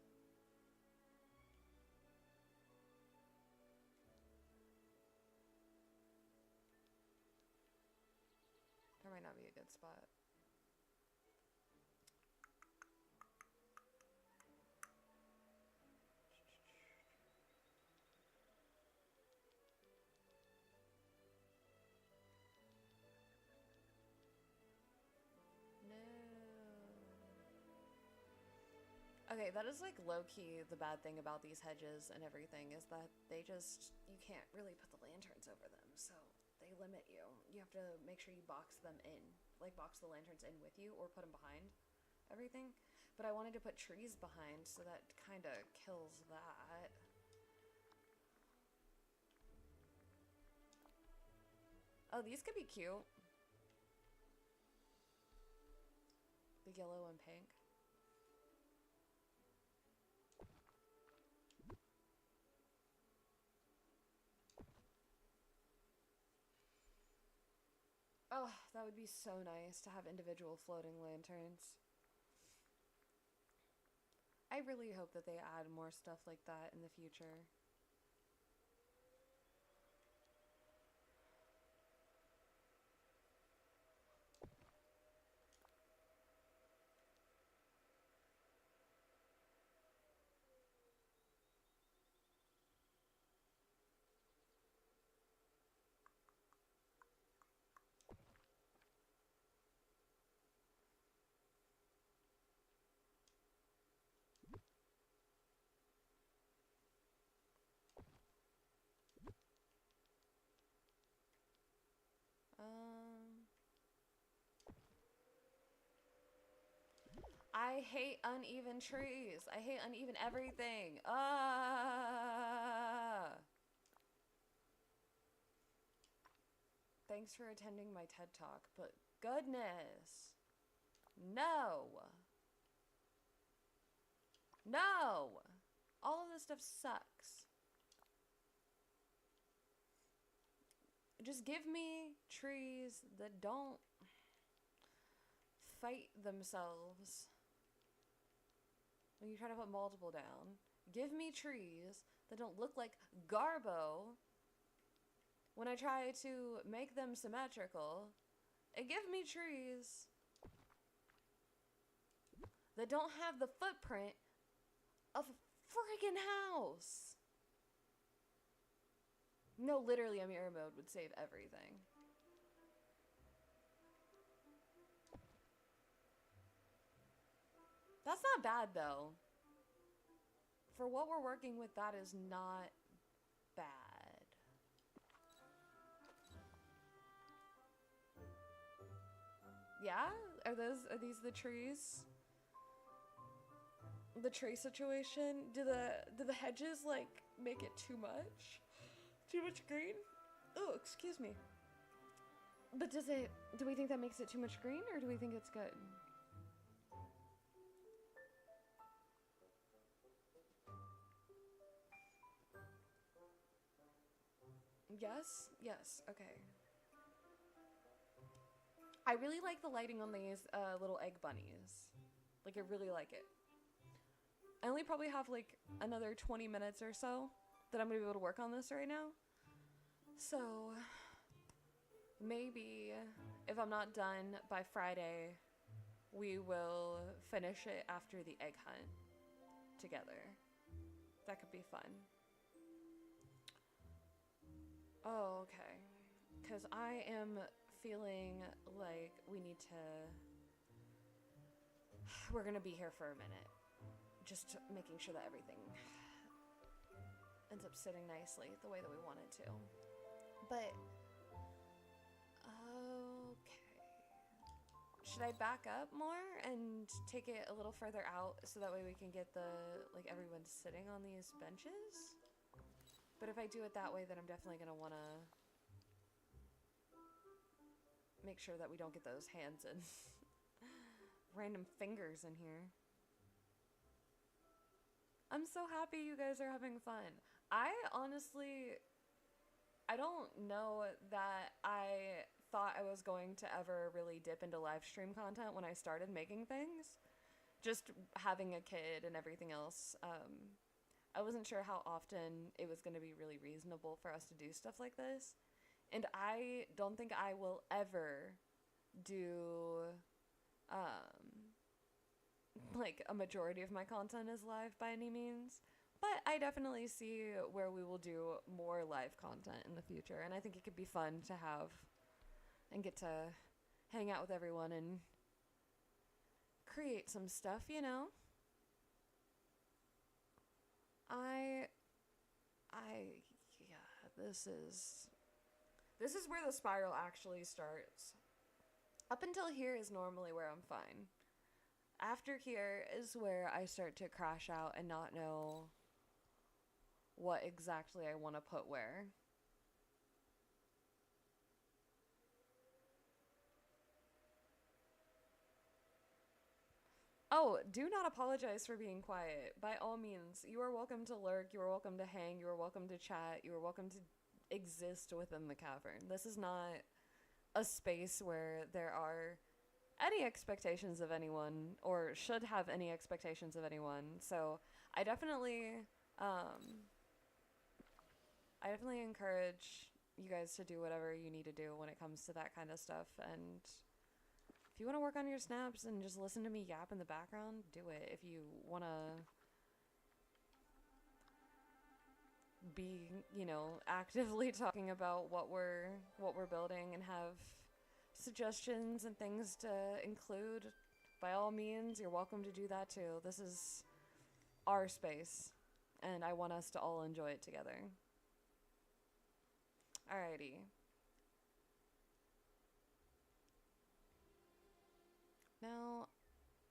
That might not be a good spot. Okay, that is like low-key the bad thing about these hedges and everything is that they just, you can't really put the lanterns over them, so they limit you. You have to make sure you box them in, like box the lanterns in with you or put them behind everything. But I wanted to put trees behind, so that kind of kills that. Oh, these could be cute. The yellow and pink. Oh, that would be so nice to have individual floating lanterns. I really hope that they add more stuff like that in the future. I hate uneven trees. I hate uneven everything. Thanks for attending my TED Talk, but goodness. No. No. All of this stuff sucks. Just give me trees that don't fight themselves when you try to put multiple down. Give me trees that don't look like Garbo when I try to make them symmetrical. And give me trees that don't have the footprint of a friggin' house. No, literally a mirror mode would save everything. That's not bad, though. For what we're working with, that is not bad. Yeah? Are these the trees? The tree situation? Do the hedges, like, make it too much? Too much green? Oh, excuse me. But do we think that makes it too much green, or do we think it's good? Yes? Yes, okay. I really like the lighting on these little egg bunnies. Like, I really like it. I only probably have like another 20 minutes or so that I'm gonna be able to work on this right now. So, maybe if I'm not done by Friday, we will finish it after the egg hunt together. That could be fun. Oh, okay. Because I am feeling like we need to... We're gonna be here for a minute. Just making sure that everything ends up sitting nicely the way that we want it to. But... Okay. Should I back up more and take it a little further out so that way we can get the... like, everyone sitting on these benches? But if I do it that way, then I'm definitely gonna wanna... make sure that we don't get those hands and random fingers in here. I'm so happy you guys are having fun. I honestly, I don't know that I thought I was going to ever really dip into live stream content when I started making things. Just having a kid and everything else. I wasn't sure how often it was going to be really reasonable for us to do stuff like this. And I don't think I will ever do, like, a majority of my content is live by any means. But I definitely see where we will do more live content in the future. And I think it could be fun to have and get to hang out with everyone and create some stuff, you know? Yeah, this is where the spiral actually starts. Up until here is normally where I'm fine. After here is where I start to crash out and not know what exactly I want to put where. Oh, do not apologize for being quiet. By all means, you are welcome to lurk, you are welcome to hang, you are welcome to chat, you are welcome to exist within the cavern. This is not a space where there are any expectations of anyone or should have any expectations of anyone. So I definitely encourage you guys to do whatever you need to do when it comes to that kind of stuff. And if you want to work on your snaps and just listen to me yap in the background, do it. If you want to be, you know, actively talking about what we're building and have suggestions and things to include, by all means, you're welcome to do that too. This is our space, and I want us to all enjoy it together. Alrighty. Now,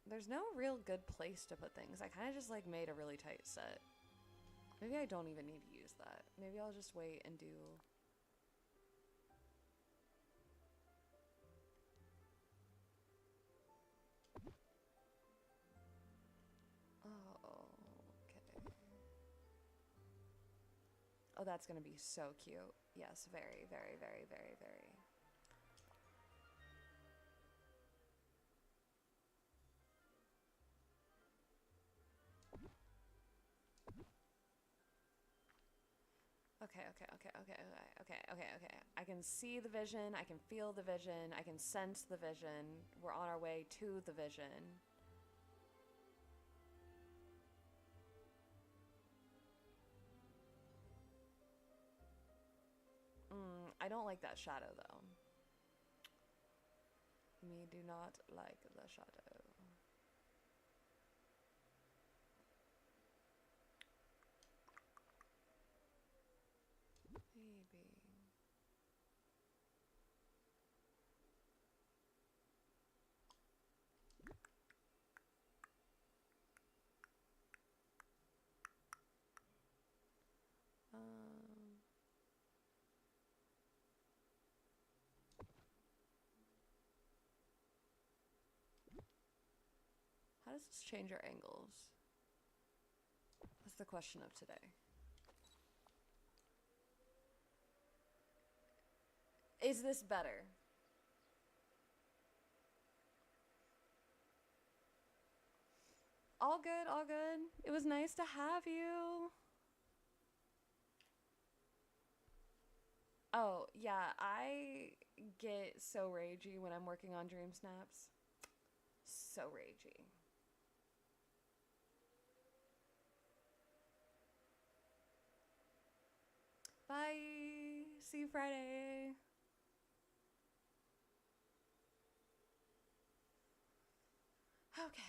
there's no real good place to put things. I kind of just like made a really tight set. Maybe I don't even need to use that. Maybe I'll just wait and do... Oh, okay. Oh, that's gonna be so cute. Yes, very, very, very, very, very. Okay. I can see the vision, I can feel the vision, I can sense the vision. We're on our way to the vision. I don't like that shadow though. Me do not like the shadow. Maybe. does this change our angles? That's the question of today. Is this better? All good, all good. It was nice to have you. Oh, yeah, I get so ragey when I'm working on DreamSnaps. So ragey. Bye. See you Friday. Okay.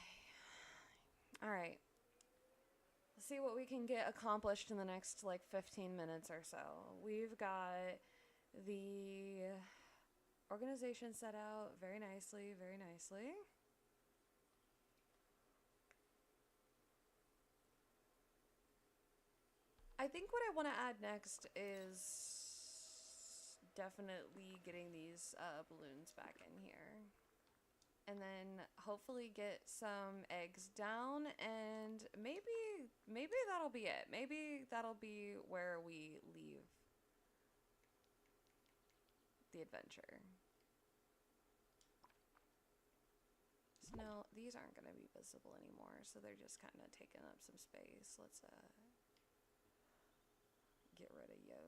All right. Let's see what we can get accomplished in the next like 15 minutes or so. We've got the organization set out very nicely, very nicely. I think what I want to add next is definitely getting these balloons back in here. And then hopefully get some eggs down, and maybe that'll be it. Maybe that'll be where we leave the adventure. So now these aren't going to be visible anymore, so they're just kind of taking up some space. Let's get rid of you.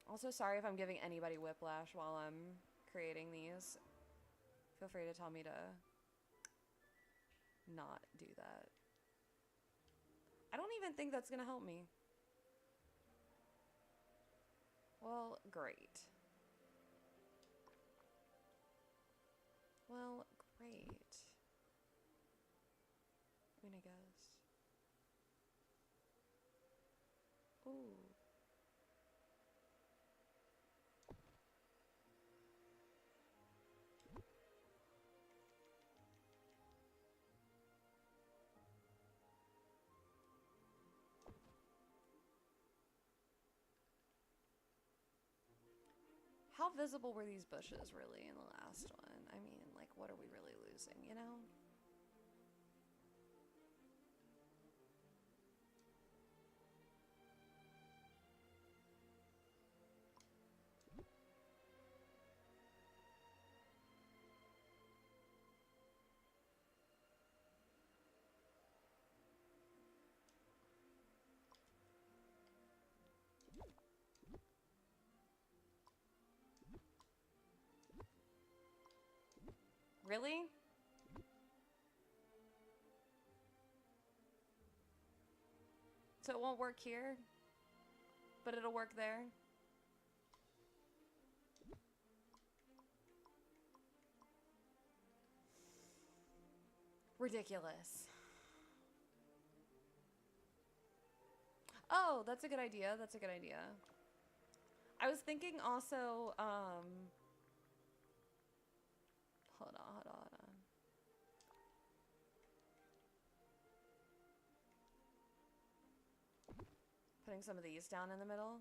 Also, sorry if I'm giving anybody whiplash while I'm creating these. Feel free to tell me to not do that. I don't even think that's gonna help me. Well, great. Well, great. I mean, I guess. Ooh. How visible were these bushes really in the last one? I mean, like, what are we really losing, you know? Really? So it won't work here, but it'll work there? Ridiculous. Oh, that's a good idea. That's a good idea. I was thinking also, hold on, hold on, hold on. Putting some of these down in the middle.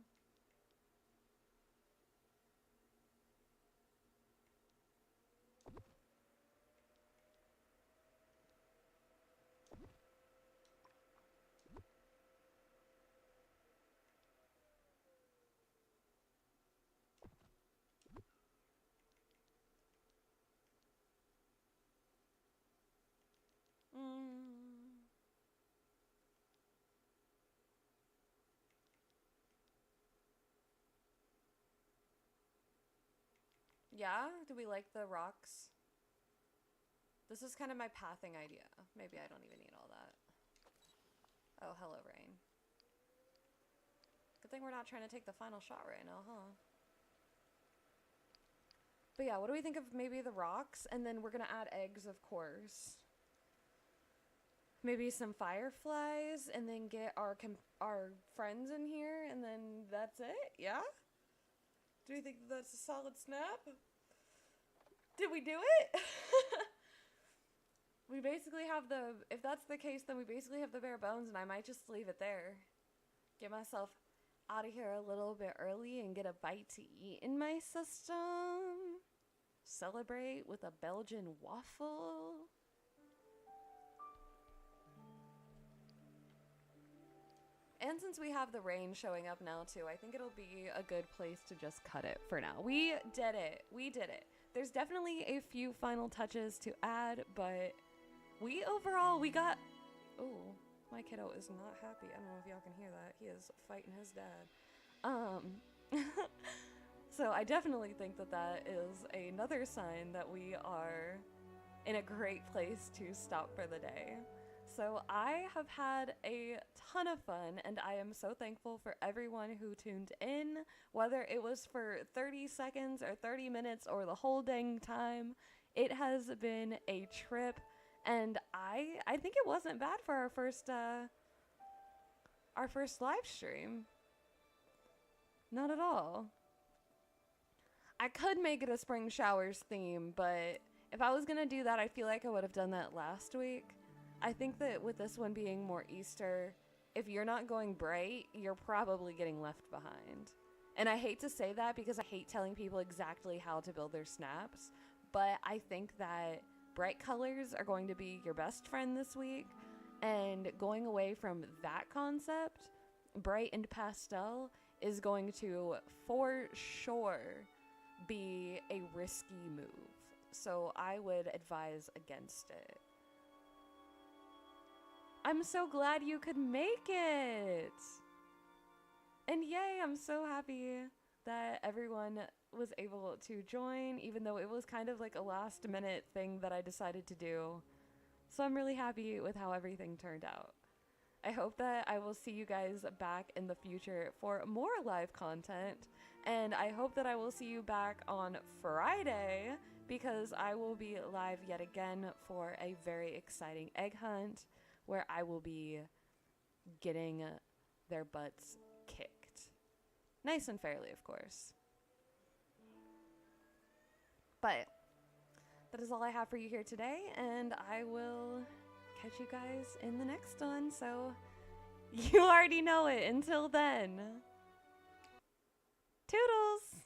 Yeah? Do we like the rocks? This is kind of my pathing idea. Maybe I don't even need all that. Oh, hello, rain. Good thing we're not trying to take the final shot right now, huh? But yeah, what do we think of maybe the rocks? And then we're gonna add eggs, of course. Maybe some fireflies, and then get our friends in here, and then that's it? Yeah? Do you think that's a solid snap? Did we do it? We basically have if that's the case, then we basically have the bare bones, and I might just leave it there. Get myself out of here a little bit early and get a bite to eat in my system. celebrate with a Belgian waffle. And since we have the rain showing up now too, I think it'll be a good place to just cut it for now. We did it. We did it. There's definitely a few final touches to add, but we got... Oh, my kiddo is not happy. I don't know if y'all can hear that. He is fighting his dad. So I definitely think that that is another sign that we are in a great place to stop for the day. So I have had a ton of fun, and I am so thankful for everyone who tuned in, whether it was for 30 seconds or 30 minutes or the whole dang time. It has been a trip, and I think it wasn't bad for our first live stream. Not at all. I could make it a spring showers theme, but if I was gonna do that, I feel like I would have done that last week. I think that with this one being more Easter, if you're not going bright, you're probably getting left behind. And I hate to say that because I hate telling people exactly how to build their snaps, but I think that bright colors are going to be your best friend this week, and going away from that concept, bright and pastel is going to, for sure, be a risky move. So I would advise against it. I'm so glad you could make it! And yay, I'm so happy that everyone was able to join, even though it was kind of like a last minute thing that I decided to do. So I'm really happy with how everything turned out. I hope that I will see you guys back in the future for more live content, and I hope that I will see you back on Friday, because I will be live yet again for a very exciting egg hunt, where I will be getting their butts kicked. Nice and fairly, of course. But that is all I have for you here today, and I will catch you guys in the next one. So you already know it. Until then, toodles!